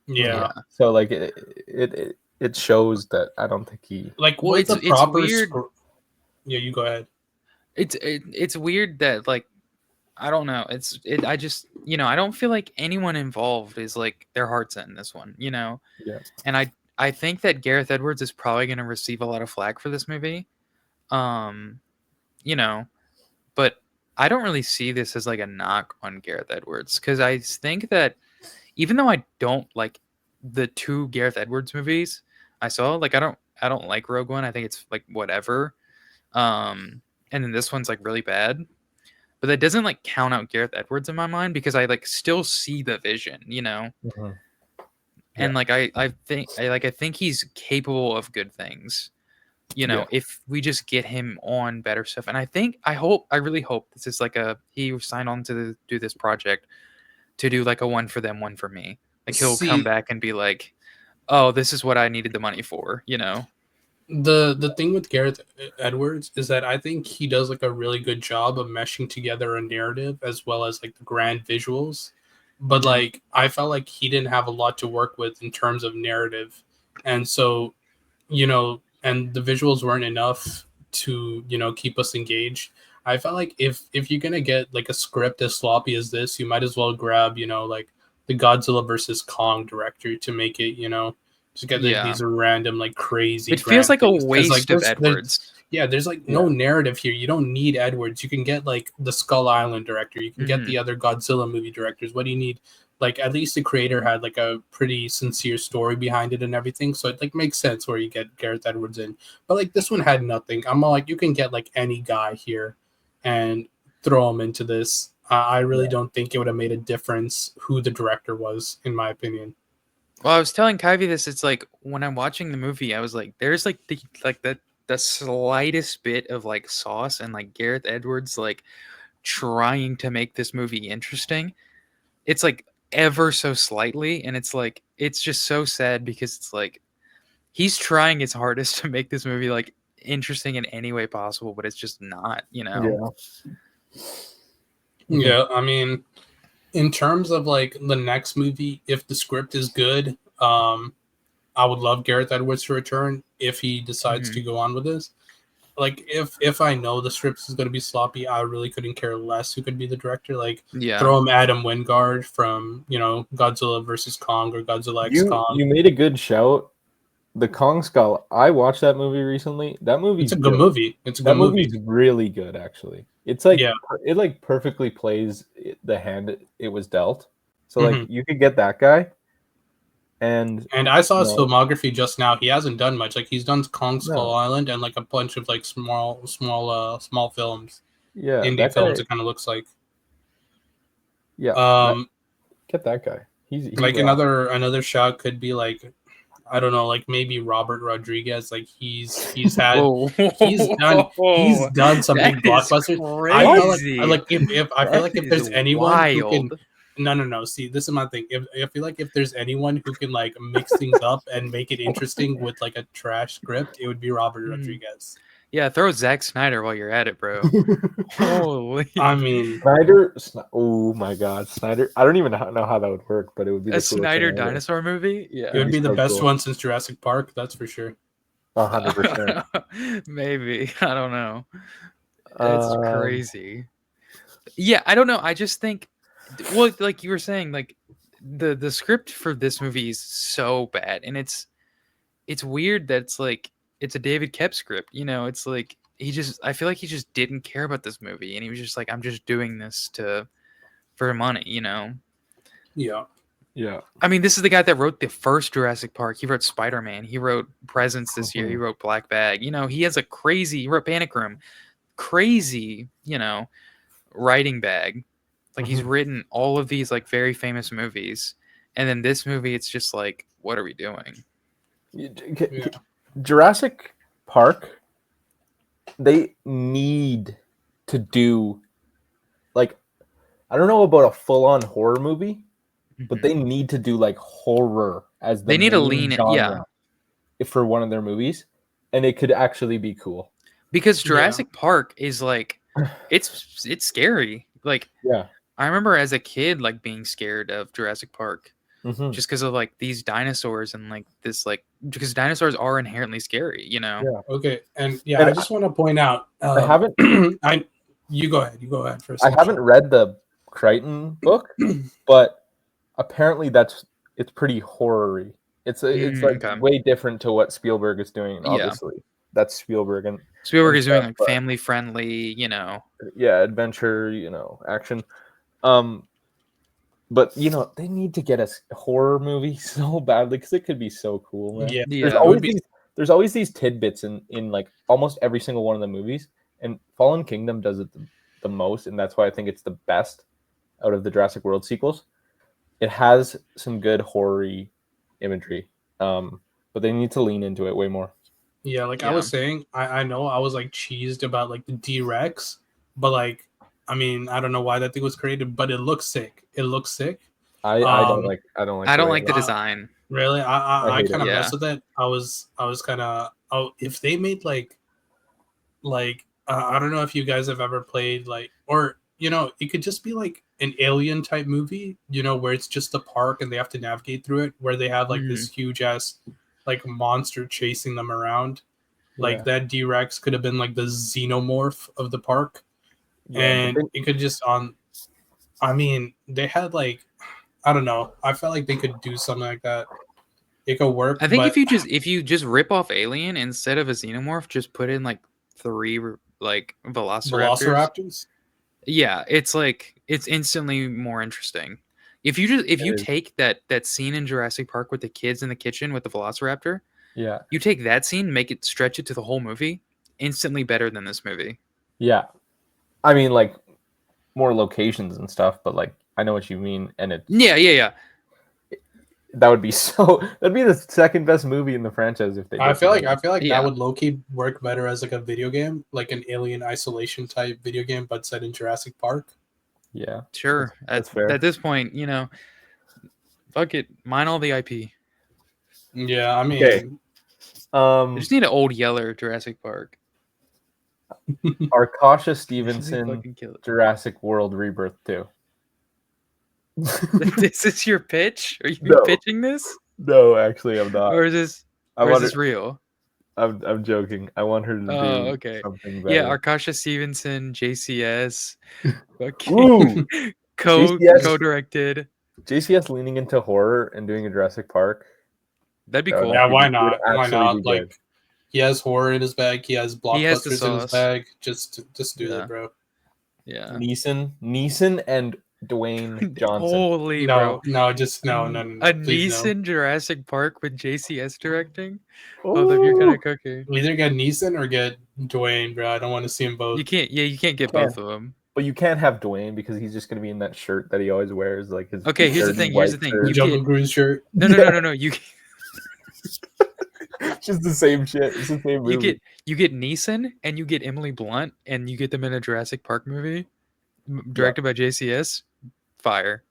Yeah. So like it shows that I don't think he like. Well, it's weird. Yeah, you go ahead. It's weird that like I don't know. I just I don't feel like anyone involved is like their heart's in this one. Yeah. And I think that Gareth Edwards is probably going to receive a lot of flack for this movie. But I don't really see this as like a knock on Gareth Edwards because I think that even though I don't like the two Gareth Edwards movies I saw, like I don't like Rogue One. I think it's like whatever. And then this one's like really bad. But that doesn't like count out Gareth Edwards in my mind because I like still see the vision, Mm-hmm. And like I think he's capable of good things. If we just get him on better stuff. And I really hope this is like he signed on to do this project to do like a one for them, one for me. Like he'll come back and be like, oh, this is what I needed the money for, The thing with Gareth Edwards is that I think he does like a really good job of meshing together a narrative as well as like the grand visuals. But like I felt like he didn't have a lot to work with in terms of narrative. And so, and the visuals weren't enough to keep us engaged. I felt like if you're gonna get like a script as sloppy as this, you might as well grab like the Godzilla versus Kong director to make it just get Yeah. these random like crazy It feels grand like a things. 'Cause, like, waste of there's Edwards. there's like no narrative here. You don't need Edwards. You can get like the Skull Island director. You can get the other Godzilla movie directors. What do you need? Like at least the creator had like a pretty sincere story behind it and everything. So it like makes sense where you get Gareth Edwards in. But like this one had nothing. I'm all like, you can get like any guy here and throw him into this. I really don't think it would have made a difference who the director was, in my opinion. Well, I was telling Kuyve this. It's like when I'm watching the movie, I was like, there's like the slightest bit of like sauce and like Gareth Edwards like trying to make this movie interesting. It's like ever so slightly, and it's like it's just so sad because it's like he's trying his hardest to make this movie like interesting in any way possible, but it's just not. Yeah, I mean, in terms of like the next movie, if the script is good, I would love Gareth Edwards to return if he decides to go on with this. Like if I know the script is going to be sloppy, I really couldn't care less who could be the director. Like throw him Adam Wingard from Godzilla versus Kong or Godzilla X Kong. You made a good shout. The Kong Skull. I watched that movie recently. That movie's a good movie. It's a good movie. That movie's really good, actually. It's like it like perfectly plays the hand it was dealt. So like you could get that guy. And I saw his filmography just now. He hasn't done much. Like he's done Kong Skull Island and like a bunch of like small films. Yeah, indie films. It kind of looks like. Yeah. Get that guy. He's like another shot could be like, I don't know, like maybe Robert Rodriguez. Like he's done some big blockbusters. I feel like if there's anyone who can. No. See, this is my thing. I feel like if there's anyone who can like mix things up and make it interesting with like a trash script, it would be Robert Rodriguez. Yeah, throw Zack Snyder while you're at it, bro. Holy! I mean, Snyder. Oh my God, Snyder! I don't even know how that would work, but it would be a Snyder dinosaur movie. Yeah, it would be the best one since Jurassic Park. That's for sure. 100%. Maybe, I don't know. It's crazy. Yeah, I don't know. I just think, well, like you were saying, like the script for this movie is so bad, and it's weird that it's like it's a David Koepp script. It's like I feel like he just didn't care about this movie, and he was just like, I'm just doing this for money. Yeah. Yeah. I mean, this is the guy that wrote the first Jurassic Park. He wrote Spider-Man. He wrote Presents this year. He wrote Black Bag. He has he wrote Panic Room. Crazy, writing bag. Like he's written all of these like very famous movies. And then this movie, it's just like, what are we doing? Jurassic Park, they need to do like, I don't know about a full-on horror movie, but they need to do like horror as they need to lean genre for one of their movies, and it could actually be cool. Because Jurassic Park is like, it's scary. Like, I remember as a kid like being scared of Jurassic Park. Just because of like these dinosaurs and like this like because dinosaurs are inherently scary, Yeah. Okay. And I just want to point out. I haven't. You go ahead. You go ahead first. I haven't read the Crichton book, but apparently it's pretty horror-y. It's like way different to what Spielberg is doing. Obviously, that's Spielberg, and Spielberg is doing like family friendly, adventure, action. But they need to get a horror movie so badly because it could be so cool, man. Yeah. There's always these tidbits in like almost every single one of the movies, and Fallen Kingdom does it the most, and that's why I think it's the best out of the Jurassic World sequels. It has some good horror-y imagery, but they need to lean into it way more. Yeah, like I was saying, I know I was like cheesed about like the D-Rex, but like, I mean, I don't know why that thing was created, but it looks sick. It looks sick. I don't like the design. Really, I kind of mess with it. I was kind of if they made like I don't know if you guys have ever played like, or it could just be like an Alien type movie, where it's just a park and they have to navigate through it, where they have like this huge ass like monster chasing them around. Like that D-Rex could have been like the xenomorph of the park, and it could just I mean, they had like, I don't know. I felt like they could do something like that. It could work. I think but if you just rip off Alien instead of a xenomorph, just put in like 3 like velociraptors. Velociraptors. Yeah, it's instantly more interesting. If you take that scene in Jurassic Park with the kids in the kitchen with the velociraptor, you take that scene, stretch it to the whole movie, instantly better than this movie. Yeah, I mean, like more locations and stuff, but like I know what you mean, and it. Yeah. That would be that'd be the second best movie in the franchise if they. I feel like that would low-key work better as like a video game, like an Alien Isolation type video game, but set in Jurassic Park. Yeah, sure. That's fair. At this point, fuck it, mine all the IP. Yeah, I mean, okay. I just need an old Yeller Jurassic Park. Arkasha Stevenson Jurassic World Rebirth 2. Is this your pitch? Are you pitching this? No, actually, I'm not. Or is this real? I'm joking. I want her to do something better. Yeah, Arkasha Stevenson, JCS, co-directed. JCS leaning into horror and doing a Jurassic Park. That'd be cool. Yeah, why not? Why not? Like, he has horror in his bag. He has blockbusters in his bag. Just do that, bro. Yeah. Neeson and Dwayne Johnson. Holy no. bro. A Neeson Jurassic Park with JCS directing? Oh, you're kind of cooking. Either get Neeson or get Dwayne, bro. I don't want to see them both. You can't get both of them. But you can't have Dwayne because he's just gonna be in that shirt that he always wears, like his. Okay, here's the thing. The Jungle Cruise shirt. No. You. Just the same shit. It's the same movie. You get Neeson and you get Emily Blunt and you get them in a Jurassic Park movie, directed by JCS. Fire.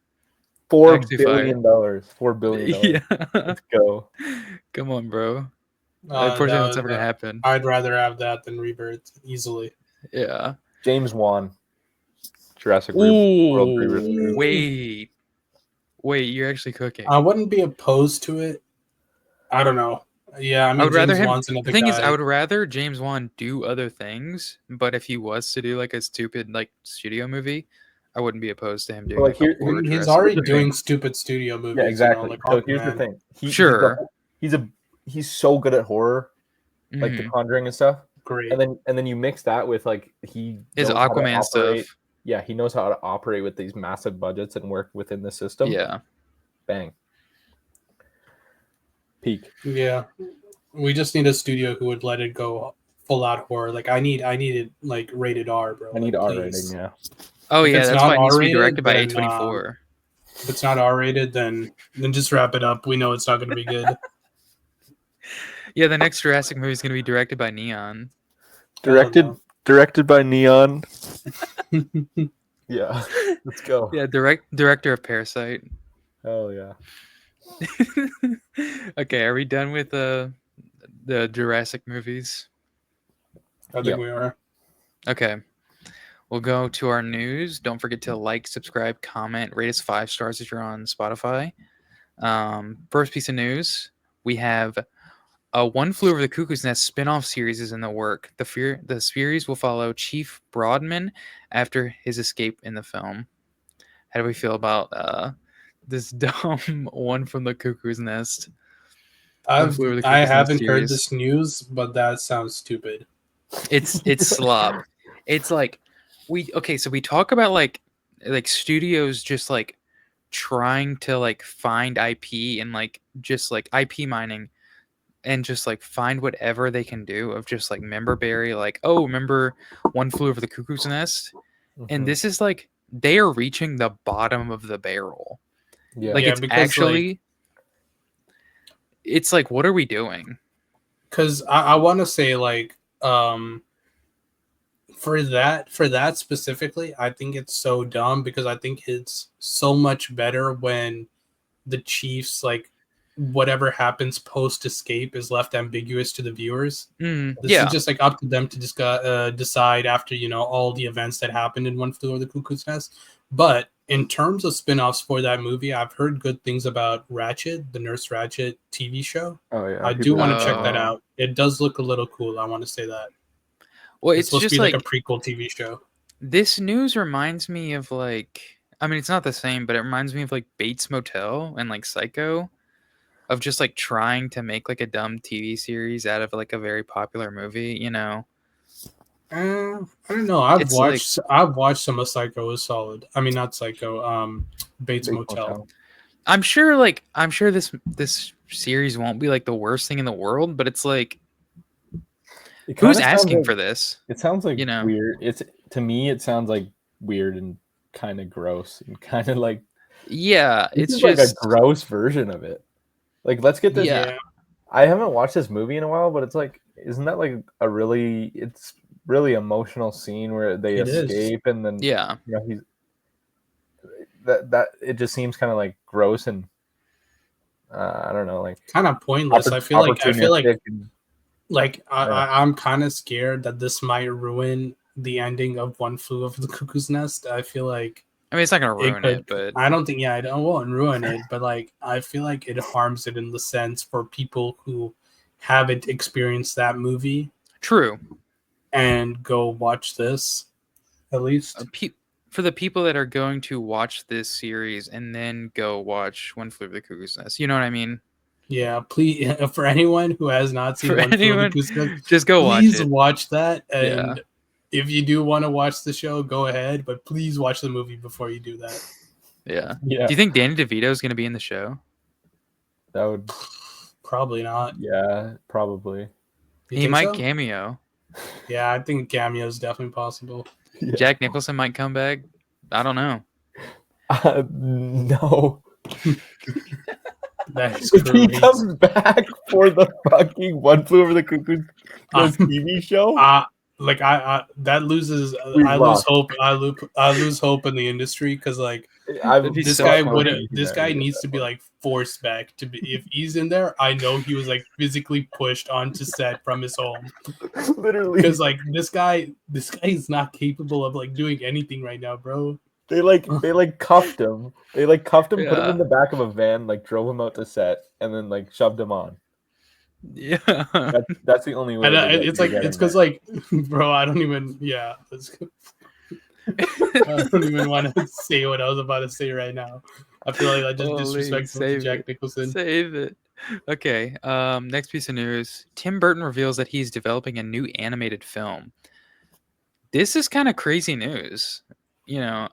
$4 billion. $4 billion. Yeah. Let's go. Come on, bro. Unfortunately, that's never gonna happen. I'd rather have that than Rebirth easily. Yeah. James Wan. Jurassic World Rebirth. Wait, you're actually cooking. I wouldn't be opposed to it. I don't know. Yeah, I mean, I would rather James Wan's the thing is, I would rather James Wan do other things, but if he was to do like a stupid like studio movie, I wouldn't be opposed to him doing. He's already doing stupid studio movies. Yeah, exactly. So here's the thing. He's so good at horror, like The Conjuring and stuff. Great. And then you mix that with like his Aquaman stuff. Yeah, he knows how to operate with these massive budgets and work within the system. Yeah. Bang. Peak. Yeah. We just need a studio who would let it go full out horror. Like I need it like rated R, bro. I need R rating, yeah. Oh yeah, that's why it needs to be directed by A24. If it's not R rated, then just wrap it up. We know it's not gonna be good. Yeah, the next Jurassic movie is gonna be directed by Neon. Directed by Neon. Yeah. Let's go. Yeah, director of Parasite. Hell yeah. Okay, are we done with the Jurassic movies? I think we are. Okay. We'll go to our news. Don't forget to like, subscribe, comment, rate us 5 stars if you're on Spotify. First piece of news, we have a One Flew Over the Cuckoo's Nest spin-off series is in the work. The series will follow Chief Broadman after his escape in the film. How do we feel about this dumb One from the Cuckoo's Nest? I haven't heard this news, but that sounds stupid. It's slop. It's like so we talk about like studios just like trying to like find IP and like just like IP mining and just like find whatever they can do of just like memberberry, like, oh, remember One Flew Over the Cuckoo's Nest? Mm-hmm. And this is like they are reaching the bottom of the barrel. Yeah. Like it's actually it's like, what are we doing? Because I want to say like for that specifically, I think it's so dumb because I think it's so much better when the Chiefs like whatever happens post escape is left ambiguous to the viewers. This is just like up to them to decide after all the events that happened in One Flew Over the Cuckoo's Nest. But in terms of spin-offs for that movie, I've heard good things about Ratchet, the Nurse Ratchet TV show. Oh yeah, I do people want are to check that Oh. out. It does look a little cool. I want to say that. Well, It's it's supposed to just be like a like prequel TV show. this news reminds me of like, I mean, it's not the same, but it reminds me of like Bates Motel and like Psycho, of just like trying to make like a dumb TV series out of like a very popular movie, you know? I don't know. I've It's like, watched some of Psycho. It was solid. I mean, not Psycho. Bates Big Motel. Motel. I'm sure this series won't be like the worst thing in the world, but it's like, It who's kinda sounds asking like, for this? it sounds like You know? weird. It's to me, it sounds like weird and kind of gross and kind of like Yeah, this it's is like a just gross version of it. Like, let's get this. yeah. Yeah. I haven't watched this movie in a while, but it's like, isn't that like a really? It's really emotional scene where they It is. escape and then Yeah. you know he's that it just seems kind of like gross and I don't know, like Kind of pointless. I feel like opportunistic and, yeah. I'm kind of scared that this might ruin the ending of One Flew Over the Cuckoo's Nest. I feel like I mean, it's not gonna it ruin could. it, but I don't think. Yeah, I don't want to ruin it, but like I feel like it harms it in the sense for people who haven't experienced that movie true. and go watch this. At least, For the people that are going to watch this series and then go watch One Flew Over the Cuckoo's Nest, you know what I mean? yeah. Please, for anyone who has not seen For One Flew Over the anyone, Cuckoo's Nest, just go watch please it. watch that. Yeah. And if you do want to watch the show, go ahead. But please watch the movie before you do that. Yeah. Yeah, Do you think Danny DeVito is going to be in the show? that would, Probably not. yeah, probably. You He think might so? cameo. Yeah, I think cameo is definitely possible. Yeah. Jack Nicholson might come back. I don't know. No, That is if he crazy. comes back for the fucking One Flew Over the Cuckoo's Nest Um, TV show, Like I that loses. We've I lose lost. hope. I lose hope in the industry because like That'd be this so guy funny. this guy needs to be like forced back to be. If he's in there, I know he was like physically pushed onto set from his home literally. because like this guy is not capable of like doing anything right now, bro. They cuffed him. They like cuffed him, put him Yeah. in the back of a van, like drove him out to set, and then like shoved him on. Yeah. That's the only way. And to get- it's to like get it's him because there. like, bro, I don't even. Yeah, I don't even want to say what I was about to say right now. I feel like I just Holy, disrespectful to save Jack it. Nicholson. Save it. Okay. Next piece of news. Tim Burton reveals that he's developing a new animated film. This is kind of crazy news. You know,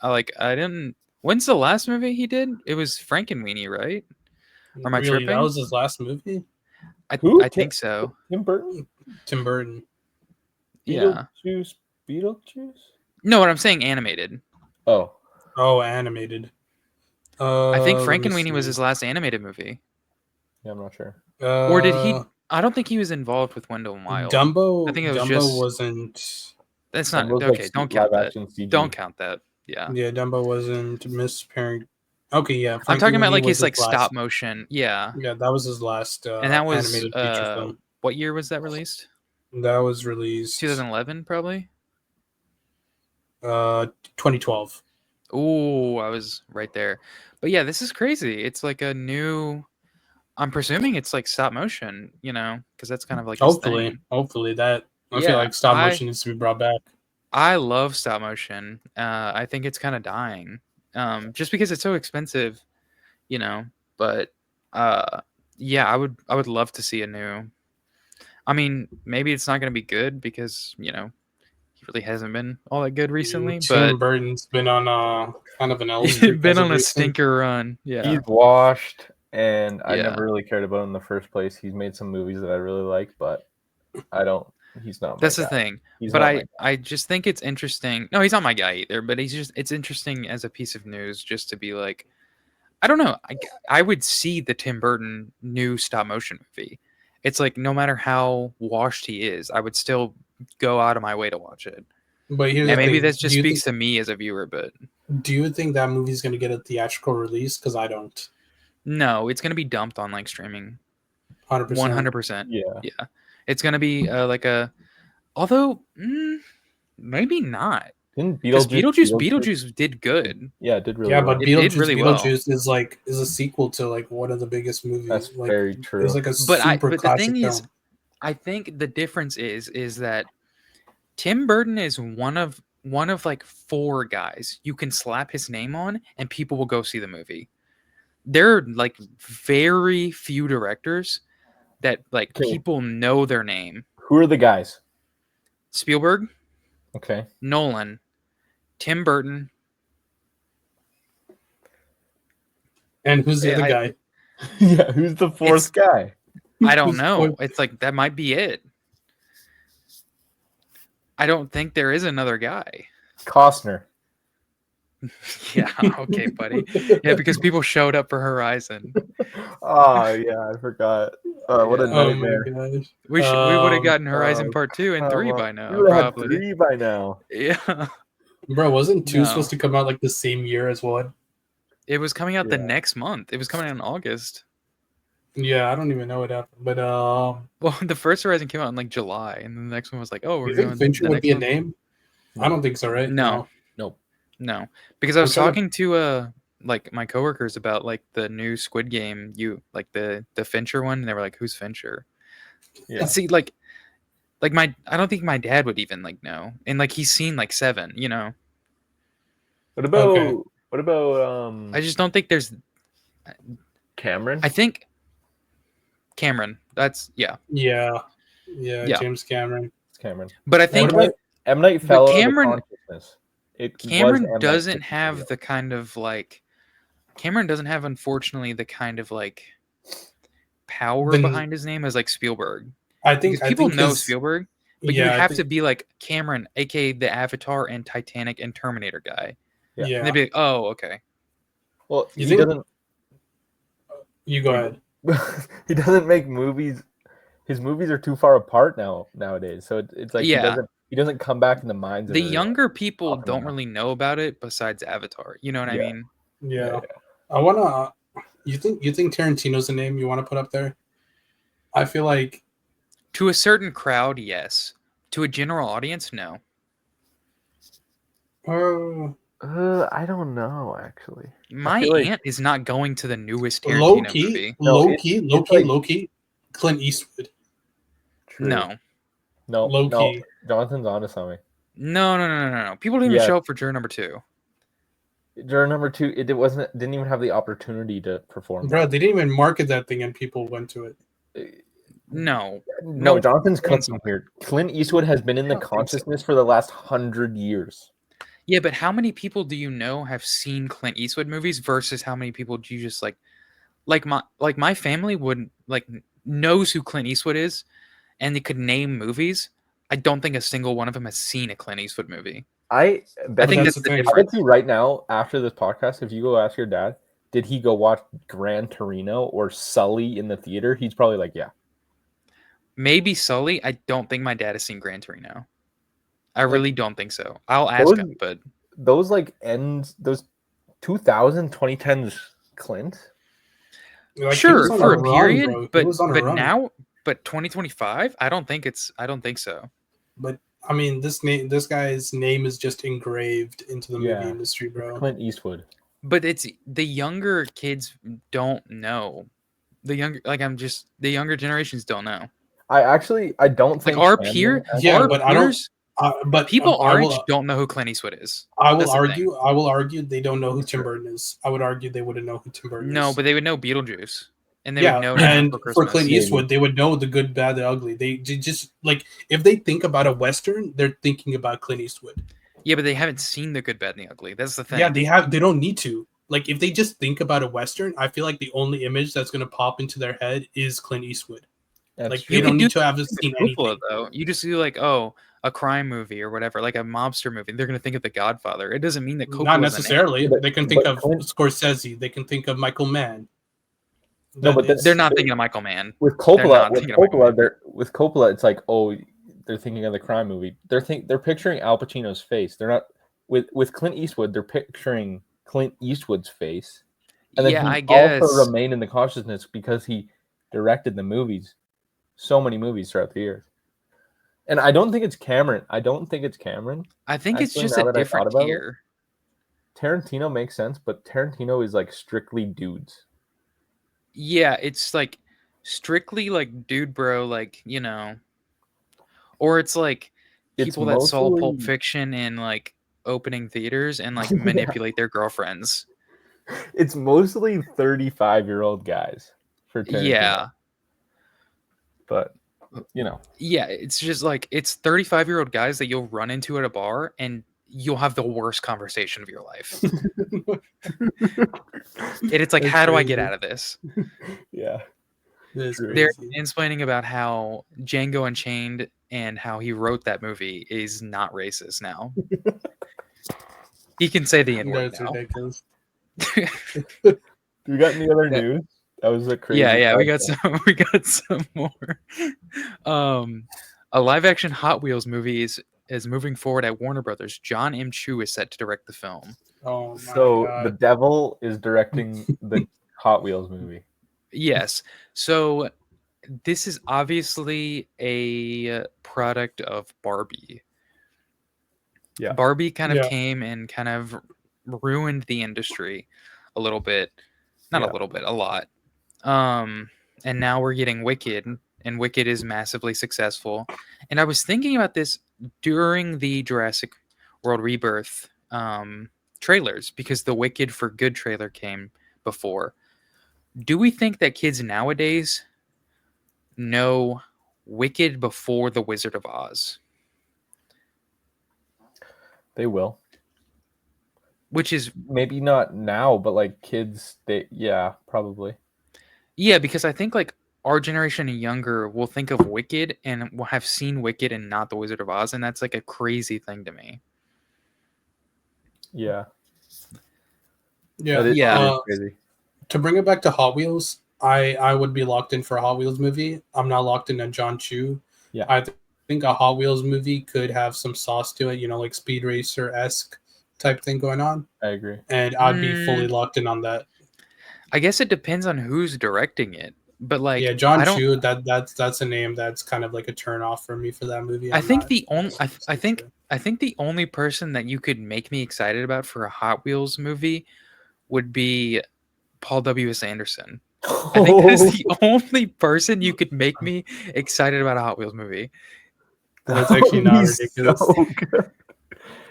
I didn't. When's the last movie he did? It was Frankenweenie, right? Or am I Really, that tripping? was his last movie. Who? I think so. Tim Burton. Tim Burton. Yeah. Beetlejuice. No, what I'm saying animated. Oh, Oh, animated. I think Let me Frankenweenie was see. his last animated movie. yeah, I'm not sure. Or did he? I don't think he was involved with Wendell Wild. Dumbo. I think it was Dumbo just- wasn't. That's not Dumbo's, okay. like, Don't count live that. action CG. Don't count that. Yeah. Yeah, Dumbo wasn't Miss Parent. Okay, yeah. I'm talking about Frankenweenie like was his like last- stop motion. Yeah. Yeah, that was his last And that was animated feature film. what year was that released? That was released 2011 probably. 2012. Ooh, I was right there. But yeah, this is crazy. It's like a new. I'm presuming it's like stop motion, you know, because that's kind of like his thing. Hopefully that. I Yeah, feel like stop motion needs to be brought back. I love stop motion. I think it's kind of dying, just because it's so expensive, you know. But yeah, I would love to see a new. I mean, maybe it's not going to be good because you know he really hasn't been all that good recently. Tim Burton's been on kind of an L. But he's been on a stinker run. Yeah, He's washed, and I Yeah. never really cared about him in the first place. He's made some movies that I really like, but I don't. He's not. that's my the guy. thing. He's But not my guy. I just think it's interesting. No, he's not my guy either. But it's interesting as a piece of news just to be like, I don't know. I would see the Tim Burton new stop motion movie. It's like no matter how washed he is, I would still go out of my way to watch it. But here's And the maybe thing. that just speaks to me as a viewer, but Do you think that movie's going to get a theatrical release? Because I don't. no, it's gonna be dumped on like streaming. 100%. 100%. Yeah. Yeah, it's gonna be like a. Although maybe not. Didn't Because Beetlejuice? Beetlejuice did good. Yeah, it did really Yeah, well. but It did Beetlejuice, really well. Beetlejuice is a sequel to like one of the biggest movies. That's Like, very true. it's like a But super the classic thing is, film. I think the difference is that Tim Burton is one of like 4 guys you can slap his name on and people will go see the movie. There are like very few directors that like Okay. people know their name. Who are the guys? Spielberg, Okay. Nolan, Tim Burton. And who's the other I, guy? Yeah, who's the fourth guy? I don't Who's- know. It's like that might be it. I don't think there is another guy. Costner. Yeah, okay, buddy. Yeah, because people showed up for Horizon. Oh yeah, I forgot. What a Yeah. Oh my nightmare. gosh. We would have gotten Oh, Horizon Part 2 and 3 by now, We would have had probably. 3 by now. Yeah. Bro, wasn't 2 No. supposed to come out like the same year as 1? It was coming out the Yeah. next month. It was coming out in August. Yeah, I don't even know what happened. But Well, the first Horizon came out in like July, and then the next one was like, oh, we're you going think Fincher the would next be a one. name? I don't think so, right? No. Nope. No, because I was What kind of- talking to like my coworkers about like the new Squid Game, like the Fincher one, and they were like, "Who's Fincher?" Yeah. And see, like I don't think my dad would even like know, and like he's seen like 7, you know. What about Okay. I just don't think there's. Cameron? I think Cameron. That's yeah, Yeah, Yeah. James Cameron. It's Cameron. but I think M. Night fell out Cameron- of the consciousness. It was M. Cameron Night doesn't Shyamalan. have the kind of like. Cameron doesn't have, unfortunately, the kind of like power The- behind his name as like Spielberg. I think Because people know his- Spielberg, but you yeah, would I have think- to be like Cameron, aka the Avatar and Titanic and Terminator guy. Yeah, And they'd be like, oh, okay. Well, You he think- doesn't. you go ahead. He doesn't make movies. His movies are too far apart nowadays. So it's like Yeah. he doesn't come back in the minds of The everyone. younger people Talking don't about. really know about it besides Avatar. You know what I Yeah. mean? Yeah. I wanna. You think Tarantino's a name you want to put up there? I feel like To a certain crowd, yes. To a general audience, no. I don't know actually. My feel like- aunt is not going to the newest low Tarantino key, movie. No, low it- key, it's low key, like- low key. Clint Eastwood. True. No. No, Low no. key. Jonathan's onto something. No. People didn't even Yeah. show up for Juror number 2. During number 2, it didn't even have the opportunity to perform. Bro, they didn't even market that thing and people went to it. No. No, No, Jonathan's I think cooking here. Clint Eastwood has been in the I don't think so. consciousness for the last 100 years. Yeah, but how many people do you know have seen Clint Eastwood movies versus how many people do you just like my family would like knows who Clint Eastwood is and they could name movies. I don't think a single one of them has seen a Clint Eastwood movie. I bet think you- that's the the thing. I difference. bet you right now, after this podcast, if you go ask your dad, did he go watch Gran Torino or Sully in the theater? He's probably like, yeah. Maybe Sully. I don't think my dad has seen Gran Torino. I really don't think so. I'll ask those- him, but Those those 2000s, 2010s Clint. Like, he sure was on for a run, period, bro. He but was on a run. now, but 2025, I don't think so. But I mean, this guy's name is just engraved into the Yeah. movie industry, bro. Clint Eastwood. But it's the younger kids don't know. The younger generations don't know. I don't Like think our Cameron peer, actually- Yeah, our but I don't- peers, But people I our will- age don't know who Clint Eastwood is. I will That's the argue. I will argue they don't know who Tim Burton is. I would argue they wouldn't know who Tim Burton No, is. but they would know Beetlejuice, and they yeah, would know and Nightmare Before for Christmas. Clint Eastwood, they would know the good, bad, the ugly. They just like if they think about a western, they're thinking about Clint Eastwood. Yeah, but they haven't seen the good, bad, and the ugly. That's the thing. Yeah, they don't need to. Like if they just think about a western, I feel like the only image that's gonna pop into their head is Clint Eastwood. That's Like true. they don't could need do to have seen Cupola, anything. though. You just do like, oh, a crime movie or whatever, like a mobster movie. They're gonna think of The Godfather. It doesn't mean that Coppola's Not in it. necessarily. But- They can think but of Clint- Scorsese. They can think of Michael Mann. No, but That is- They're not thinking of Michael Mann. with They're Coppola, not thinking of Michael Mann. with Coppola, it's like, oh, they're thinking of the crime movie. They're picturing Al Pacino's face. They're not with Clint Eastwood. They're picturing Clint Eastwood's face, and then Yeah, he I guess. also remained in the consciousness because he directed the movies, so many movies throughout the years. And I don't think it's Cameron. I think it's it's Actually, just now a that I thought different about it, tier. Tarantino makes sense, but Tarantino is like strictly dudes. Yeah, it's like strictly like dude bro, like, you know, or it's like It's people that saw Pulp mostly Fiction in like opening theaters and like yeah, manipulate their girlfriends. it's mostly 35-year-old guys for Tarantino. Yeah. But you know, Yeah, it's just like it's 35-year-old guys that you'll run into at a bar and you'll have the worst conversation of your life. And it's like, That's how do I get crazy. out of this? yeah, That's true. They're crazy. explaining about how Django Unchained and how he wrote that movie is not racist now. He can say the N word That's now. ridiculous. Do we got any other That- news? That was a yeah, crazy. yeah, we got podcast. some. We got some more. A live-action Hot Wheels movie is moving forward at Warner Brothers. John M. Chu is set to direct the film. Oh my So the god. devil is directing the Hot Wheels movie. Yes. So this is obviously a product of Barbie. Yeah. Barbie kind of Yeah. came and kind of ruined the industry a little bit. Not a Yeah. little bit, a lot. And now we're getting Wicked, and Wicked is massively successful. And I was thinking about this during the Jurassic World Rebirth trailers because the Wicked for Good trailer came before. Do we think that kids nowadays know Wicked before The Wizard of Oz? They will. Which is, Maybe not now, but like kids, yeah, probably. yeah, because I think like our generation and younger will think of Wicked and will have seen Wicked and not The Wizard of Oz, and that's like a crazy thing to me. Yeah. Yeah. That Yeah. is crazy. To bring it back to Hot Wheels, I would be locked in for a Hot Wheels movie. I'm not locked in on John Chu. Yeah. I think a Hot Wheels movie could have some sauce to it, you know, like Speed Racer esque type thing going on, I agree. and I'd be fully locked in on that. I guess it depends on who's directing it, but like Yeah, John I don't. Chu. That's a name that's kind of like a turn off for me for that movie. I I'm think not the only. super sure. I think the only person that you could make me excited about for a Hot Wheels movie would be Paul W.S. Anderson. I think that is the only person you could make me excited about a Hot Wheels movie. That's actually not ridiculous. So good.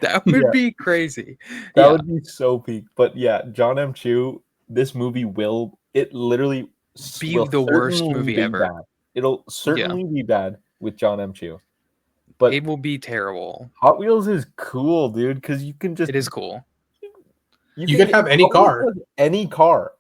That would Yeah. be crazy. That Yeah. would be so peak. But yeah, John M. Chu, this movie literally Be will the worst certainly movie be ever. bad. It'll certainly be bad with John M. Chu. But It will be terrible. Hot Wheels is cool, dude, because you can just It is cool. You could have any Hot Wheels car. has any car,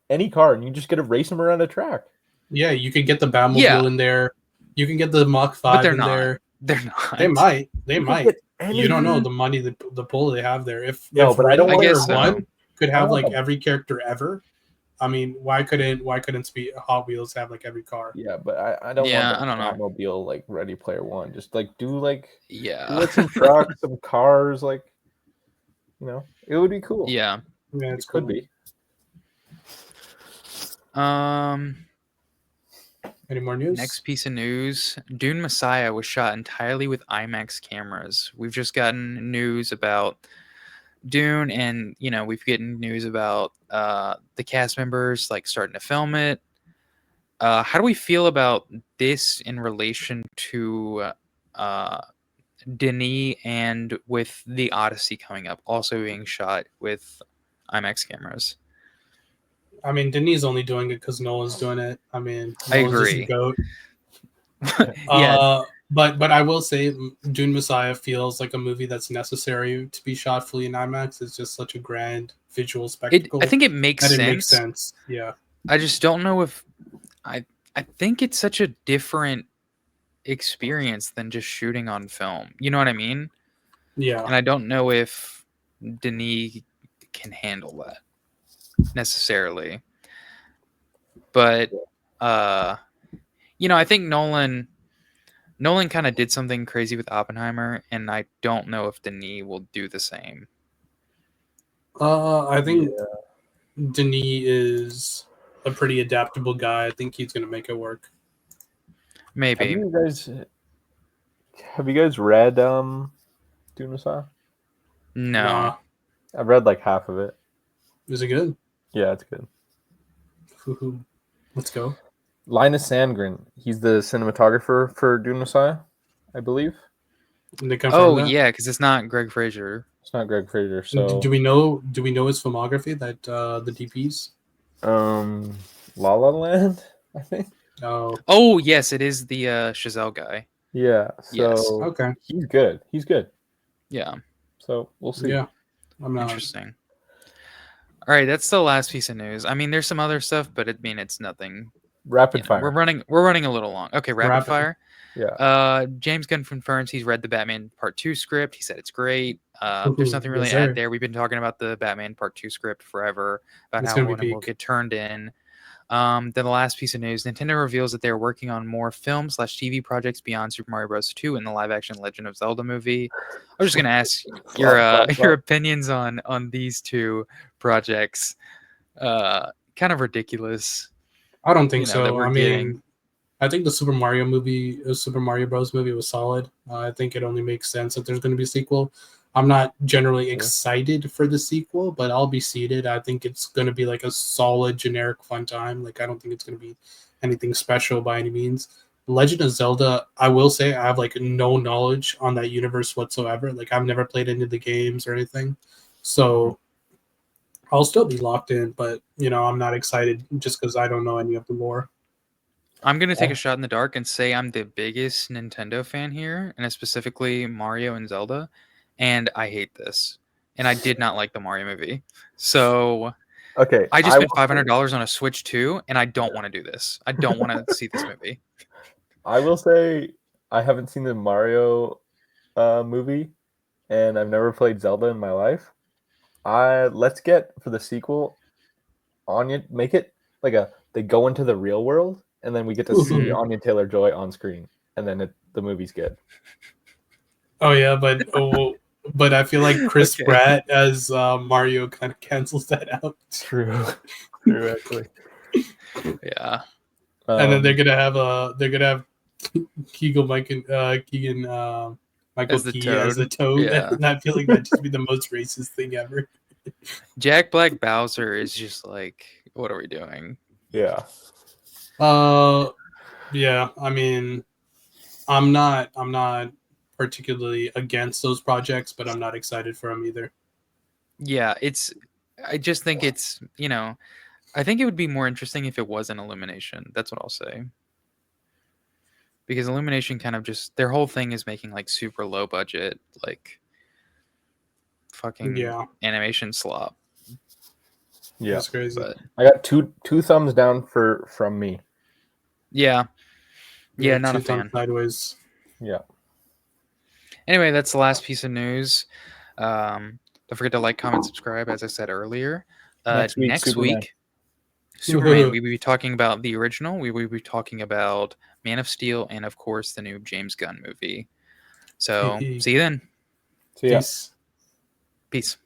and you just get to race them around a track. Yeah, you could get the Batmobile Yeah. in there. You can get the Mach 5 But they're in not. there. They're not. They might. They You can might. get You don't know anything. the money, the pull they have there. If No, if but I Ready don't I Player guess so. One could I have want like them. every character ever, I mean, why couldn't Hot Wheels have like every car? Yeah, but I don't Yeah, want I don't know. Batmobile like Ready Player One. Just like do like Yeah. some trucks, some cars, like it would be cool. Yeah. Yeah, It it's could cool. be. Any more news? Next piece of news: Dune Messiah was shot entirely with IMAX cameras. We've just gotten news about Dune, and we've gotten news about the cast members like starting to film it. How do we feel about this in relation to Denis and with the Odyssey coming up, also being shot with IMAX cameras? I mean, Denis only doing it because Nolan's doing it. I mean, I Nolan's just a agree. goat. Yeah, But I will say, Dune Messiah feels like a movie that's necessary to be shot fully in IMAX. It's just such a grand visual spectacle. I think it makes that sense. it makes sense. Yeah. I just don't know if I think it's such a different experience than just shooting on film. You know what I mean? Yeah. And I don't know if Denis can handle that necessarily. But I think Nolan kind of did something crazy with Oppenheimer, and I don't know if Denis will do the same. I think Denis is a pretty adaptable guy. I think he's gonna make it work. Maybe. Have you guys Have you guys read Dune Messiah? No. Nah. I've read like half of it. Is it good? Yeah, it's good. Woohoo. Let's go. Linus Sandgren, he's the cinematographer for Dune Messiah, I believe. Did they confirm Oh that? yeah, because it's not Greg Fraser. It's not Greg Fraser, so Do we know his filmography? That the DPs? La La Land, I think. Oh, Oh yes, it is the Chazelle guy. Yeah, Yes. so okay. he's good. He's good. Yeah. So we'll see. Yeah, I'm not. Interesting. All right, that's the last piece of news. I mean, there's some other stuff, but it's nothing. Rapid fire. We're running a little long. Okay, rapid fire. Yeah. James Gunn confirms he's read the Batman Part 2 script. He said it's great. There's nothing really Yes, to add sir. there. We've been talking about the Batman Part 2 script forever, about It's how gonna be one will peak. get turned in. Then the last piece of news, Nintendo reveals that they're working on more film/TV projects beyond Super Mario Bros. 2 and the live-action Legend of Zelda movie. I was just going to ask your your opinions on these two projects. Kind of ridiculous. I don't think That so. we're I getting. mean, I think the Super Mario Bros. Movie was solid. I think it only makes sense that there's going to be a sequel. I'm not generally excited for the sequel, but I'll be seated. I think it's going to be like a solid, generic, fun time. Like, I don't think it's going to be anything special by any means. Legend of Zelda, I will say I have like no knowledge on that universe whatsoever. Like, I've never played any of the games or anything. So I'll still be locked in, but, I'm not excited just because I don't know any of the lore. I'm going to take a shot in the dark and say I'm the biggest Nintendo fan here, and specifically Mario and Zelda, and I hate this. And I did not like the Mario movie. So Okay. I just spent $500 on a Switch 2, and I don't want to do this. I don't want to see this movie. I will say I haven't seen the Mario movie, and I've never played Zelda in my life. Let's get for the sequel, Anya, make it like they go into the real world, and then we get to see Anya Taylor-Joy on screen, and then the movie's good. Oh yeah, but I feel like Chris Pratt as Mario kind of cancels that out. True, actually. Yeah. And then they're gonna have Keegan Michael As the Key as the Toad, Yeah. and I feel like that'd just be the most racist thing ever. Jack Black Bowser is just like, what are we doing? Yeah. Yeah. I mean, I'm not particularly against those projects, but I'm not excited for them either. Yeah, I just think it's, I think it would be more interesting if it was an Illumination. That's what I'll say. Because Illumination kind of just, their whole thing is making like super low budget, like fucking animation slop. Yeah. That's crazy. But I got two thumbs down from me. yeah. Yeah, not a two thumbs fan. sideways. Yeah. Anyway, that's the last piece of news. Don't forget to like, comment, subscribe, as I said earlier. Next week, Superman, we will be talking about the original. We will be talking about Man of Steel and, of course, the new James Gunn movie. So, see you then. See ya. Peace. Peace.